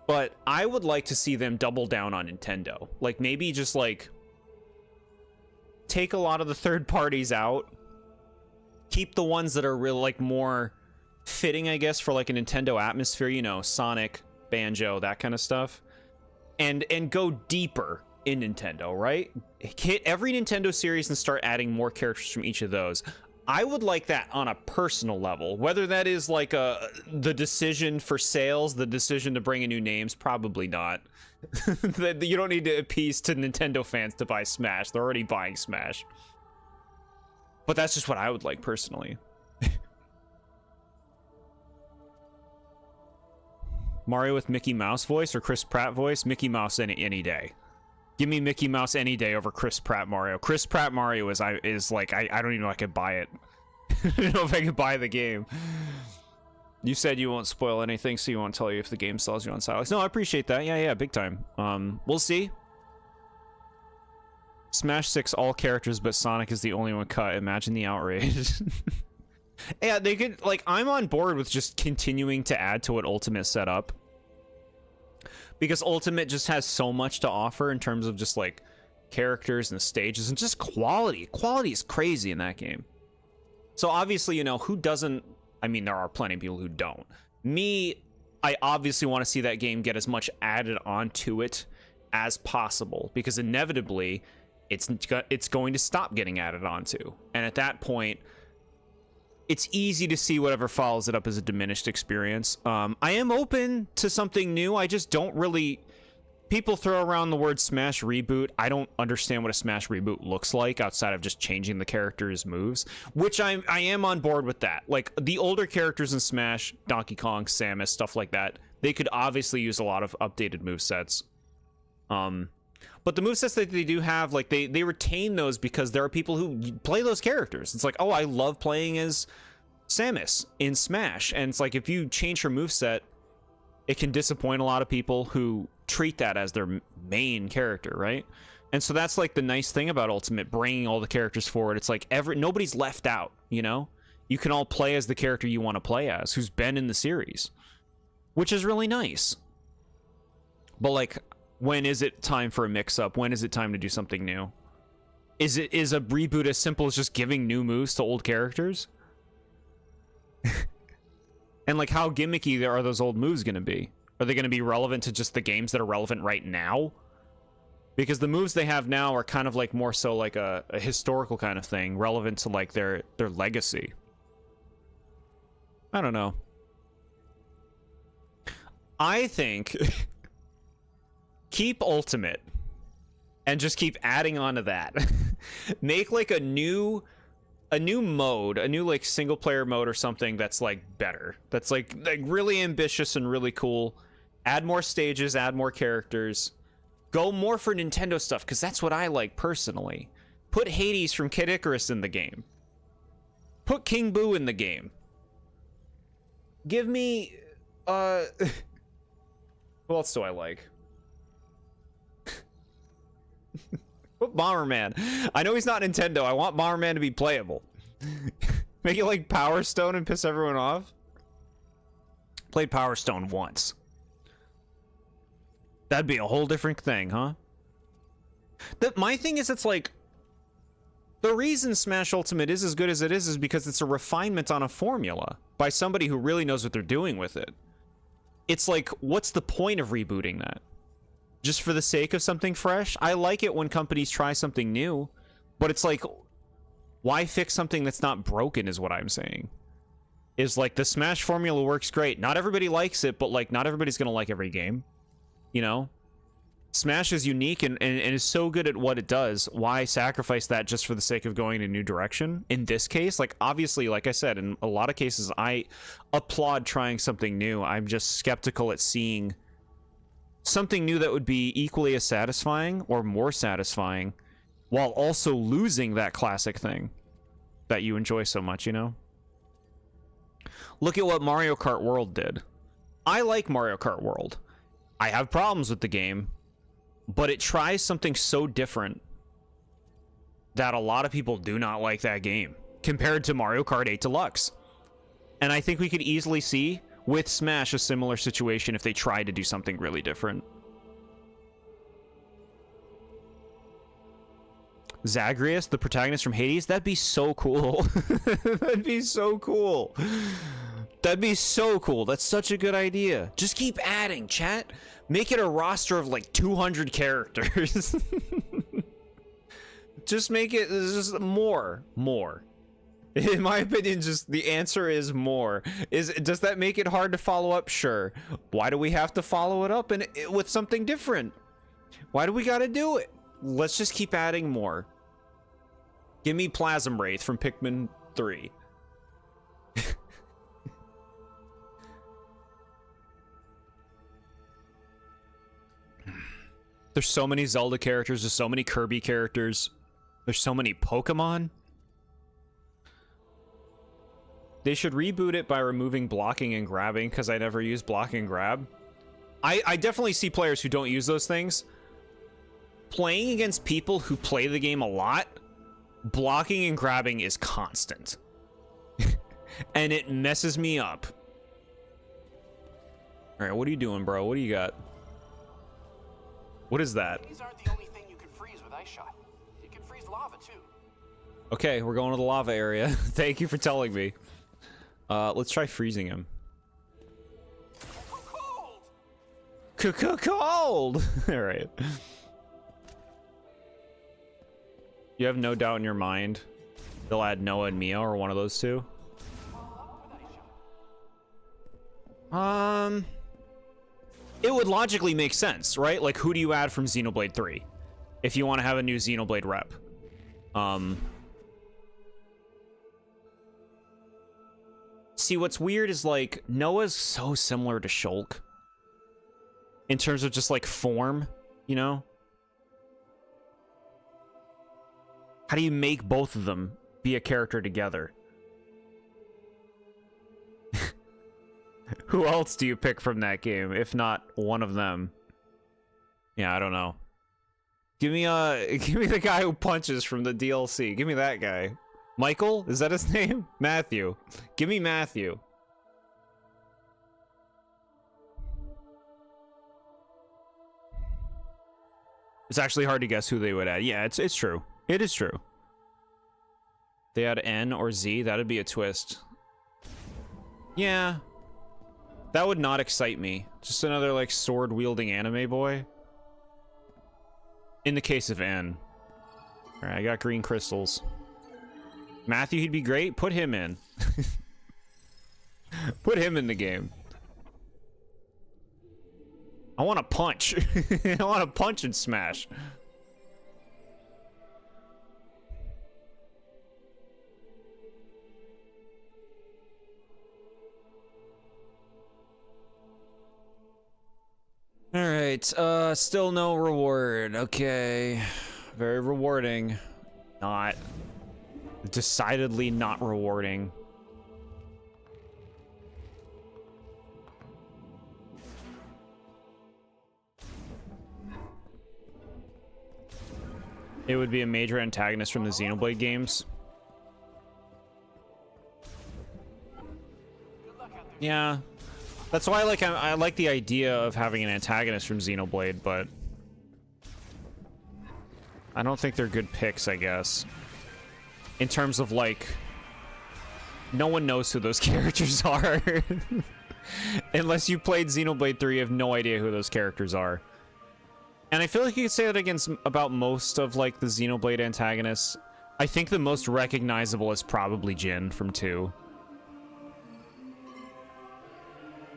But I would like to see them double down on Nintendo. Like, maybe just, like, take a lot of the third parties out. Keep the ones that are really, like, more fitting, I guess, for, like, a Nintendo atmosphere. You know, Sonic, Banjo, that kind of stuff. And go deeper in Nintendo, right? Hit every Nintendo series and start adding more characters from each of those. I would like that on a personal level. Whether that is like the decision for sales, the decision to bring in new names, probably not. You don't need to appease to Nintendo fans to buy Smash. They're already buying Smash. But that's just what I would like personally. Mario with Mickey Mouse voice or Chris Pratt voice? Mickey Mouse any day. Give me Mickey Mouse any day over Chris Pratt Mario. Chris Pratt Mario is like, I don't even know if I could buy it. I don't know if I could buy the game. You said you won't spoil anything, so you won't tell you if the game sells you on Silex. No, I appreciate that. Yeah, big time. We'll see. Smash 6, all characters, but Sonic is the only one cut. Imagine the outrage. Yeah, they could, like, I'm on board with just continuing to add to what Ultimate set up. Because Ultimate just has so much to offer in terms of just, like, characters and stages and just quality. Quality is crazy in that game. So, obviously, you know, who doesn't... I mean, there are plenty of people who don't. Me, I obviously want to see that game get as much added onto it as possible. Because inevitably, it's going to stop getting added onto. And at that point... it's easy to see whatever follows it up as a diminished experience. I am open to something new. I just don't really... People throw around the word Smash Reboot. I don't understand what a Smash Reboot looks like outside of just changing the characters' moves, which I am on board with that. Like, the older characters in Smash, Donkey Kong, Samus, stuff like that, they could obviously use a lot of updated movesets. But the movesets that they do have, like, they retain those because there are people who play those characters. It's like, oh, I love playing as Samus in Smash. And it's like, if you change her moveset, it can disappoint a lot of people who treat that as their main character, right? And so that's, like, the nice thing about Ultimate, bringing all the characters forward. It's like, nobody's left out, you know? You can all play as the character you want to play as, who's been in the series. Which is really nice. But, like... when is it time for a mix-up? When is it time to do something new? Is a reboot as simple as just giving new moves to old characters? And, like, how gimmicky are those old moves going to be? Are they going to be relevant to just the games that are relevant right now? Because the moves they have now are kind of, like, more so like a historical kind of thing, relevant to, like, their legacy. I don't know. I think... keep Ultimate and just keep adding on to that. Make like a new mode, a new like single player mode or something that's like better. That's like really ambitious and really cool. Add more stages, add more characters. Go more for Nintendo stuff because that's what I like personally. Put Hades from Kid Icarus in the game. Put King Boo in the game. Give me who else do I like? What Bomberman? I know he's not Nintendo. I want Bomberman to be playable. Make it like Power Stone and piss everyone off. Played Power Stone once. That'd be a whole different thing, huh? My thing is, it's like the reason Smash Ultimate is as good as it is because it's a refinement on a formula by somebody who really knows what they're doing with it. it's like, what's the point of rebooting that? Just for the sake of something fresh? I like it when companies try something new, but it's like, why fix something that's not broken is what I'm saying. Is like, the Smash formula works great. Not everybody likes it, but like, not everybody's gonna like every game. You know? Smash is unique and is so good at what it does. Why sacrifice that just for the sake of going in a new direction? In this case, like, obviously, like I said, in a lot of cases, I applaud trying something new. I'm just skeptical at seeing something new that would be equally as satisfying or more satisfying while also losing that classic thing that you enjoy so much, you know? Look at what Mario Kart World did. I like Mario Kart World. I have problems with the game, but it tries something so different that a lot of people do not like that game compared to Mario Kart 8 Deluxe. And I think we could easily see with Smash a similar situation if they tried to do something really different. Zagreus, the protagonist from Hades, that'd be so cool. That'd be so cool. That'd be so cool. That's such a good idea. Just keep adding, chat. Make it a roster of like 200 characters. Just make it just more. In my opinion, just the answer is more. Does that make it hard to follow up? Sure. Why do we have to follow it up with something different? Why do we gotta do it? Let's just keep adding more. Give me Plasm Wraith from Pikmin 3. There's so many Zelda characters, there's so many Kirby characters, there's so many Pokemon. They should reboot it by removing blocking and grabbing, because I never use block and grab. I definitely see players who don't use those things. Playing against people who play the game a lot, blocking and grabbing is constant. And it messes me up. Alright, what are you doing, bro? What do you got? What is that? These aren't the only thing you can freeze with ice shot. You can freeze lava too. Okay, we're going to the lava area. Thank you for telling me. Let's try freezing him. Cold! Cold! Alright. You have no doubt in your mind they'll add Noah and Mia or one of those two? It would logically make sense, right? Like, who do you add from Xenoblade 3? If you want to have a new Xenoblade rep. See, what's weird is, like, Noah's so similar to Shulk. In terms of just, like, form, you know? How do you make both of them be a character together? Who else do you pick from that game, if not one of them? Yeah, I don't know. Give me the guy who punches from the DLC. Give me that guy. Michael? Is that his name? Matthew. Give me Matthew. It's actually hard to guess who they would add. Yeah, it's true. It is true. They had N or Z, that'd be a twist. Yeah. That would not excite me. Just another, like, sword-wielding anime boy. In the case of N. Alright, I got green crystals. Matthew, he'd be great. Put him in. Put him in the game. I want to punch. I want to punch and smash. Alright, still no reward. Okay. Very rewarding. Not. Decidedly not rewarding. It would be a major antagonist from the Xenoblade games. Yeah. That's why I like the idea of having an antagonist from Xenoblade, but I don't think they're good picks, I guess. In terms of, like, no one knows who those characters are. Unless you played Xenoblade 3, you have no idea who those characters are. And I feel like you could say that against about most of like the Xenoblade antagonists. I think the most recognizable is probably Jin from 2.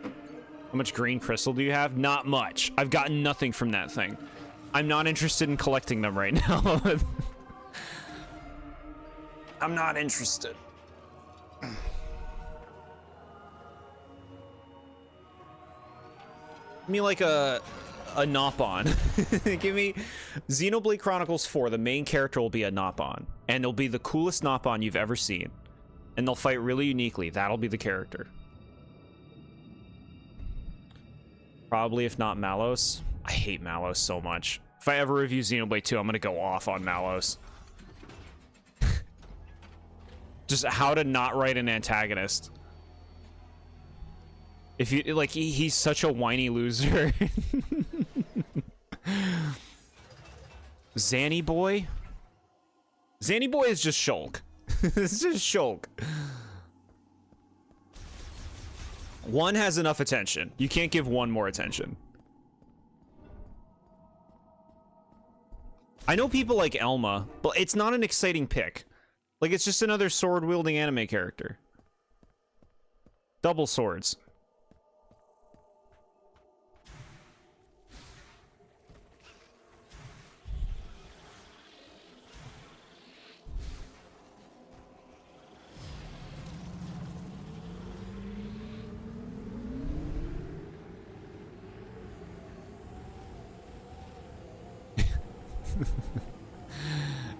How much green crystal do you have? Not much. I've gotten nothing from that thing. I'm not interested in collecting them right now. I'm not interested. Give me like a Nopon. Give me Xenoblade Chronicles 4. The main character will be a Nopon, and it'll be the coolest Nopon you've ever seen. And they'll fight really uniquely. That'll be the character. Probably, if not Malos. I hate Malos so much. If I ever review Xenoblade 2, I'm gonna go off on Malos. Just how to not write an antagonist. If you like, he's such a whiny loser. Zanny Boy? Zanny Boy is just Shulk. It's just Shulk. One has enough attention. You can't give one more attention. I know people like Elma, but it's not an exciting pick. Like, it's just another sword-wielding anime character. Double swords.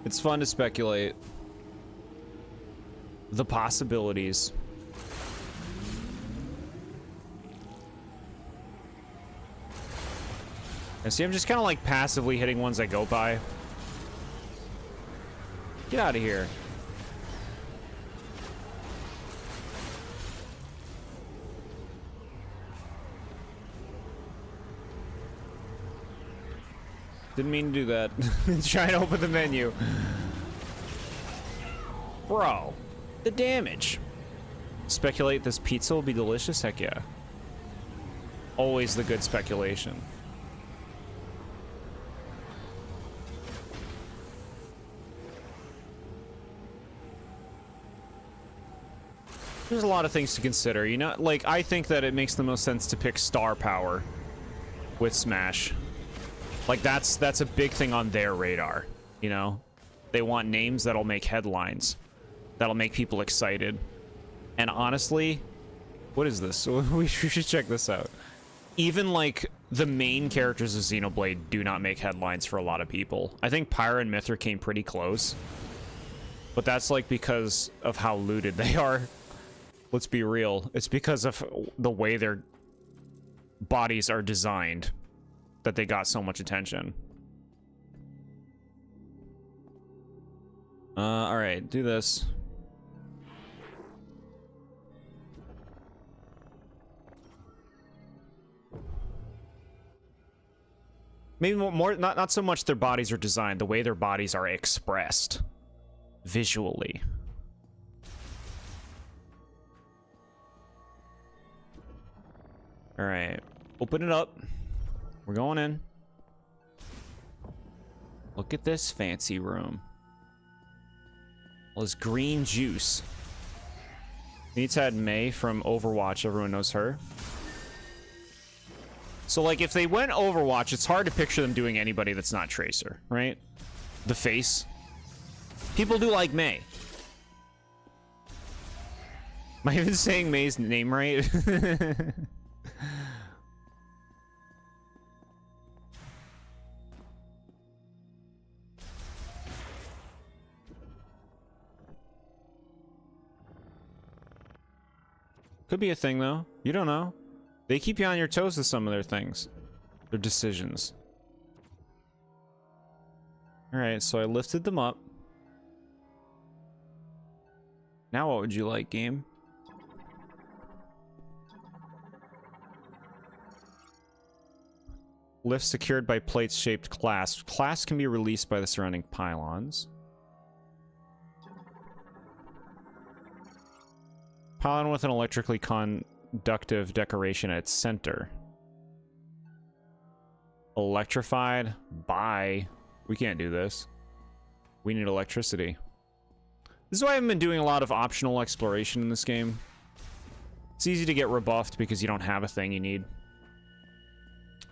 It's fun to speculate. The possibilities. And see, I'm just kind of like passively hitting ones I go by. Get out of here. Didn't mean to do that. Trying to open the menu. Bro, the damage. Speculate this pizza will be delicious? Heck yeah. Always the good speculation. There's a lot of things to consider, you know? Like, I think that it makes the most sense to pick star power with Smash. Like, that's a big thing on their radar, you know? They want names that'll make headlines, that'll make people excited. And honestly, what is this? We should check this out. Even, like, the main characters of Xenoblade do not make headlines for a lot of people. I think Pyra and Mithra came pretty close. But that's, like, because of how looted they are. Let's be real. It's because of the way their bodies are designed that they got so much attention. Alright, do this. Maybe more not so much their bodies are designed, the way their bodies are expressed visually. Alright, open it up. We're going in. Look at this fancy room. All this green juice. Needs had Mei from Overwatch. Everyone knows her. So, like, if they went Overwatch, it's hard to picture them doing anybody that's not Tracer, right? The face. People do like Mei. Am I even saying Mei's name right? Could be a thing, though. You don't know. They keep you on your toes with some of their things. Their decisions. Alright, so I lifted them up. Now what would you like, game? Lift secured by plates-shaped clasps. Clasps can be released by the surrounding pylons. Pylon with an electrically conductive decoration at its center. Electrified? Bye. We can't do this. We need electricity. This is why I haven't been doing a lot of optional exploration in this game. It's easy to get rebuffed because you don't have a thing you need.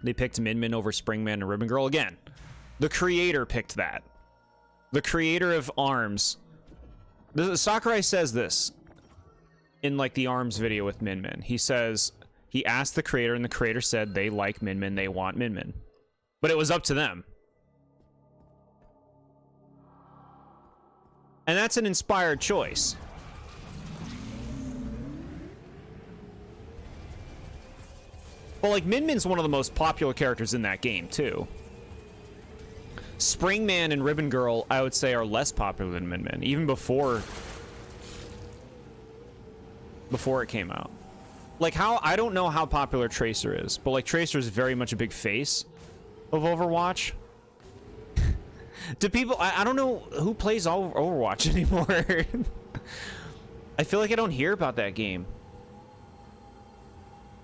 They picked Min Min over Springman and Ribbon Girl again. The creator picked that. The creator of ARMS. Sakurai says this in like the ARMS video with Min Min. He says he asked the creator and the creator said they like Min Min, they want Min Min. But it was up to them. And that's an inspired choice. Well, like, Min Min's one of the most popular characters in that game, too. Springman and Ribbon Girl, I would say, are less popular than Min Min, even before it came out. Like, I don't know how popular Tracer is, but, like, Tracer is very much a big face of Overwatch. Do people... I don't know who plays Overwatch anymore. I feel like I don't hear about that game.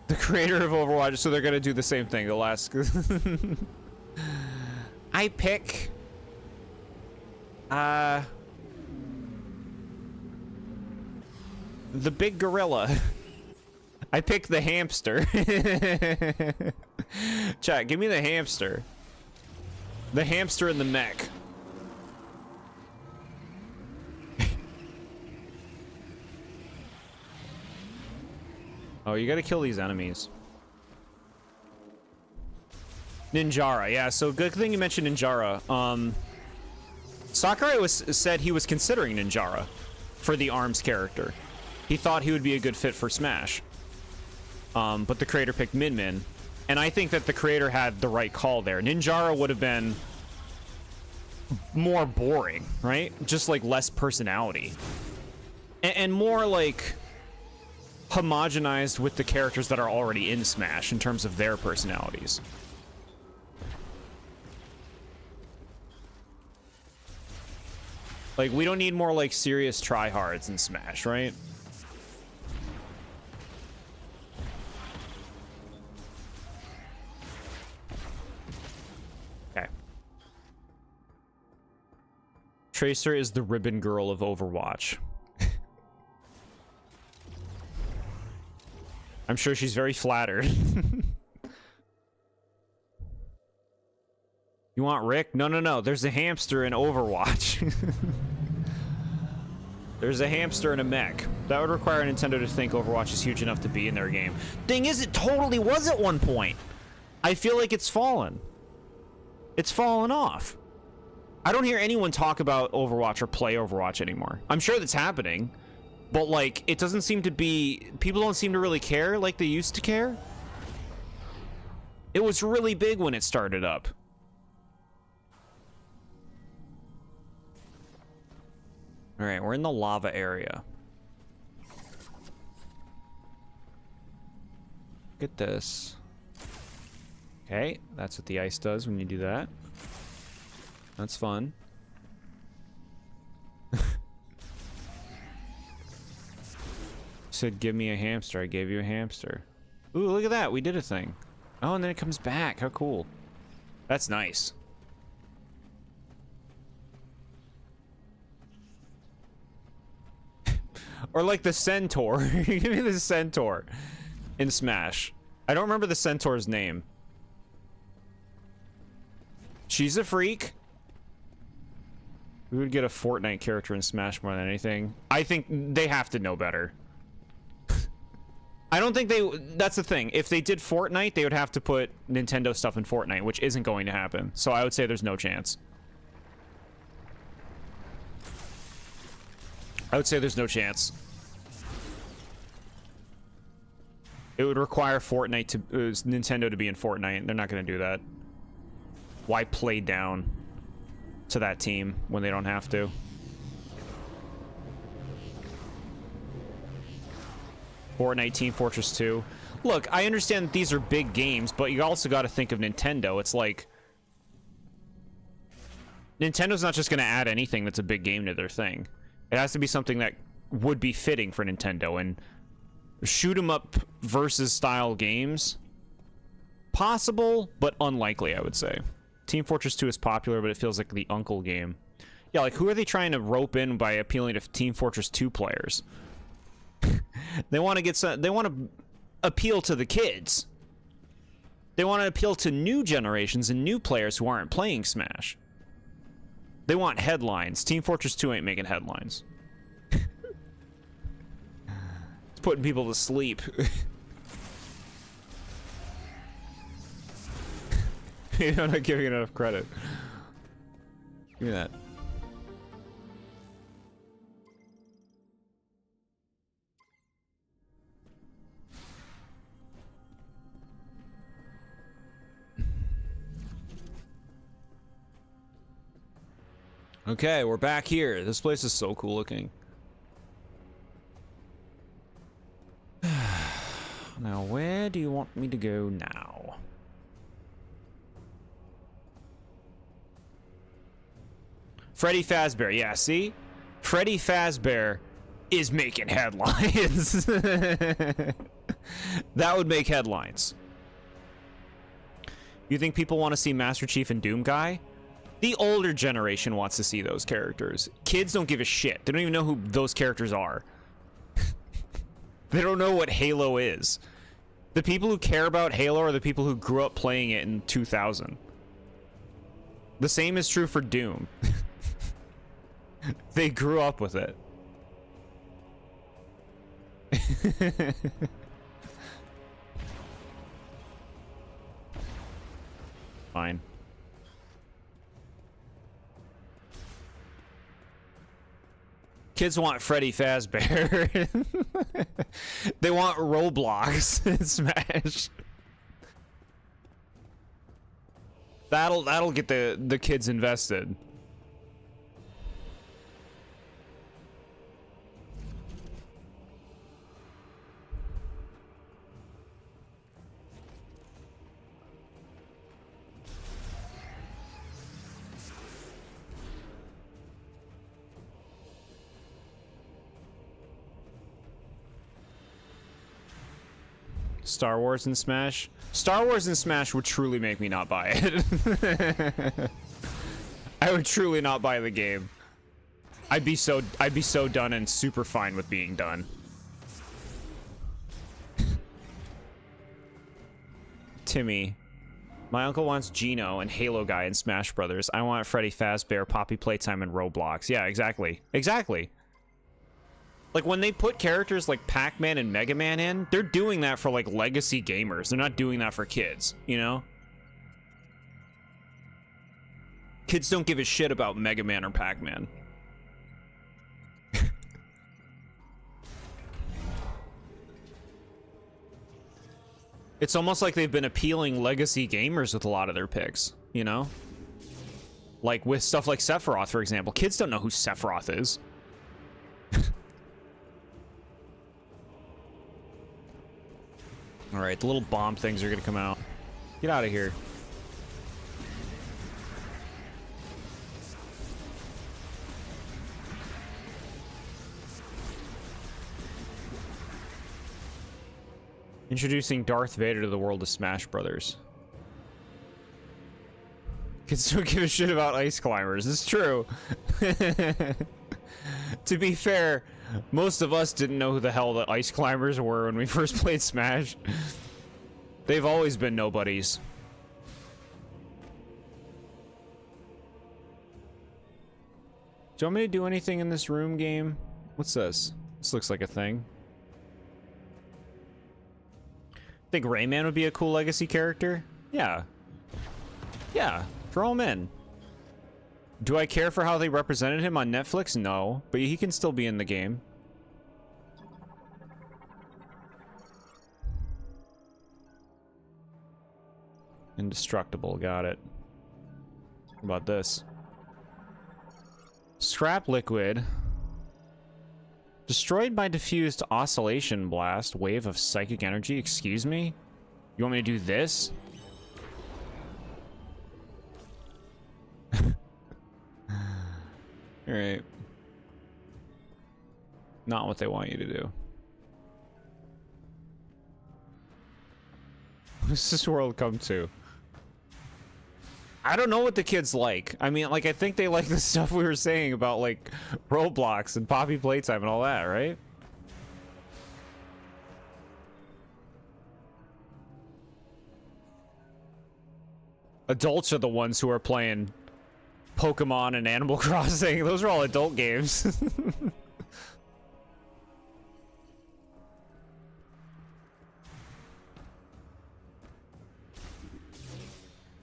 The creator of Overwatch, so they're gonna do the same thing. They'll ask... I pick... the big gorilla. I pick the hamster. Chat, give me the hamster. The hamster and the mech. Oh, you gotta kill these enemies. Ninjara, yeah, so good thing you mentioned Ninjara. Sakurai said he was considering Ninjara for the ARMS character. He thought he would be a good fit for Smash. But the creator picked Min Min. And I think that the creator had the right call there. Ninjara would have been more boring, right? Just like less personality. And more like homogenized with the characters that are already in Smash in terms of their personalities. Like, we don't need more like serious tryhards in Smash, right? Tracer is the Ribbon Girl of Overwatch. I'm sure she's very flattered. You want Rick? No, no, no. There's a hamster in Overwatch. There's a hamster and a mech. That would require Nintendo to think Overwatch is huge enough to be in their game. Thing is, it totally was at one point. I feel like it's fallen. It's fallen off. I don't hear anyone talk about Overwatch or play Overwatch anymore. I'm sure that's happening, but like, it doesn't seem to be... People don't seem to really care like they used to care. It was really big when it started up. All right, we're in the lava area. Look at this. Okay, that's what the ice does when you do that. That's fun. Said, give me a hamster. I gave you a hamster. Ooh, look at that. We did a thing. Oh, and then it comes back. How cool. That's nice. Or like the centaur. Give me the centaur in Smash. I don't remember the centaur's name. She's a freak. We would get a Fortnite character in Smash more than anything. I think they have to know better. I don't think they... That's the thing. If they did Fortnite, they would have to put Nintendo stuff in Fortnite, which isn't going to happen. So I would say there's no chance. I would say there's no chance. It would require Fortnite to... Nintendo to be in Fortnite. They're not going to do that. Why play down to that team when they don't have to? Fortnite, Team Fortress 2. Look, I understand that these are big games, but you also got to think of Nintendo. It's like... Nintendo's not just going to add anything that's a big game to their thing. It has to be something that would be fitting for Nintendo, and shoot 'em up versus style games. Possible, but unlikely, I would say. Team Fortress 2 is popular, but it feels like the uncle game. Yeah, like, who are they trying to rope in by appealing to Team Fortress 2 players? They want to get some, they want to appeal to the kids. They want to appeal to new generations and new players who aren't playing Smash. They want headlines. Team Fortress 2 ain't making headlines. It's putting people to sleep. You're not giving it enough credit. Give me that. Okay, we're back here. This place is so cool looking. Now, where do you want me to go now? Freddy Fazbear, yeah, see? Freddy Fazbear is making headlines. That would make headlines. You think people want to see Master Chief and Doom Guy? The older generation wants to see those characters. Kids don't give a shit. They don't even know who those characters are. They don't know what Halo is. The people who care about Halo are the people who grew up playing it in 2000. The same is true for Doom. They grew up with it. Fine. Kids want Freddy Fazbear. They want Roblox in Smash. That'll get the kids invested. Star Wars and Smash? Star Wars and Smash would truly make me not buy it. I would truly not buy the game. I'd be so done and super fine with being done. Timmy. My uncle wants Gino and Halo Guy in Smash Brothers. I want Freddy Fazbear, Poppy Playtime, and Roblox. Yeah, exactly. Exactly. Like, when they put characters like Pac-Man and Mega Man in, they're doing that for, like, legacy gamers. They're not doing that for kids, you know? Kids don't give a shit about Mega Man or Pac-Man. It's almost like they've been appealing legacy gamers with a lot of their picks, you know? Like, with stuff like Sephiroth, for example. Kids don't know who Sephiroth is. Alright, the little bomb things are gonna come out. Get out of here. Introducing Darth Vader to the world of Smash Brothers. Kids don't give a shit about ice climbers. It's true. To be fair, most of us didn't know who the hell the ice climbers were when we first played Smash. They've always been nobodies. Do you want me to do anything in this room game? What's this? This looks like a thing. Think Rayman would be a cool legacy character? Yeah. Yeah, throw him in. Do I care for how they represented him on Netflix? No, but he can still be in the game. Indestructible, got it. How about this? Scrap liquid. Destroyed by diffused oscillation blast. Wave of psychic energy. Excuse me? You want me to do this? Alright. Not what they want you to do. What's this world come to? I don't know what the kids like. I mean, like, I think they like the stuff we were saying about, like, Roblox and Poppy Playtime and all that, right? Adults are the ones who are playing Pokemon and Animal Crossing. Those are all adult games.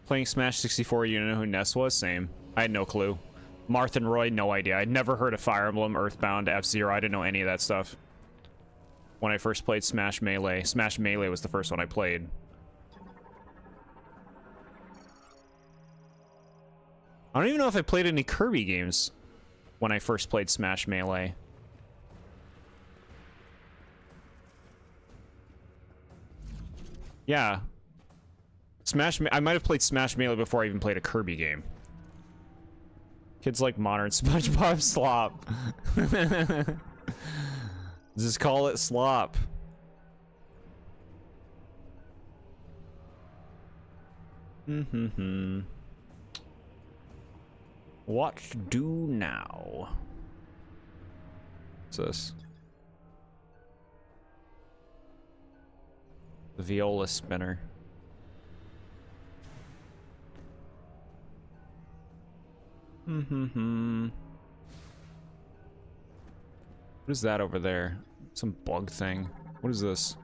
Playing Smash 64, you know who Ness was? Same. I had no clue. Marth and Roy, no idea. I'd never heard of Fire Emblem, Earthbound, F-Zero. I didn't know any of that stuff. When I first played Smash Melee. Smash Melee was the first one I played. I don't even know if I played any Kirby games when I first played Smash Melee. Yeah. I might have played Smash Melee before I even played a Kirby game. Kids like modern SpongeBob slop. Just call it slop. What to do now? What's this? The viola spinner. What is that over there? Some bug thing. What is this?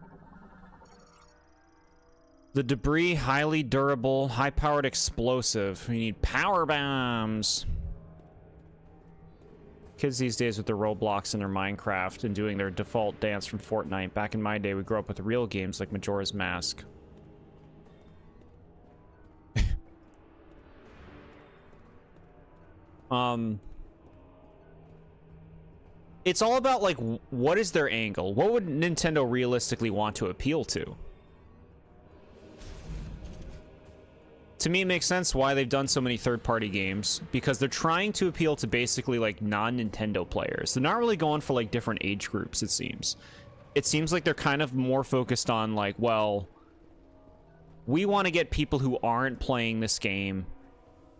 The debris, highly durable, high-powered explosive. We need power bombs. Kids these days with their Roblox and their Minecraft and doing their default dance from Fortnite. Back in my day, we grew up with real games like Majora's Mask. It's all about, like, what is their angle? What would Nintendo realistically want to appeal to? To me, it makes sense why they've done so many third-party games, because they're trying to appeal to basically, like, non-Nintendo players. They're not really going for, like, different age groups, it seems. It seems like they're kind of more focused on, like, well, we want to get people who aren't playing this game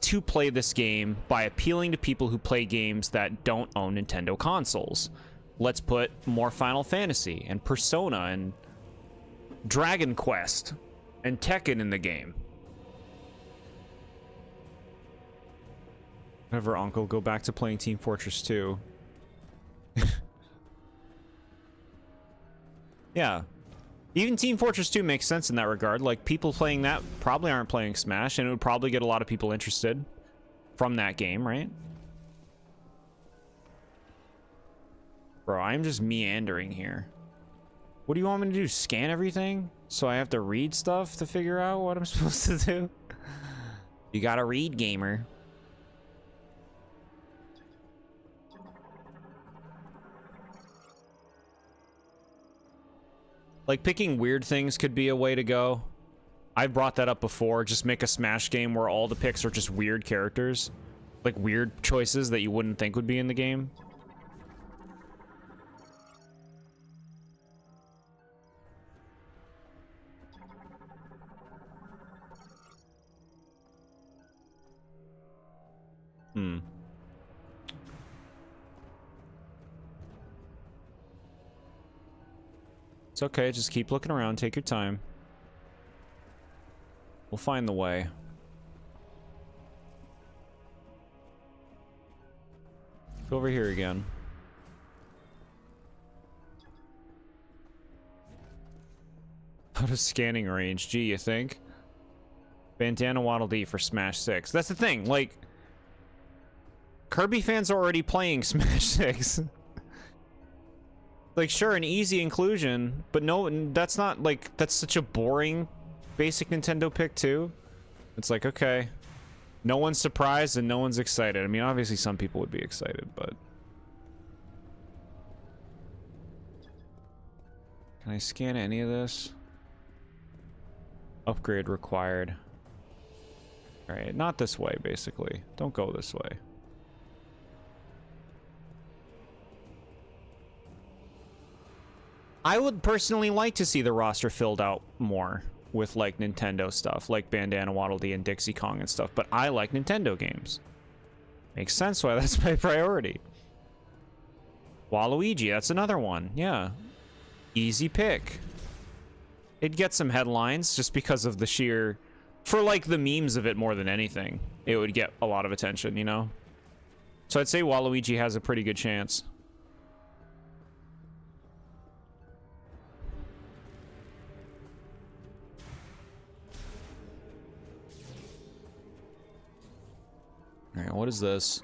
to play this game by appealing to people who play games that don't own Nintendo consoles. Let's put more Final Fantasy and Persona and Dragon Quest and Tekken in the game. Whatever, Uncle, go back to playing Team Fortress 2. Yeah. Even Team Fortress 2 makes sense in that regard. Like, people playing that probably aren't playing Smash, and it would probably get a lot of people interested from that game, right? Bro, I'm just meandering here. What do you want me to do? Scan everything? So I have to read stuff to figure out what I'm supposed to do? You gotta read, gamer. Like, picking weird things could be a way to go. I've brought that up before. Just make a Smash game where all the picks are just weird characters. Like, weird choices that you wouldn't think would be in the game. It's okay, just keep looking around, take your time. We'll find the way. Go over here again. Out of scanning range, gee, you think? Bandana Waddle Dee for Smash 6. That's the thing, like, Kirby fans are already playing Smash 6. Like, sure, an easy inclusion, but no, that's not, like, that's such a boring basic Nintendo pick, too. It's like, okay, no one's surprised and no one's excited. I mean, obviously some people would be excited, but... Can I scan any of this? Upgrade required. Alright, not this way, basically. Don't go this way. I would personally like to see the roster filled out more. with like Nintendo stuff, like Bandana Waddle Dee and Dixie Kong and stuff, but I like Nintendo games. Makes sense why that's my priority. Waluigi, that's another one. Yeah. Easy pick. It'd get some headlines just because of the sheer... For, like, the memes of it more than anything. It would get a lot of attention, you know? So I'd say Waluigi has a pretty good chance. Alright, what is this?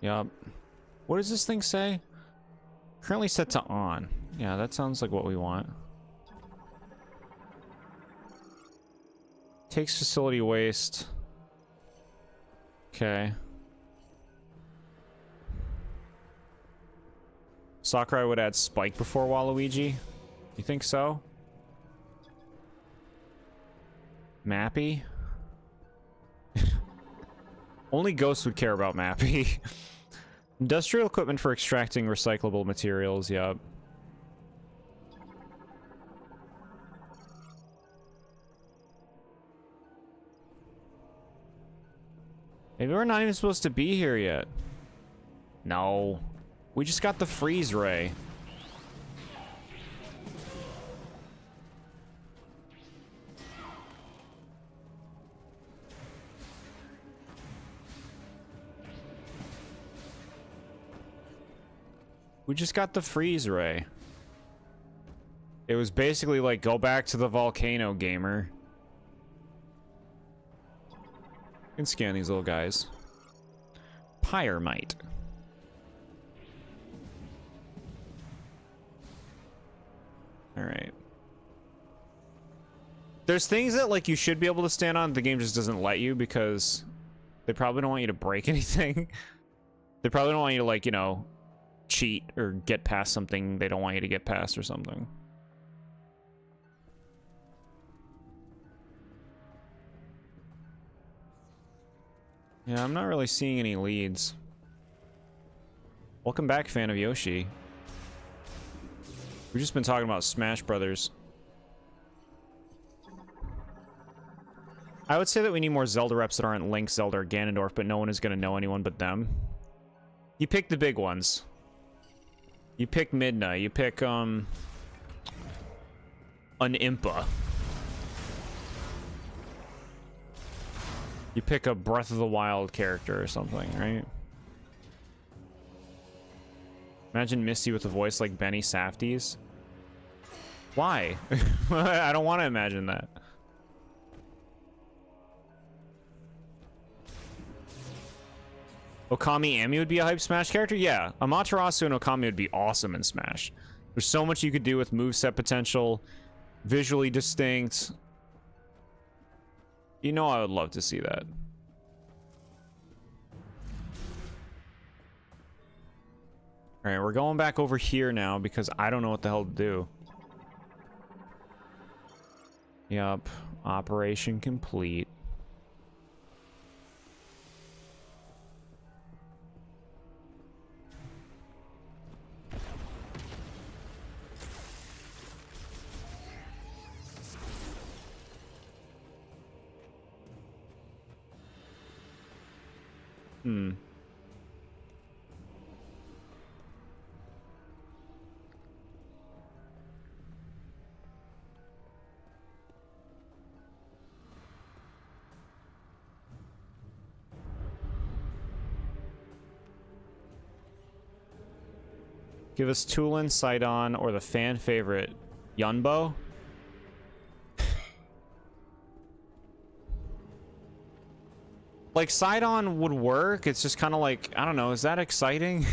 Yup. What does this thing say? Currently set to on. Yeah, that sounds like what we want. Takes facility waste. Okay. Sakurai would add Spike before Waluigi? You think so? Mappy? Only Ghost would care about Mappy. Industrial equipment for extracting recyclable materials, yup. Maybe we're not even supposed to be here yet. No. We just got the freeze ray. We just got the freeze ray. It was basically like, go back to the volcano, gamer. You can scan these little guys. Pyrmite. Alright. There's things that, like, you should be able to stand on, the game just doesn't let you because they probably don't want you to break anything. They probably don't want you to, like, you know, cheat or get past something they don't want you to get past or something. Yeah, I'm not really seeing any leads. Welcome back, fan of Yoshi. We've just been talking about Smash Brothers. I would say that we need more Zelda reps that aren't Link, Zelda, or Ganondorf, but no one is going to know anyone but them. You pick the big ones. You pick Midna. You pick, an Impa. You pick a Breath of the Wild character or something, right? Imagine Misty with a voice like Benny Safdie's. Why? I don't want to imagine that. Okami Ami would be a hype Smash character? Yeah, Amaterasu and Okami would be awesome in Smash. There's so much you could do with moveset potential, visually distinct. You know I would love to see that. Alright, we're going back over here now because I don't know what the hell to do. Yup, operation complete. Give us Tulin, Sidon, or the fan favorite, Yunbo. Like, Sidon would work. It's just kind of like, I don't know, is that exciting?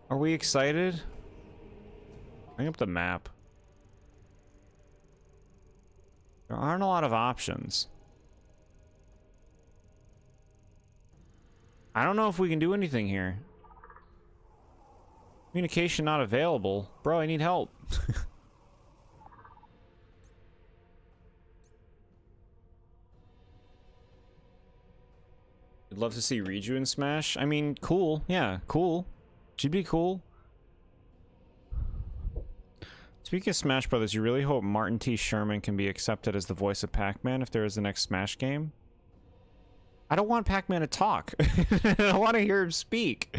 Are we excited? Bring up the map. There aren't a lot of options. I don't know if we can do anything here. Communication not available. Bro, I need help. I'd love to see Riju in Smash. I mean, cool. Yeah, cool. She'd be cool. Speaking of Smash Brothers, you really hope Martin T. Sherman can be accepted as the voice of Pac-Man if there is the next Smash game? I don't want Pac-Man to talk. I want to hear him speak.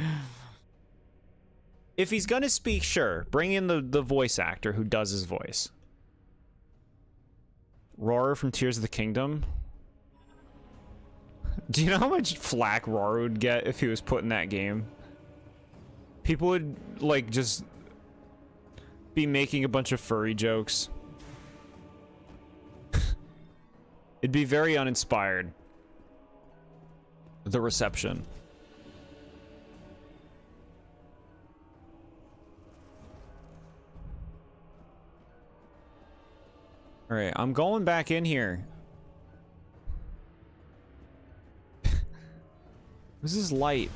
If he's gonna speak, sure. Bring in the voice actor who does his voice. Roar from Tears of the Kingdom. Do you know how much flack Roar would get if he was put in that game? People would, like, just be making a bunch of furry jokes. It'd be very uninspired. The reception. Alright, I'm going back in here. This is light.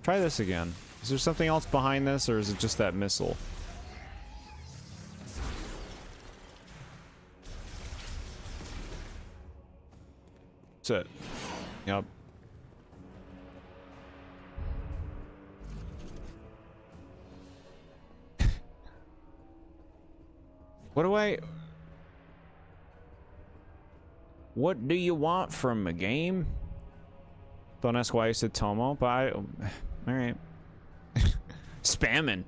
Try this again. Is there something else behind this, or is it just that missile? That's it. Yep. What do you want from a game? Don't ask why I said Tomo, but I... Alright. Spamming.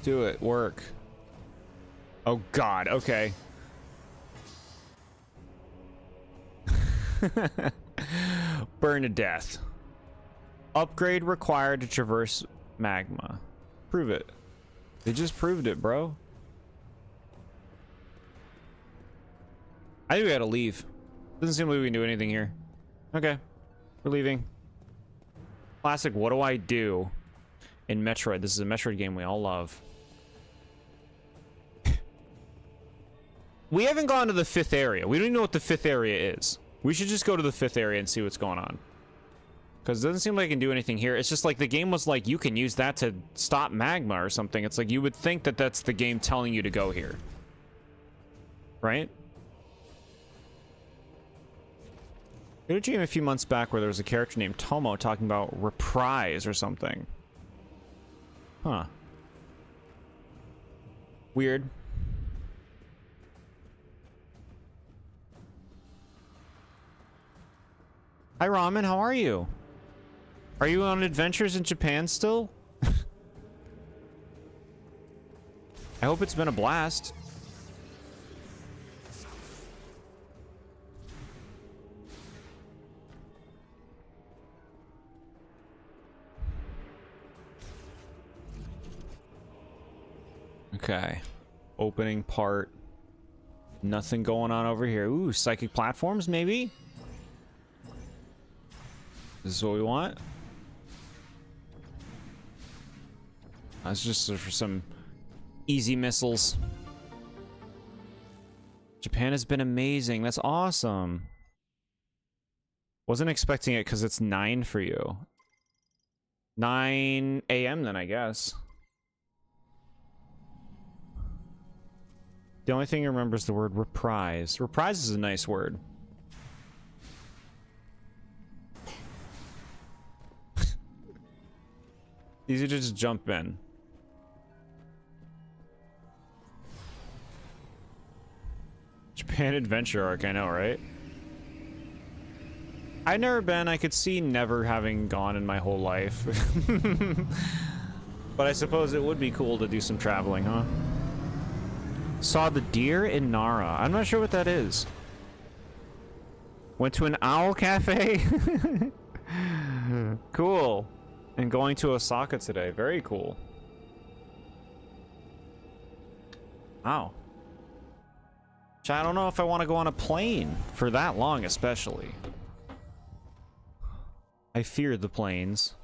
Do it. Work. Oh god, okay. Burn to death. Upgrade required to traverse magma. Prove it. They just proved it, bro. I think we gotta leave. Doesn't seem like we can do anything here. Okay. We're leaving. Classic, what do I do in Metroid? This is a Metroid game we all love. We haven't gone to the 5th area. We don't even know what the 5th area is. We should just go to the 5th area and see what's going on. Because it doesn't seem like I can do anything here. It's just like the game was like, you can use that to stop magma or something. It's like you would think that that's the game telling you to go here. Right? I did a dream a few months back where there was a character named Tomo talking about reprise or something. Huh. Weird. Hi, Ramen. How are you? Are you on adventures in Japan still? I hope it's been a blast. Okay. Opening part. Nothing going on over here. Ooh, psychic platforms, maybe? This is what we want? That's just for some easy missiles. Japan has been amazing. That's awesome. Wasn't expecting it because it's 9 for you. 9 a.m. then, I guess. The only thing I remember is the word reprise. Reprise is a nice word. Easy to just jump in. Japan Adventure Arc, I know, right? I've never been. I could see never having gone in my whole life. But I suppose it would be cool to do some traveling, huh? Saw the deer in Nara. I'm not sure what that is. Went to an owl cafe? Cool. And going to Osaka today. Very cool. Wow. I don't know if I want to go on a plane for that long, especially. I fear the planes.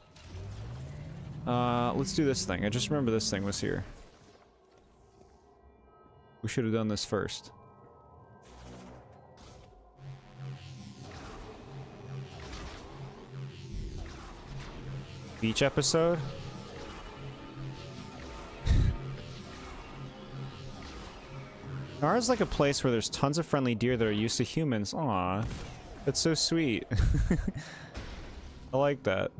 Let's do this thing. I just remember this thing was here. We should have done this first. Beach episode? Nara's like a place where there's tons of friendly deer that are used to humans. Aw, that's so sweet. I like that.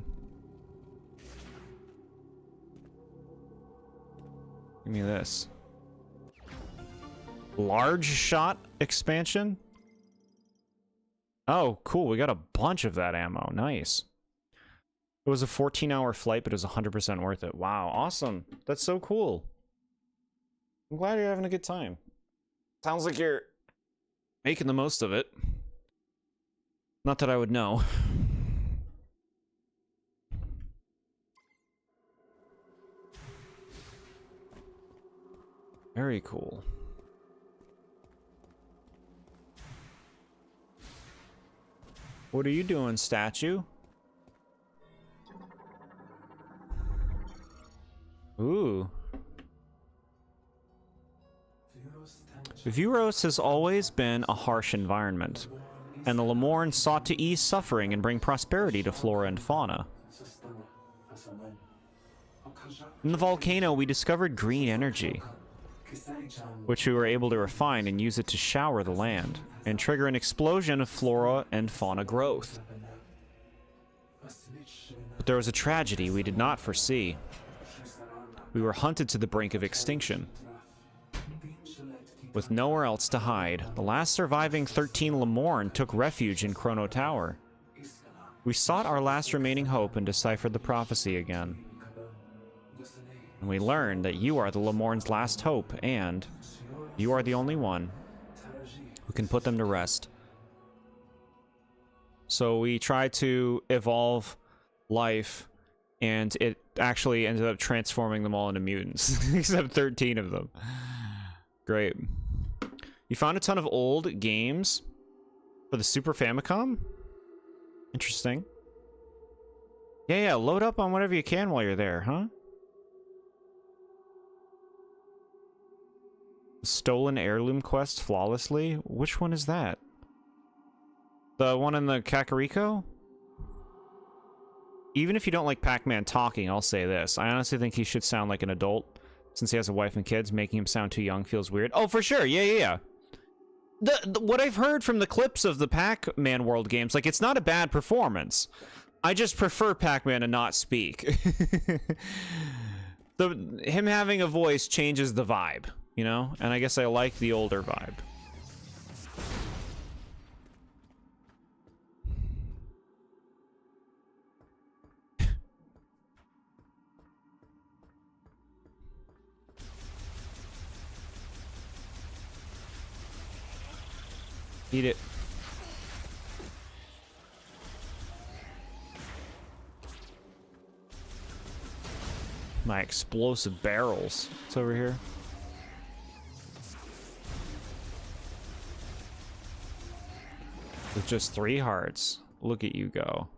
Give me this. Large shot expansion? Oh, cool. We got a bunch of that ammo. Nice. It was a 14-hour flight, but it was 100% worth it. Wow, awesome. That's so cool. I'm glad you're having a good time. Sounds like you're making the most of it. Not that I would know. Very cool. What are you doing, statue? Ooh. Vuros has always been a harsh environment, and the Lemorn sought to ease suffering and bring prosperity to flora and fauna. In the volcano, we discovered green energy, which we were able to refine and use it to shower the land, and trigger an explosion of flora and fauna growth. But there was a tragedy we did not foresee. We were hunted to the brink of extinction. With nowhere else to hide, the last surviving 13 Lemorn took refuge in Chrono Tower. We sought our last remaining hope and deciphered the prophecy again. And we learned that you are the Lemorn's last hope, and you are the only one who can put them to rest. So we tried to evolve life, and it actually ended up transforming them all into mutants, except 13 of them. Great. You found a ton of old games for the Super Famicom? Interesting. Yeah, load up on whatever you can while you're there, huh? Stolen heirloom quest flawlessly? Which one is that? The one in the Kakariko? Even if you don't like Pac-Man talking, I'll say this. I honestly think he should sound like an adult. Since he has a wife and kids, making him sound too young feels weird. Oh, for sure. Yeah. What I've heard from the clips of the Pac-Man World games, like, it's not a bad performance. I just prefer Pac-Man to not speak. Him having a voice changes the vibe, you know? And I guess I like the older vibe. Eat it. My explosive barrels. It's over here. With just 3 hearts. Look at you go.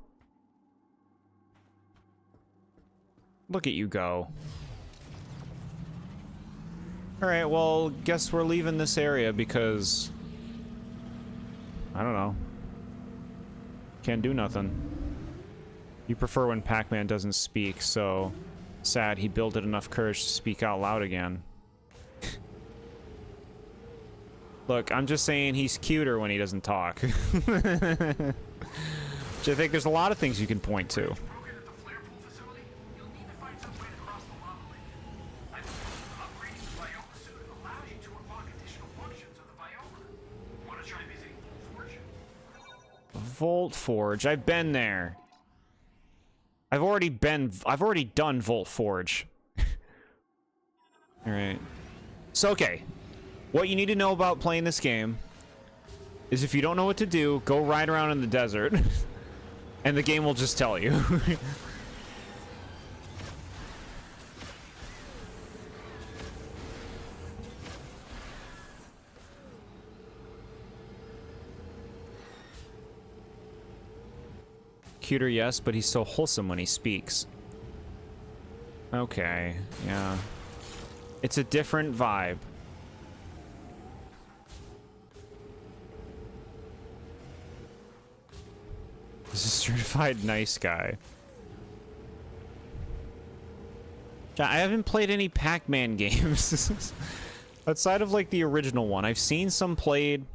Look at you go. Alright, well, guess we're leaving this area because... I don't know. Can't do nothing. You prefer when Pac-Man doesn't speak, so... sad he builded enough courage to speak out loud again. Look, I'm just saying he's cuter when he doesn't talk. Which I think there's a lot of things you can point to. Volt Forge. I've been there. I've already done Volt Forge. Alright. So, okay. What you need to know about playing this game is if you don't know what to do, go ride around in the desert. And the game will just tell you. Cuter, yes, but he's so wholesome when he speaks. Okay, yeah. It's a different vibe. This is a certified nice guy. I haven't played any Pac-Man games. Outside of like the original one, I've seen some played,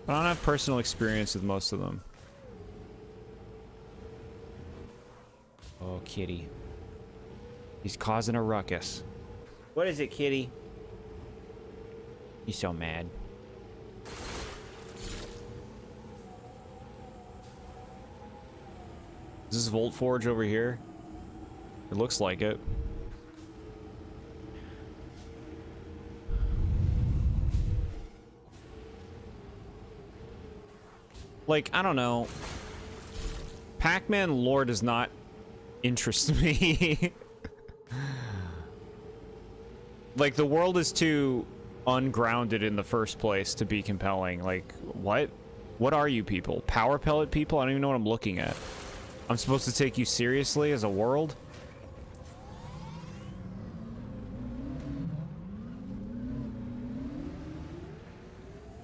but I don't have personal experience with most of them. Oh, kitty. He's causing a ruckus. What is it, kitty? He's so mad. Is this Volt Forge over here? It looks like it. Like, I don't know. Pac-Man lore does not interest me. Like, the world is too ungrounded in the first place to be compelling. Like, what? What are you people? Power pellet people? I don't even know what I'm looking at. I'm supposed to take you seriously as a world?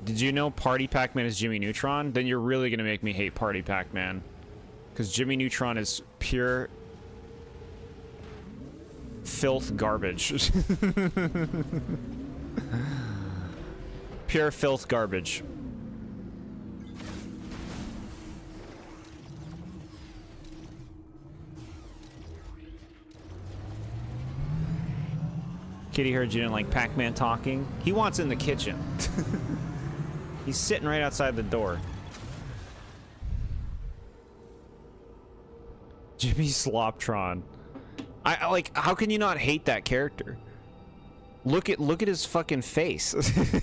Did you know Party Pac-Man is Jimmy Neutron? Then you're really gonna make me hate Party Pac-Man. Because Jimmy Neutron is pure filth garbage. Pure filth garbage. Kitty heard you didn't like Pac-Man talking. He wants in the kitchen. He's sitting right outside the door. Jimmy Sloptron. I like, how can you not hate that character? Look at his fucking face. The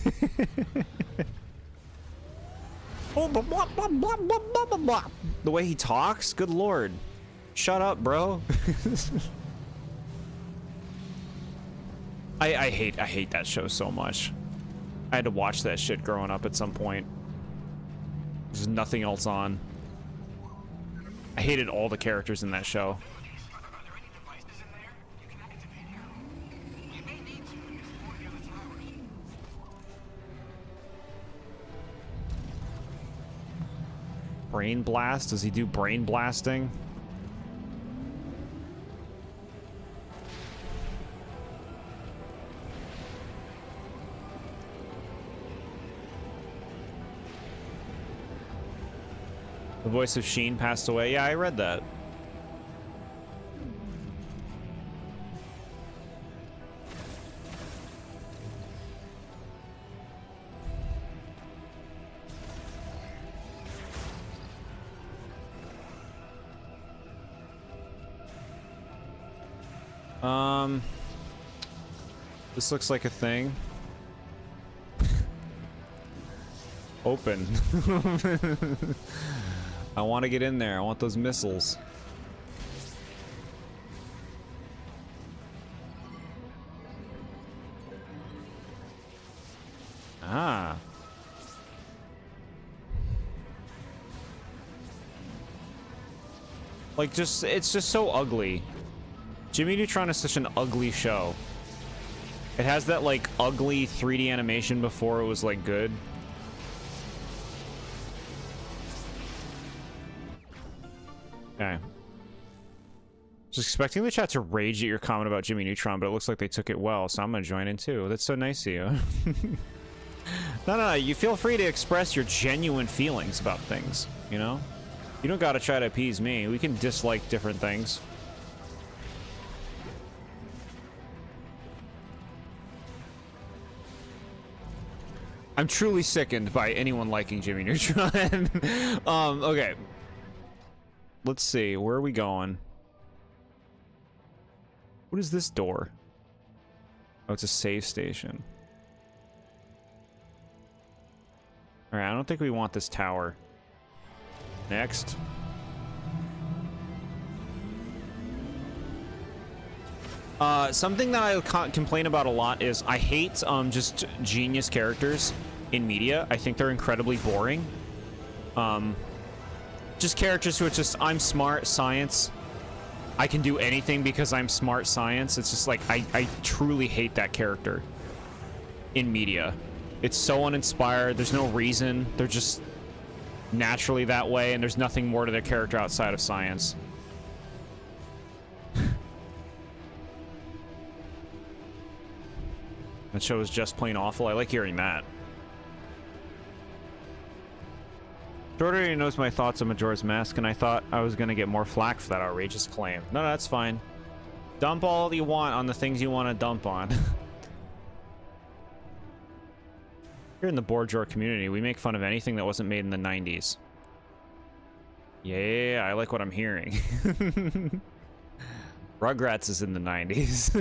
way he talks, good lord. Shut up, bro. I hate that show so much. I had to watch that shit growing up at some point. There's nothing else on. I hated all the characters in that show. Brain blast? Does he do brain blasting? The voice of Sheen passed away. Yeah, I read that. This looks like a thing. Open. I want to get in there. I want those missiles. Ah. Like, just, it's just so ugly. Jimmy Neutron is such an ugly show. It has that, like, ugly 3D animation before it was, like, good. Okay. Just expecting the chat to rage at your comment about Jimmy Neutron, but it looks like they took it well, so I'm gonna join in too. That's so nice of you. No, you feel free to express your genuine feelings about things, you know? You don't gotta try to appease me. We can dislike different things. I'm truly sickened by anyone liking Jimmy Neutron. Okay. Let's see, where are we going? What is this door? Oh, it's a save station. Alright, I don't think we want this tower. Next. Something that I complain about a lot is I hate just genius characters in media. I think they're incredibly boring. Just characters who are just, I'm smart, science. I can do anything because I'm smart, science. It's just like, I truly hate that character in media. It's so uninspired. There's no reason. They're just naturally that way, and there's nothing more to their character outside of science. That show is just plain awful. I like hearing that. Jordan already knows my thoughts on Majora's Mask, and I thought I was going to get more flack for that outrageous claim. No, that's fine. Dump all you want on the things you want to dump on. Here in the TheBoredJord community, we make fun of anything that wasn't made in the 90s. Yeah, I like what I'm hearing. Rugrats is in the 90s.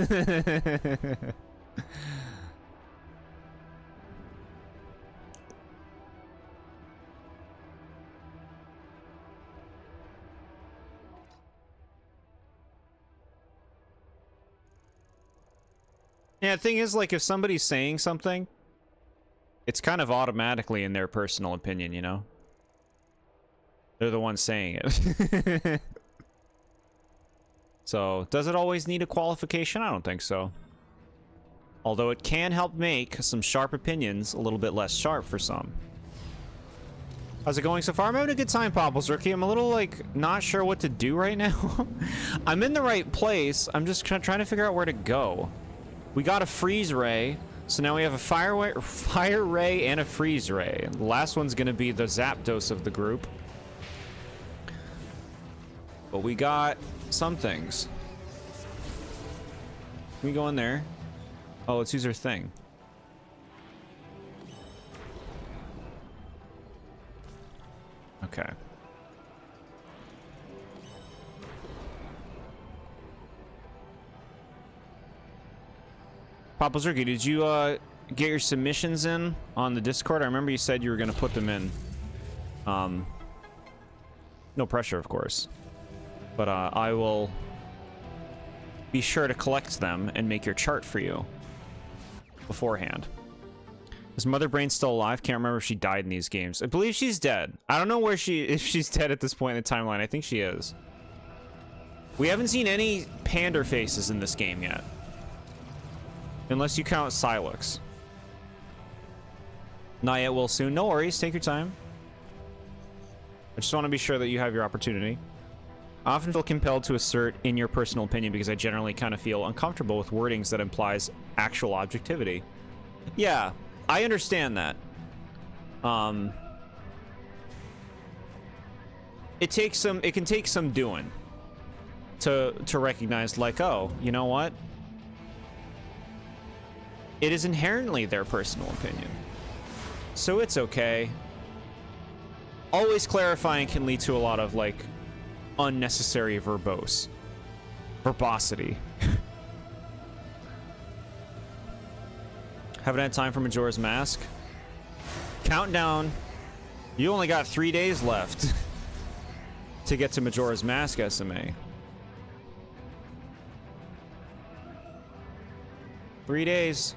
Yeah, the thing is, like, if somebody's saying something, it's kind of automatically in their personal opinion, you know? They're the ones saying it. So, does it always need a qualification? I don't think so. Although it can help make some sharp opinions a little bit less sharp for some. How's it going so far? I'm having a good time, Popples Rookie. I'm a little, like, not sure what to do right now. I'm in the right place. I'm just trying to figure out where to go. We got a freeze ray, so now we have a fire ray and a freeze ray. The last one's gonna be the Zapdos of the group. But we got some things. Can we go in there? Oh, let's use our thing. Okay. Papa Zerky, did you get your submissions in on the Discord? I remember you said you were going to put them in. No pressure, of course. But I will be sure to collect them and make your chart for you beforehand. Is Mother Brain still alive? Can't remember if she died in these games. I believe she's dead. I don't know where if she's dead at this point in the timeline. I think she is. We haven't seen any panda faces in this game yet. Unless you count Silux. Not yet, will soon. No worries, take your time. I just want to be sure that you have your opportunity. I often feel compelled to assert in your personal opinion because I generally kind of feel uncomfortable with wordings that implies actual objectivity. Yeah, I understand that. It can take some doing to recognize, like, oh, you know what? It is inherently their personal opinion. So it's okay. Always clarifying can lead to a lot of, like, unnecessary verbosity. Haven't had time for Majora's Mask. Countdown. You only got 3 days left to get to Majora's Mask, SMA. 3 days.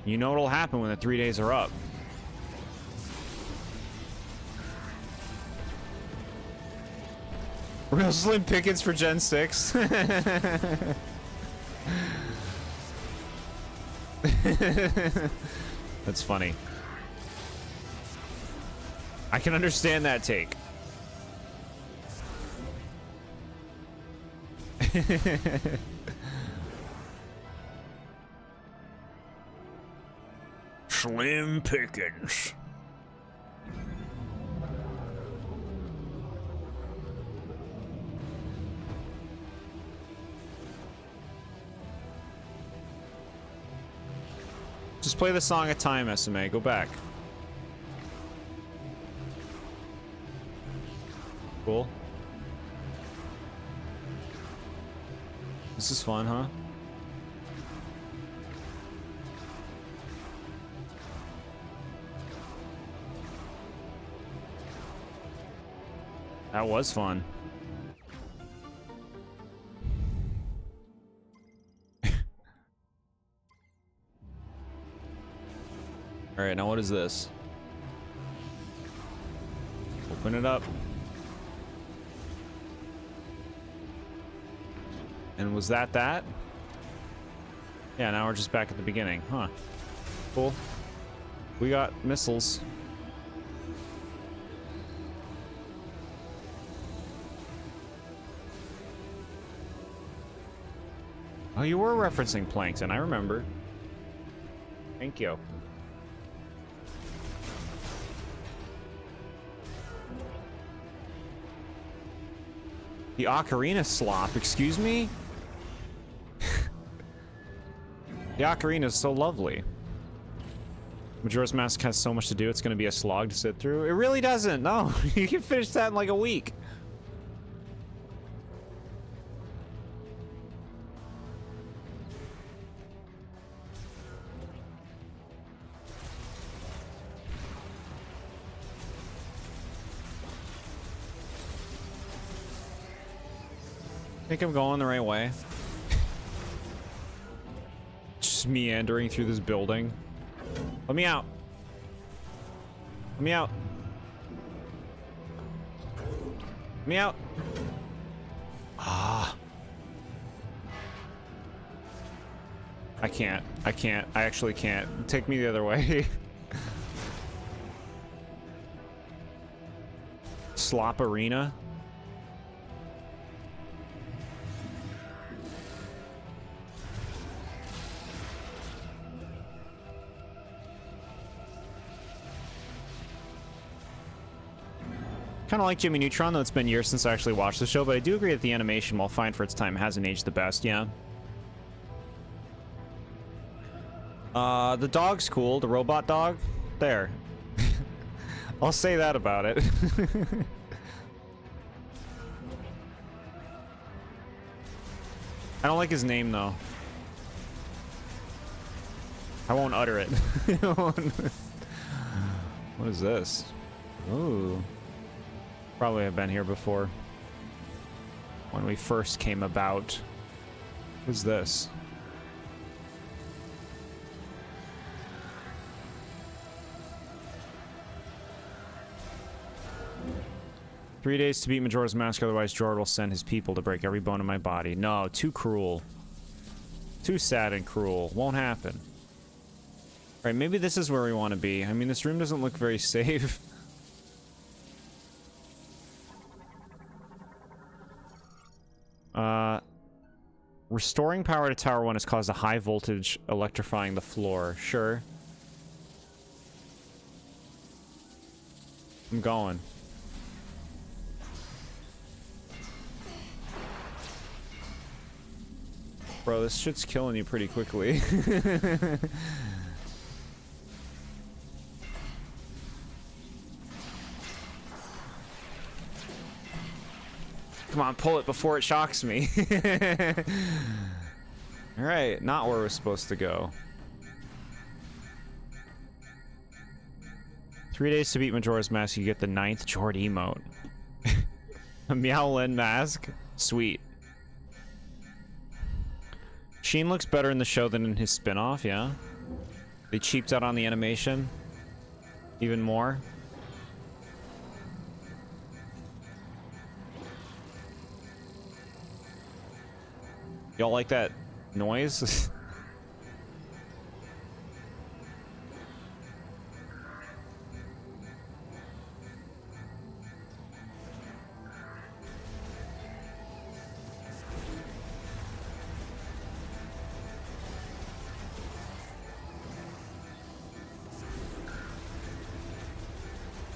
You know what'll happen when the 3 days are up. Real slim pickings for Gen 6. That's funny. I can understand that take. Slim pickings. Just play the song at time, SMA. Go back. Cool. This is fun, huh? That was fun. Alright, now what is this? Open it up. And was that? Yeah, now we're just back at the beginning. Huh. Cool. We got missiles. Oh, you were referencing Plankton, I remember. Thank you. The Ocarina slop, excuse me? The Ocarina is so lovely. Majora's Mask has so much to do, it's gonna be a slog to sit through. It really doesn't, no. You can finish that in like a week. Think I'm going the right way. Just meandering through this building. Let me out. Let me out. Let me out. Ah. I can't. I can't. I actually can't. Take me the other way. Slop Arena. Kind of like Jimmy Neutron, though it's been years since I actually watched the show, but I do agree that the animation, while fine for its time, hasn't aged the best, yeah. The dog's cool, the robot dog. There. I'll say that about it. I don't like his name, though. I won't utter it. What is this? Ooh. Probably have been here before. When we first came about. What's this? "3 days to beat Majora's Mask, otherwise Jord will send his people to break every bone in my body." No, too cruel. Too sad and cruel. Won't happen. Alright, maybe this is where we want to be. I mean, this room doesn't look very safe. Restoring power to Tower 1 has caused a high voltage electrifying the floor. Sure. I'm going. Bro, this shit's killing you pretty quickly. Come on, pull it before it shocks me. Alright, not where we're supposed to go. 3 days to beat Majora's Mask, you get the 9th Jord emote. A Meowlin mask? Sweet. Sheen looks better in the show than in his spin-off, yeah? They cheaped out on the animation. Even more. Y'all like that noise?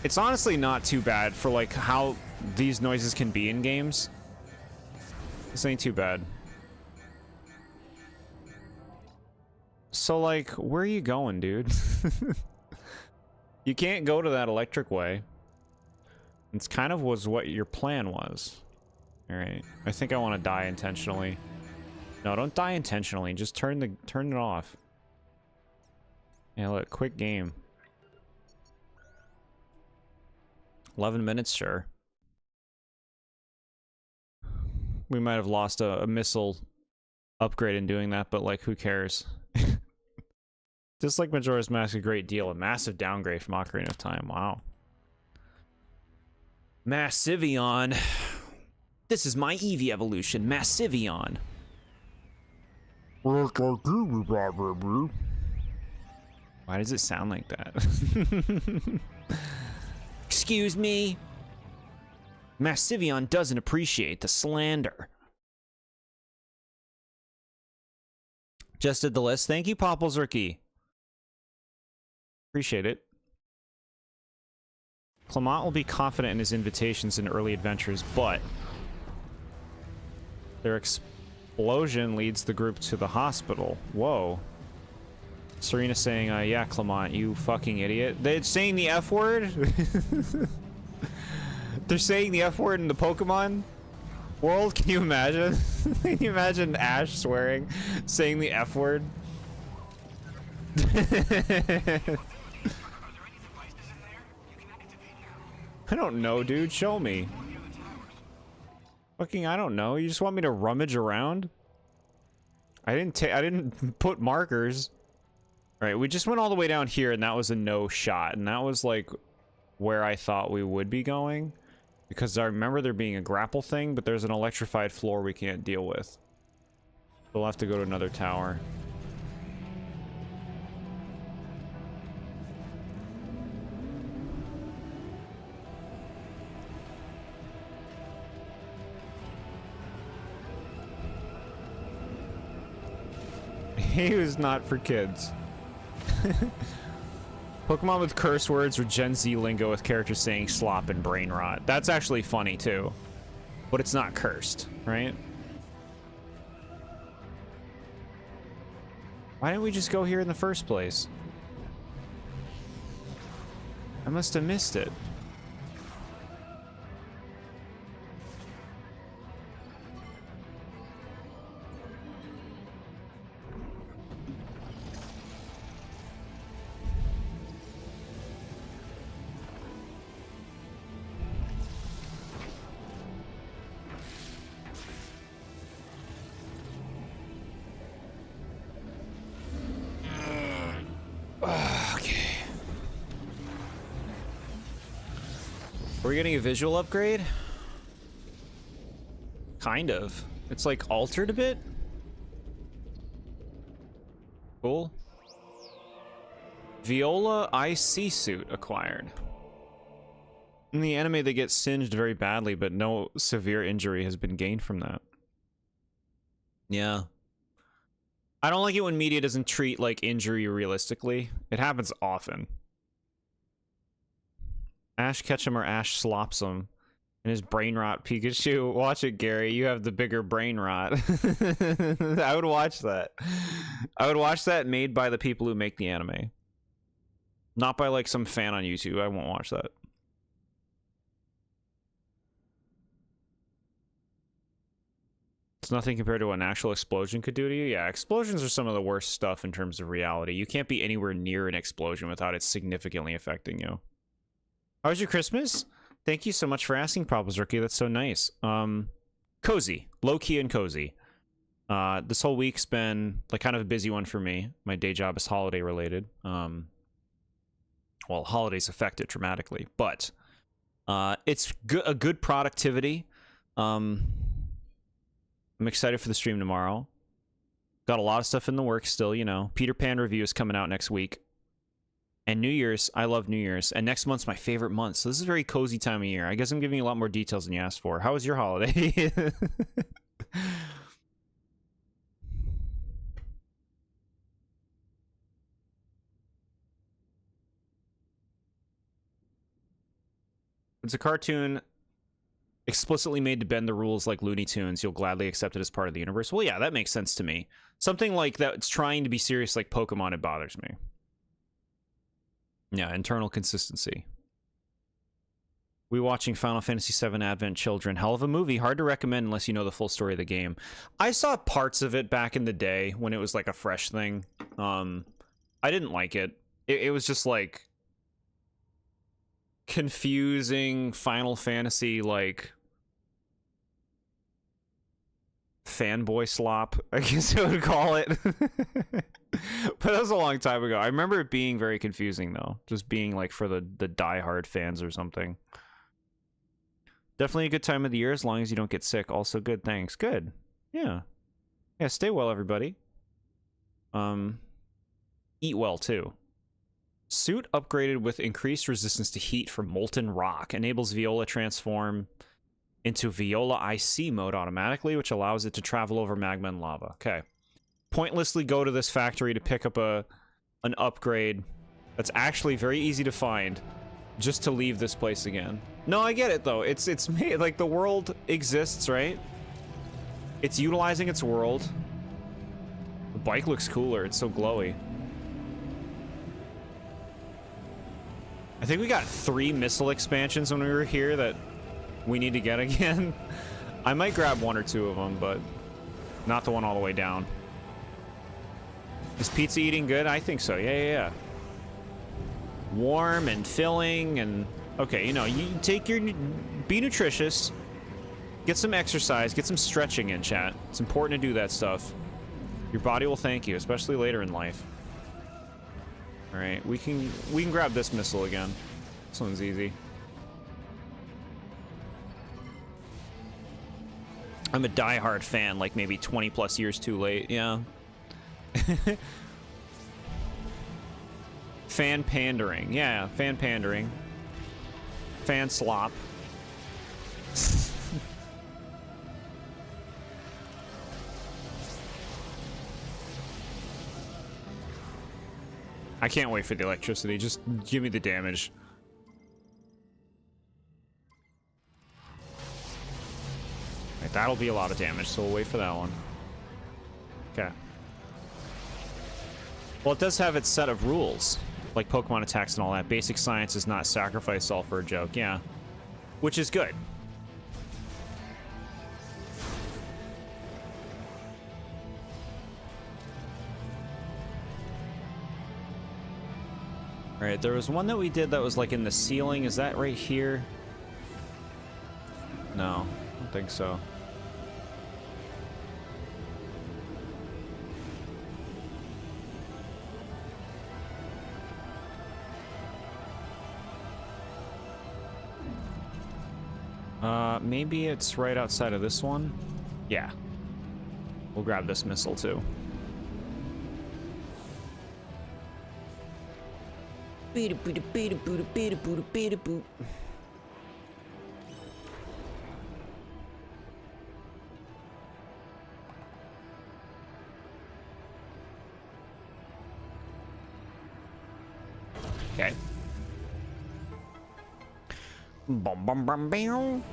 It's honestly not too bad for like how these noises can be in games. This ain't too bad. So, like, where are you going, dude? You can't go to that electric way. It's kind of was what your plan was. Alright. I think I want to die intentionally. No, don't die intentionally. Just turn it off. Yeah, look, quick game. 11 minutes, sure. We might have lost a missile upgrade in doing that, but, like, who cares? Just like Majora's Mask a great deal, a massive downgrade from Ocarina of Time. Wow. Massivion. This is my Eevee evolution, Massivion. Why does it sound like that? Excuse me? Massivion doesn't appreciate the slander. Just did the list. Thank you, Popples Appreciate it. Clement will be confident in his invitations in early adventures, but their explosion leads the group to the hospital. Whoa. Serena saying, yeah, Clement, you fucking idiot. They're saying the F word? They're saying the F word in the Pokemon world? Can you imagine? Can you imagine Ash swearing, saying the F word? I don't know, dude. Show me. Fucking, I don't know. You just want me to rummage around? I didn't put markers. All right, we just went all the way down here, and that was a no shot, and that was like where I thought we would be going, because I remember there being a grapple thing, but there's an electrified floor we can't deal with. We'll have to go to another tower. He was not for kids. Pokemon with curse words or Gen Z lingo with characters saying slop and brain rot. That's actually funny too. But it's not cursed, right? Why didn't we just go here in the first place? I must have missed it. Are we getting a visual upgrade? Kind of. It's like altered a bit. Cool. Viola IC suit acquired. In the anime, they get singed very badly, but no severe injury has been gained from that. Yeah. I don't like it when media doesn't treat, like, injury realistically. It happens often. Ash Ketchum or Ash Slopsum and his brain rot Pikachu. Watch it, Gary. You have the bigger brain rot. I would watch that. I would watch that made by the people who make the anime. Not by, like, some fan on YouTube. I won't watch that. It's nothing compared to what an actual explosion could do to you. Yeah, explosions are some of the worst stuff in terms of reality. You can't be anywhere near an explosion without it significantly affecting you. How was your Christmas? Thank you so much for asking, Problems Rookie. That's so nice. Cozy. Low-key and cozy. This whole week's been like kind of a busy one for me. My day job is holiday related. Well, holidays affect it dramatically, but it's a good productivity. I'm excited for the stream tomorrow. Got a lot of stuff in the works still, you know. Peter Pan review is coming out next week. And New Year's, I love New Year's. And next month's my favorite month. So this is a very cozy time of year. I guess I'm giving you a lot more details than you asked for. How was your holiday? It's a cartoon explicitly made to bend the rules like Looney Tunes. You'll gladly accept it as part of the universe. Well, yeah, that makes sense to me. Something like that, it's trying to be serious like Pokemon, it bothers me. Yeah, internal consistency. We watching Final Fantasy VII Advent Children. Hell of a movie. Hard to recommend unless you know the full story of the game. I saw parts of it back in the day when it was like a fresh thing. I didn't like it. It was just like confusing Final Fantasy like fanboy slop, I guess I would call it. But that was a long time ago. I remember it being very confusing though, just being like for the diehard fans or something. Definitely a good time of the year as long as you don't get sick. Also good, thanks. Good. Yeah, stay well, everybody. Eat well too. Suit upgraded with increased resistance to heat from molten rock enables Viola transform into Viola IC mode automatically, which allows it to travel over magma and lava. Okay. pointlessly go to this factory to pick up an upgrade that's actually very easy to find just to leave this place again. No, I get it though. It's made like the world exists, right? It's utilizing its world. The bike looks cooler. It's so glowy. I think we got 3 missile expansions when we were here that we need to get again. I might grab 1 or 2 of them, but not the one all the way down. Is pizza eating good? I think so. Yeah. Warm and filling and... Okay, you know, you take your... Be nutritious. Get some exercise. Get some stretching in, chat. It's important to do that stuff. Your body will thank you, especially later in life. Alright, we can grab this missile again. This one's easy. I'm a diehard fan, like maybe 20 plus years too late, yeah. Fan pandering, yeah, fan pandering. Fan slop. I can't wait for the electricity, just give me the damage. Right, that'll be a lot of damage, so we'll wait for that one. Okay. Well, it does have its set of rules, like Pokemon attacks and all that. Basic science is not sacrifice all for a joke, yeah. Which is good. Alright, there was one that we did that was like in the ceiling. Is that right here? No, I don't think so. Maybe it's right outside of this one? Yeah. We'll grab this missile too. Okay. Bum bum bum bam.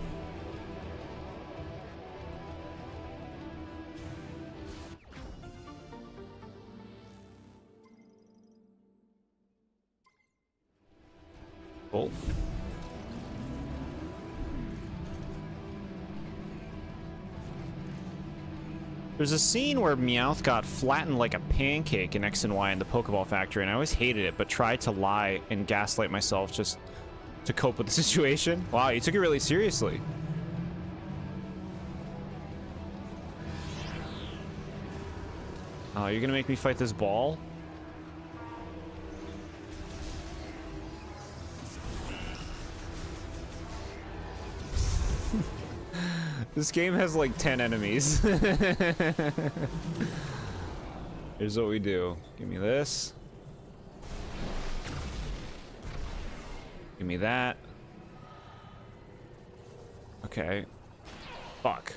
Cool. There's a scene where Meowth got flattened like a pancake in X and Y in the Pokeball factory, and I always hated it, but tried to lie and gaslight myself just to cope with the situation. Wow, you took it really seriously. Oh, you're gonna make me fight this ball? This game has like 10 enemies. Here's what we do. Give me this. Give me that. Okay. Fuck.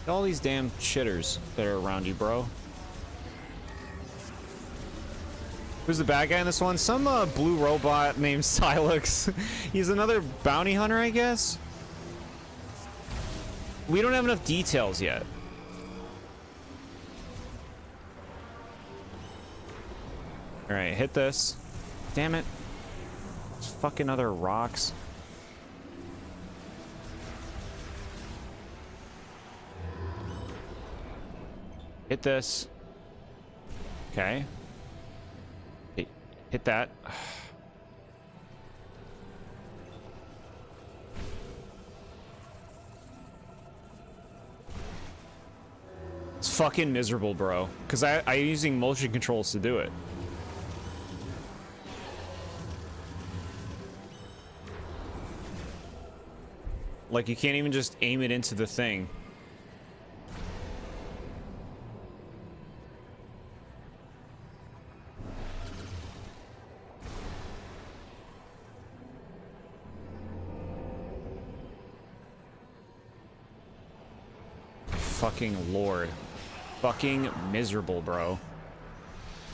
All these damn shitters that are around you, bro. Who's the bad guy in this one? Some blue robot named Silux. He's another bounty hunter, I guess? We don't have enough details yet. Alright, hit this. Damn it. There's fucking other rocks. Hit this. Okay. Hit that. It's fucking miserable, bro. Because I'm using motion controls to do it. Like, you can't even just aim it into the thing. fucking lord. Fucking miserable, bro.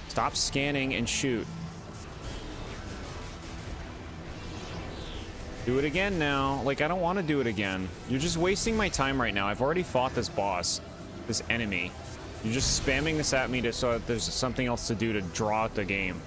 Stop scanning and shoot. Do it again now. Like, I don't want to do it again. You're just wasting my time right now. I've already fought this boss, this enemy. You're just spamming this at me so that there's something else to do to draw out the game.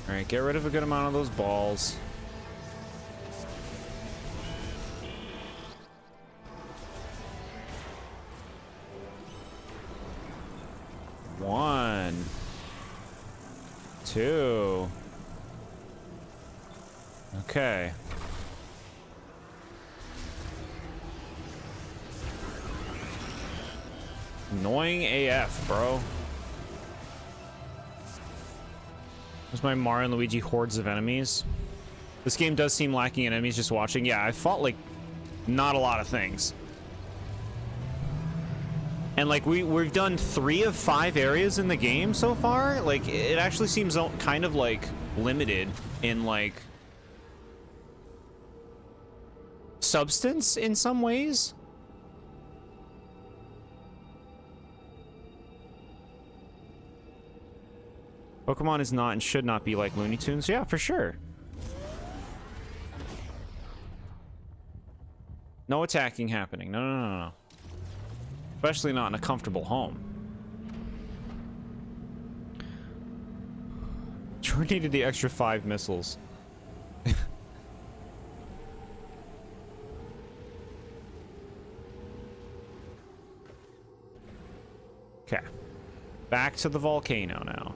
Alright, get rid of a good amount of those balls. One. Two. Okay. Annoying AF, bro. There's my Mario and Luigi hordes of enemies. This game does seem lacking in enemies just watching. Yeah, I fought, like, not a lot of things. And, like, we've done 3 of 5 areas in the game so far. Like, it actually seems kind of, like, limited in, like, substance in some ways. Pokemon is not and should not be like Looney Tunes. Yeah, for sure. No attacking happening. No, no, no, no. Especially not in a comfortable home. Jordan needed the extra 5 missiles. Okay. Back to the volcano now.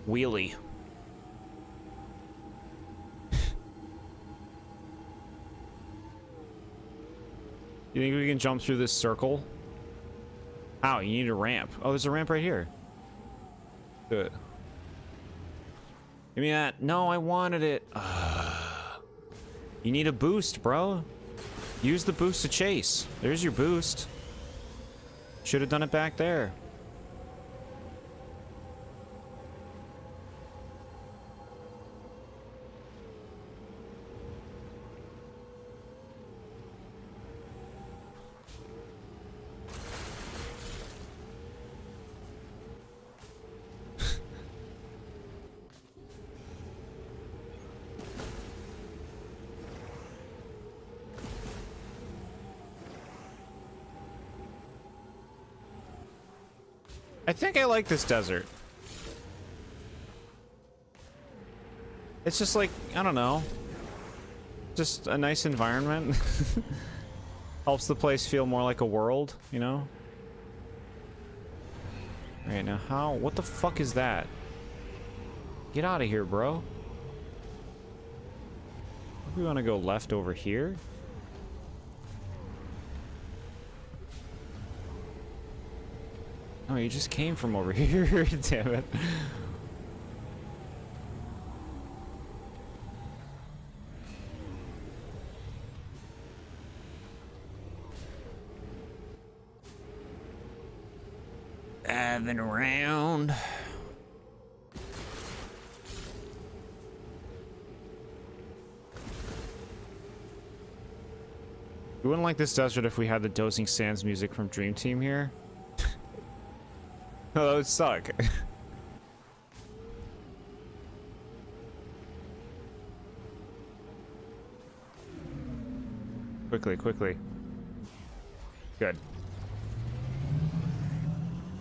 Wheelie. You think we can jump through this circle? Ow, you need a ramp. Oh, there's a ramp right here. Good. Give me that. No, I wanted it. You need a boost, bro. Use the boost to chase. There's your boost. Should have done it back there. I think I like this desert. It's just like, I don't know. Just a nice environment. Helps the place feel more like a world, you know? Alright, now how? What the fuck is that? Get out of here, bro. We want to go left over here. Oh, you just came from over here. Damn it. Driving around. You wouldn't like this desert if we had the Dozing Sands music from Dream Team here. Oh, that would suck. Quickly, quickly. Good.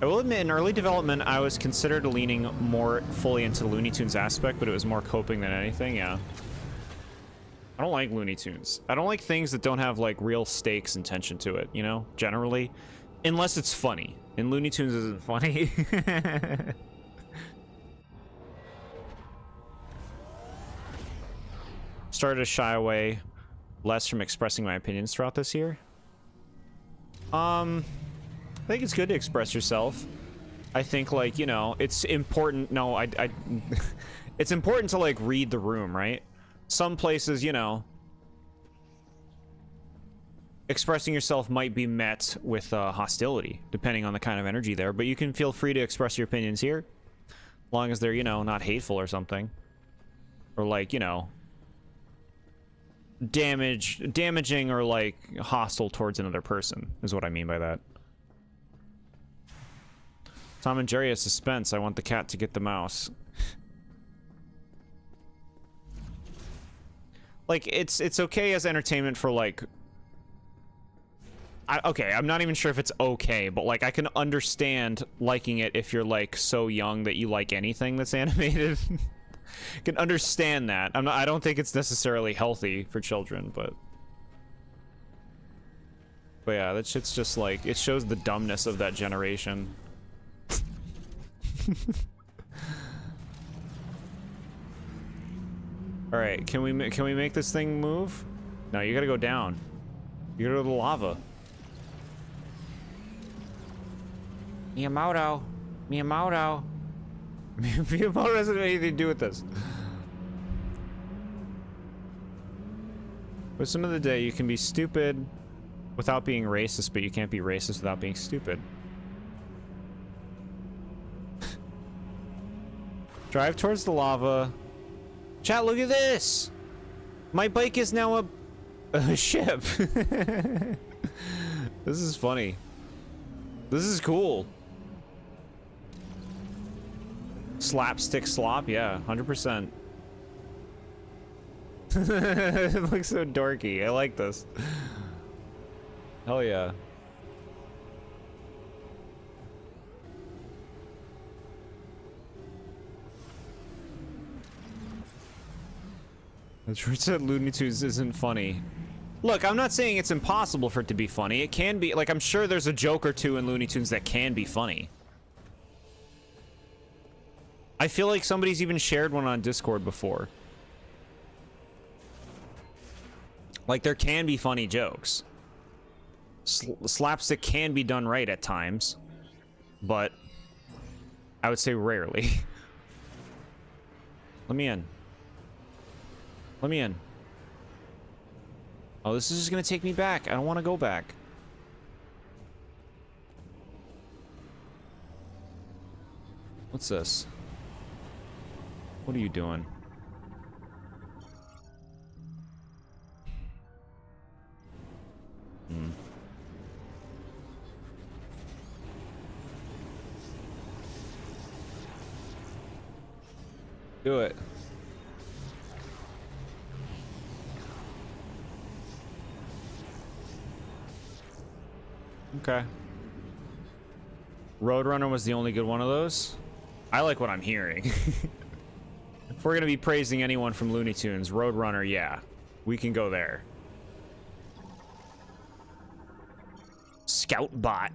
I will admit, in early development, I was considered leaning more fully into the Looney Tunes aspect, but it was more coping than anything, yeah. I don't like Looney Tunes. I don't like things that don't have, like, real stakes and tension to it, you know? Generally. Unless it's funny. And Looney Tunes isn't funny. Started to shy away less from expressing my opinions throughout this year. I think it's good to express yourself. I think, like, you know, it's important. No, it's important to, like, read the room, right? Some places, you know, expressing yourself might be met with hostility, depending on the kind of energy there. But you can feel free to express your opinions here, as long as they're, you know, not hateful or something. Or, like, you know, damaging or, like, hostile towards another person, is what I mean by that. Tom and Jerry has suspense. I want the cat to get the mouse. Like, it's okay as entertainment for, like... okay, I'm not even sure if it's okay, but, like, I can understand liking it if you're, like, so young that you like anything that's animated. I can understand that. I don't think it's necessarily healthy for children, but... But yeah, that shit's just, like, it shows the dumbness of that generation. All right, can we make this thing move? No, you gotta go down. You gotta go to the lava. Miyamoto. Miyamoto. Miyamoto doesn't have anything to do with this. Wisdom of the day: you can be stupid without being racist, but you can't be racist without being stupid. Drive towards the lava. Chat, look at this! My bike is now a ship. This is funny. This is cool. Slapstick slop, yeah, 100%. It looks so dorky. I like this. Hell yeah. The truth said Looney Tunes isn't funny. Look, I'm not saying it's impossible for it to be funny. It can be. Like, I'm sure there's a joke or two in Looney Tunes that can be funny. I feel like somebody's even shared one on Discord before. Like, there can be funny jokes. Slapstick can be done right at times, but I would say rarely. Let me in. Let me in. Oh, this is just gonna take me back. I don't want to go back. What's this? What are you doing? Do it. Okay. Roadrunner was the only good one of those. I like what I'm hearing. If we're gonna be praising anyone from Looney Tunes, Roadrunner, yeah. We can go there. Scout bot.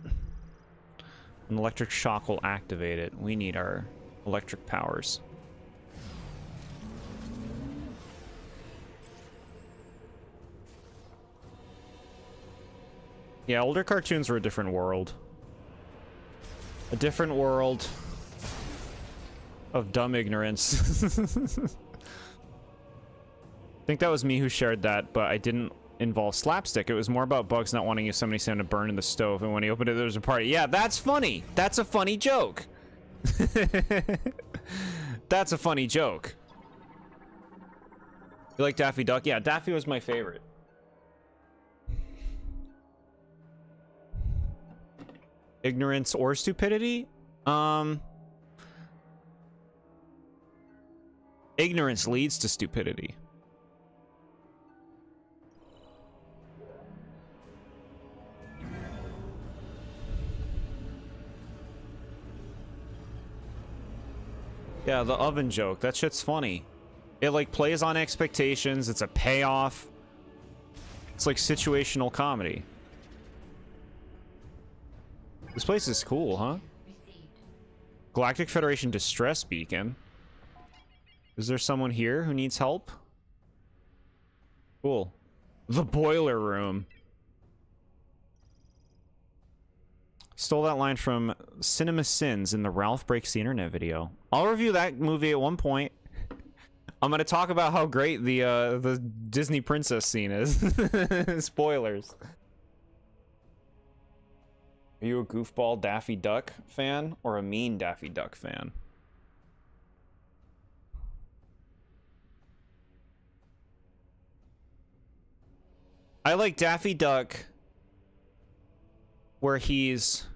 An electric shock will activate it. We need our electric powers. Yeah, older cartoons were a different world. A different world of dumb ignorance. I think that was me who shared that, but I didn't involve slapstick. It was more about Bugs not wanting Yosemite Sam to burn in the stove, and when he opened it, there was a party. Yeah, that's funny. That's a funny joke. That's a funny joke. You like Daffy Duck? Yeah, Daffy was my favorite. Ignorance or stupidity? Ignorance leads to stupidity. Yeah, the oven joke. That shit's funny. It, like, plays on expectations. It's a payoff. It's like situational comedy. This place is cool, huh? Galactic Federation Distress Beacon. Is there someone here who needs help? Cool. The boiler room. Stole that line from Cinema Sins in the Ralph Breaks the Internet video. I'll review that movie at one point. I'm gonna talk about how great the Disney princess scene is. Spoilers. Are you a goofball Daffy Duck fan or a mean Daffy Duck fan? I like Daffy Duck where he's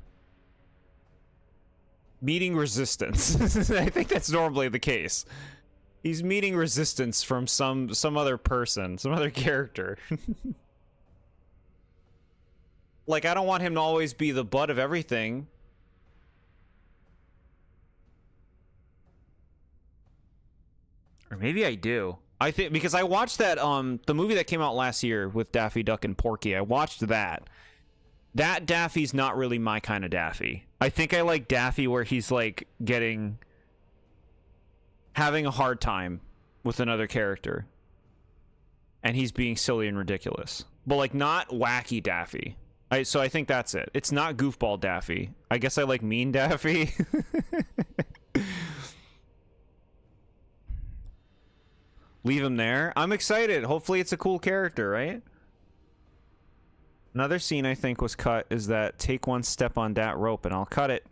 meeting resistance. I think that's normally the case. He's meeting resistance from some other person, some other character. Like, I don't want him to always be the butt of everything. Or maybe I do. I think because I watched that the movie that came out last year with Daffy Duck and Porky. I watched that. That Daffy's not really my kind of Daffy. I think I like Daffy where he's like having a hard time with another character. And he's being silly and ridiculous. But like not wacky Daffy. So I think that's it. It's not goofball Daffy. I guess I like mean Daffy. Leave him there. I'm excited. Hopefully it's a cool character, right? Another scene I think was cut is that take one step on that rope and I'll cut it.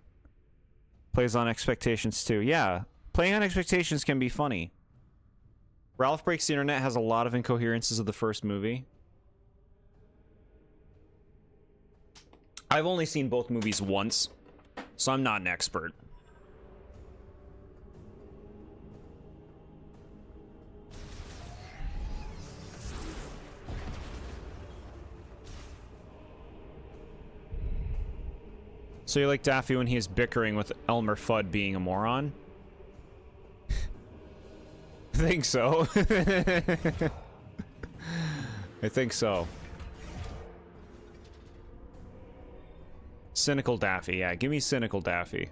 Plays on expectations too. Yeah, playing on expectations can be funny. Ralph Breaks the Internet has a lot of incoherences of the first movie. I've only seen both movies once, so I'm not an expert. So you like Daffy when he is bickering with Elmer Fudd being a moron? I think so. I think so. Cynical Daffy, yeah, give me cynical Daffy.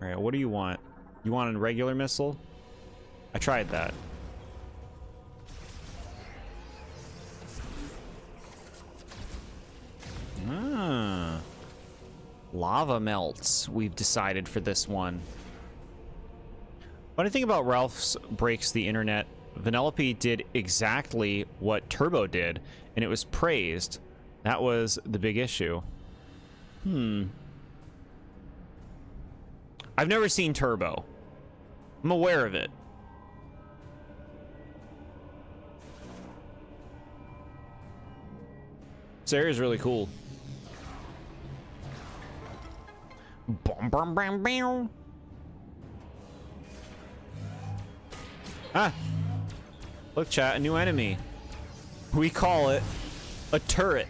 Alright, what do you want? You want a regular missile? I tried that. Ah. Lava melts, we've decided for this one. Funny thing about Ralph's Breaks the Internet, Vanellope did exactly what Turbo did, and it was praised. That was the big issue. I've never seen Turbo. I'm aware of it. This area is really cool. Bum, bum, bam, bam. Ah! Look, chat, a new enemy. We call it a turret.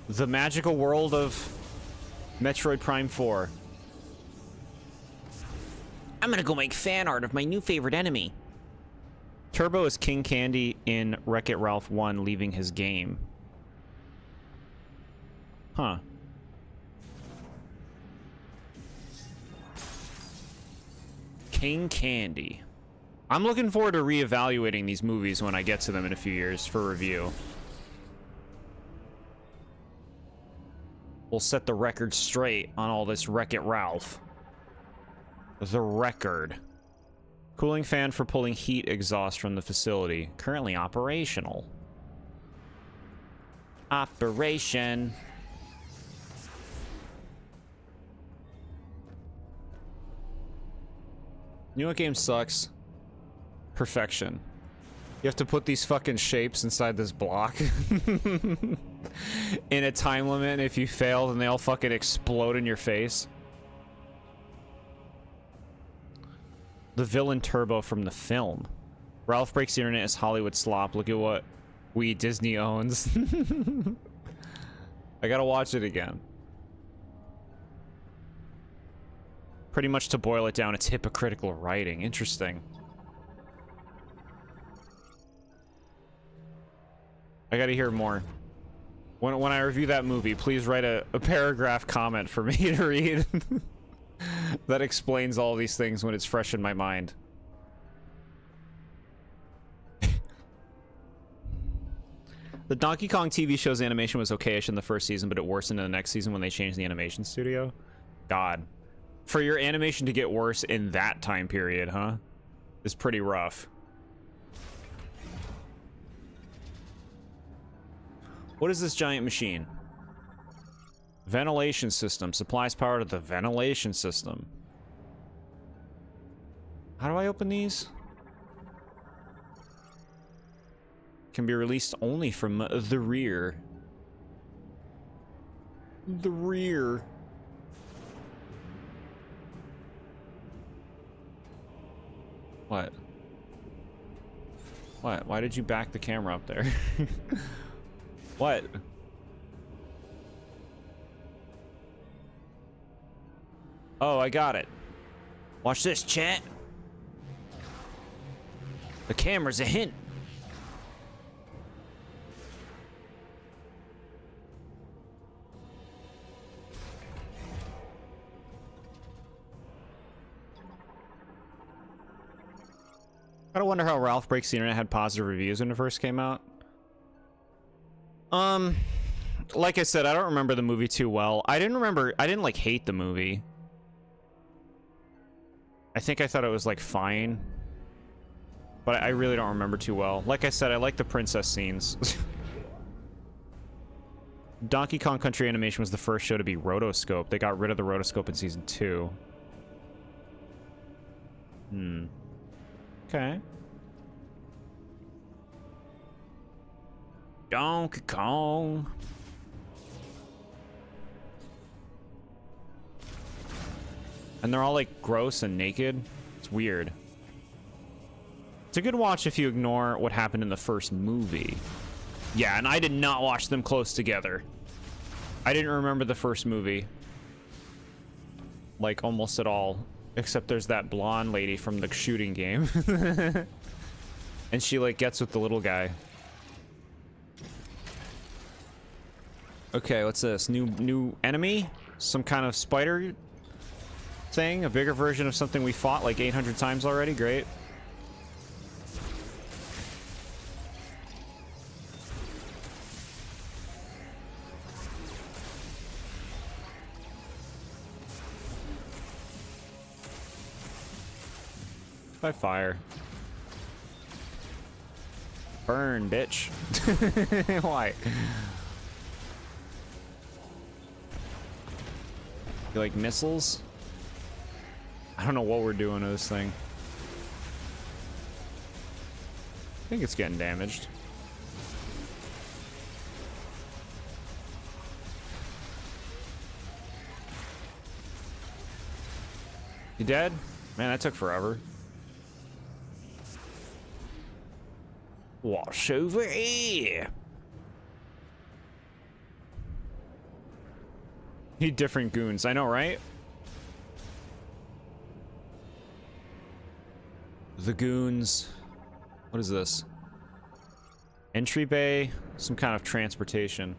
The magical world of Metroid Prime 4. I'm gonna go make fan art of my new favorite enemy. Turbo is King Candy in Wreck-It Ralph 1 leaving his game. Huh. King Candy. I'm looking forward to reevaluating these movies when I get to them in a few years for review. We'll set the record straight on all this Wreck-It Ralph. The record. Cooling fan for pulling heat exhaust from the facility. Currently operational. Operation. You know what game sucks? Perfection. You have to put these fucking shapes inside this block. In a time limit, and if you fail, then they all fucking explode in your face. The villain Turbo from the film. Ralph Breaks the Internet is Hollywood slop. Look at what Disney owns. I gotta watch it again. Pretty much to boil it down, it's hypocritical writing. Interesting. I gotta hear more. When I review that movie, please write a paragraph comment for me to read. That explains all these things when it's fresh in my mind. The Donkey Kong TV show's animation was okayish in the first season, but it worsened in the next season when they changed the animation studio. God. For your animation to get worse in that time period, huh? Is pretty rough. What is this giant machine? Ventilation system. Supplies power to the ventilation system. How do I open these? Can be released only from the rear. The rear. What? What? Why did you back the camera up there? What? Oh, I got it. Watch this, chat. The camera's a hint. I don't wonder how Ralph Breaks the Internet had positive reviews when it first came out. Like I said, I don't remember the movie too well. I didn't like hate the movie. I think I thought it was like fine. But I really don't remember too well. Like I said, I like the princess scenes. Donkey Kong Country Animation was the first show to be rotoscope. They got rid of the rotoscope in season 2. Okay. Donkey Kong. And they're all like gross and naked. It's weird. It's a good watch if you ignore what happened in the first movie. Yeah, and I did not watch them close together. I didn't remember the first movie. Like, almost at all. Except there's that blonde lady from the shooting game. And she, like, gets with the little guy. Okay, what's this? New enemy? Some kind of spider thing? A bigger version of something we fought like 800 times already? Great. By fire. Burn, bitch. Why? You like missiles? I don't know what we're doing to this thing. I think it's getting damaged. You dead? Man, that took forever. Wash over here. Need different goons. I know, right? The goons. What is this? Entry bay. Some kind of transportation.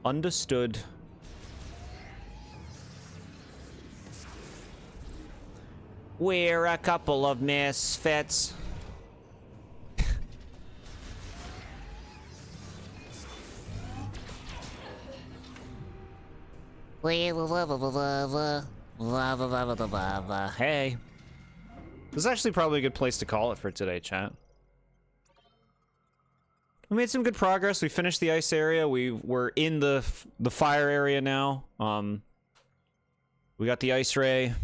Understood. We're a couple of misfits. Hey. This is actually probably a good place to call it for today, chat. We made some good progress. We finished the ice area. We're in the fire area now. We got the ice ray.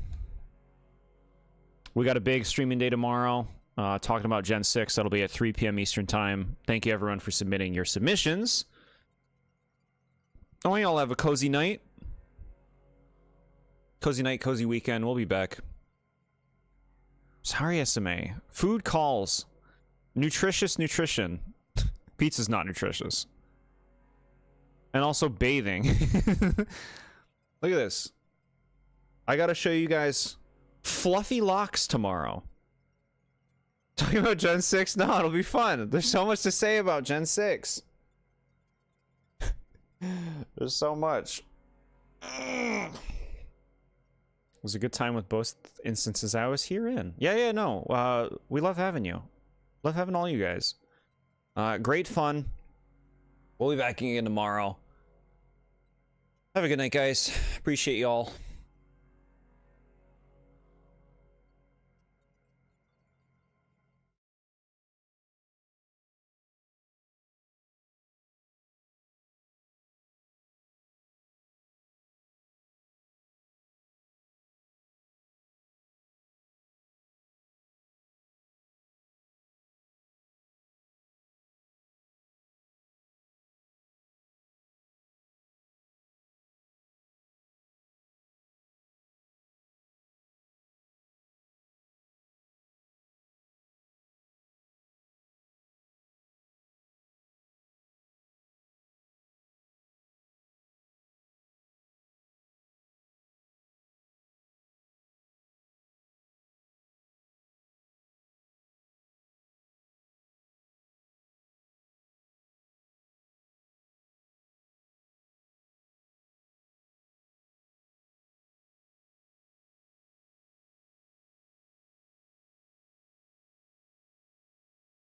We got a big streaming day tomorrow. Talking about Gen 6. That'll be at 3 p.m. Eastern Time. Thank you, everyone, for submitting your submissions. Oh, y'all have a cozy night. Cozy night, cozy weekend. We'll be back. Sorry, SMA. Food calls. Nutritious nutrition. Pizza's not nutritious. And also bathing. Look at this. I gotta show you guys fluffy locks tomorrow. Talking about Gen 6? No, it'll be fun. There's so much to say about Gen 6. There's so much. It was a good time with both instances I was here in. Yeah, no. We love having you. Love having all you guys. Great fun. We'll be back again tomorrow. Have a good night, guys. Appreciate y'all.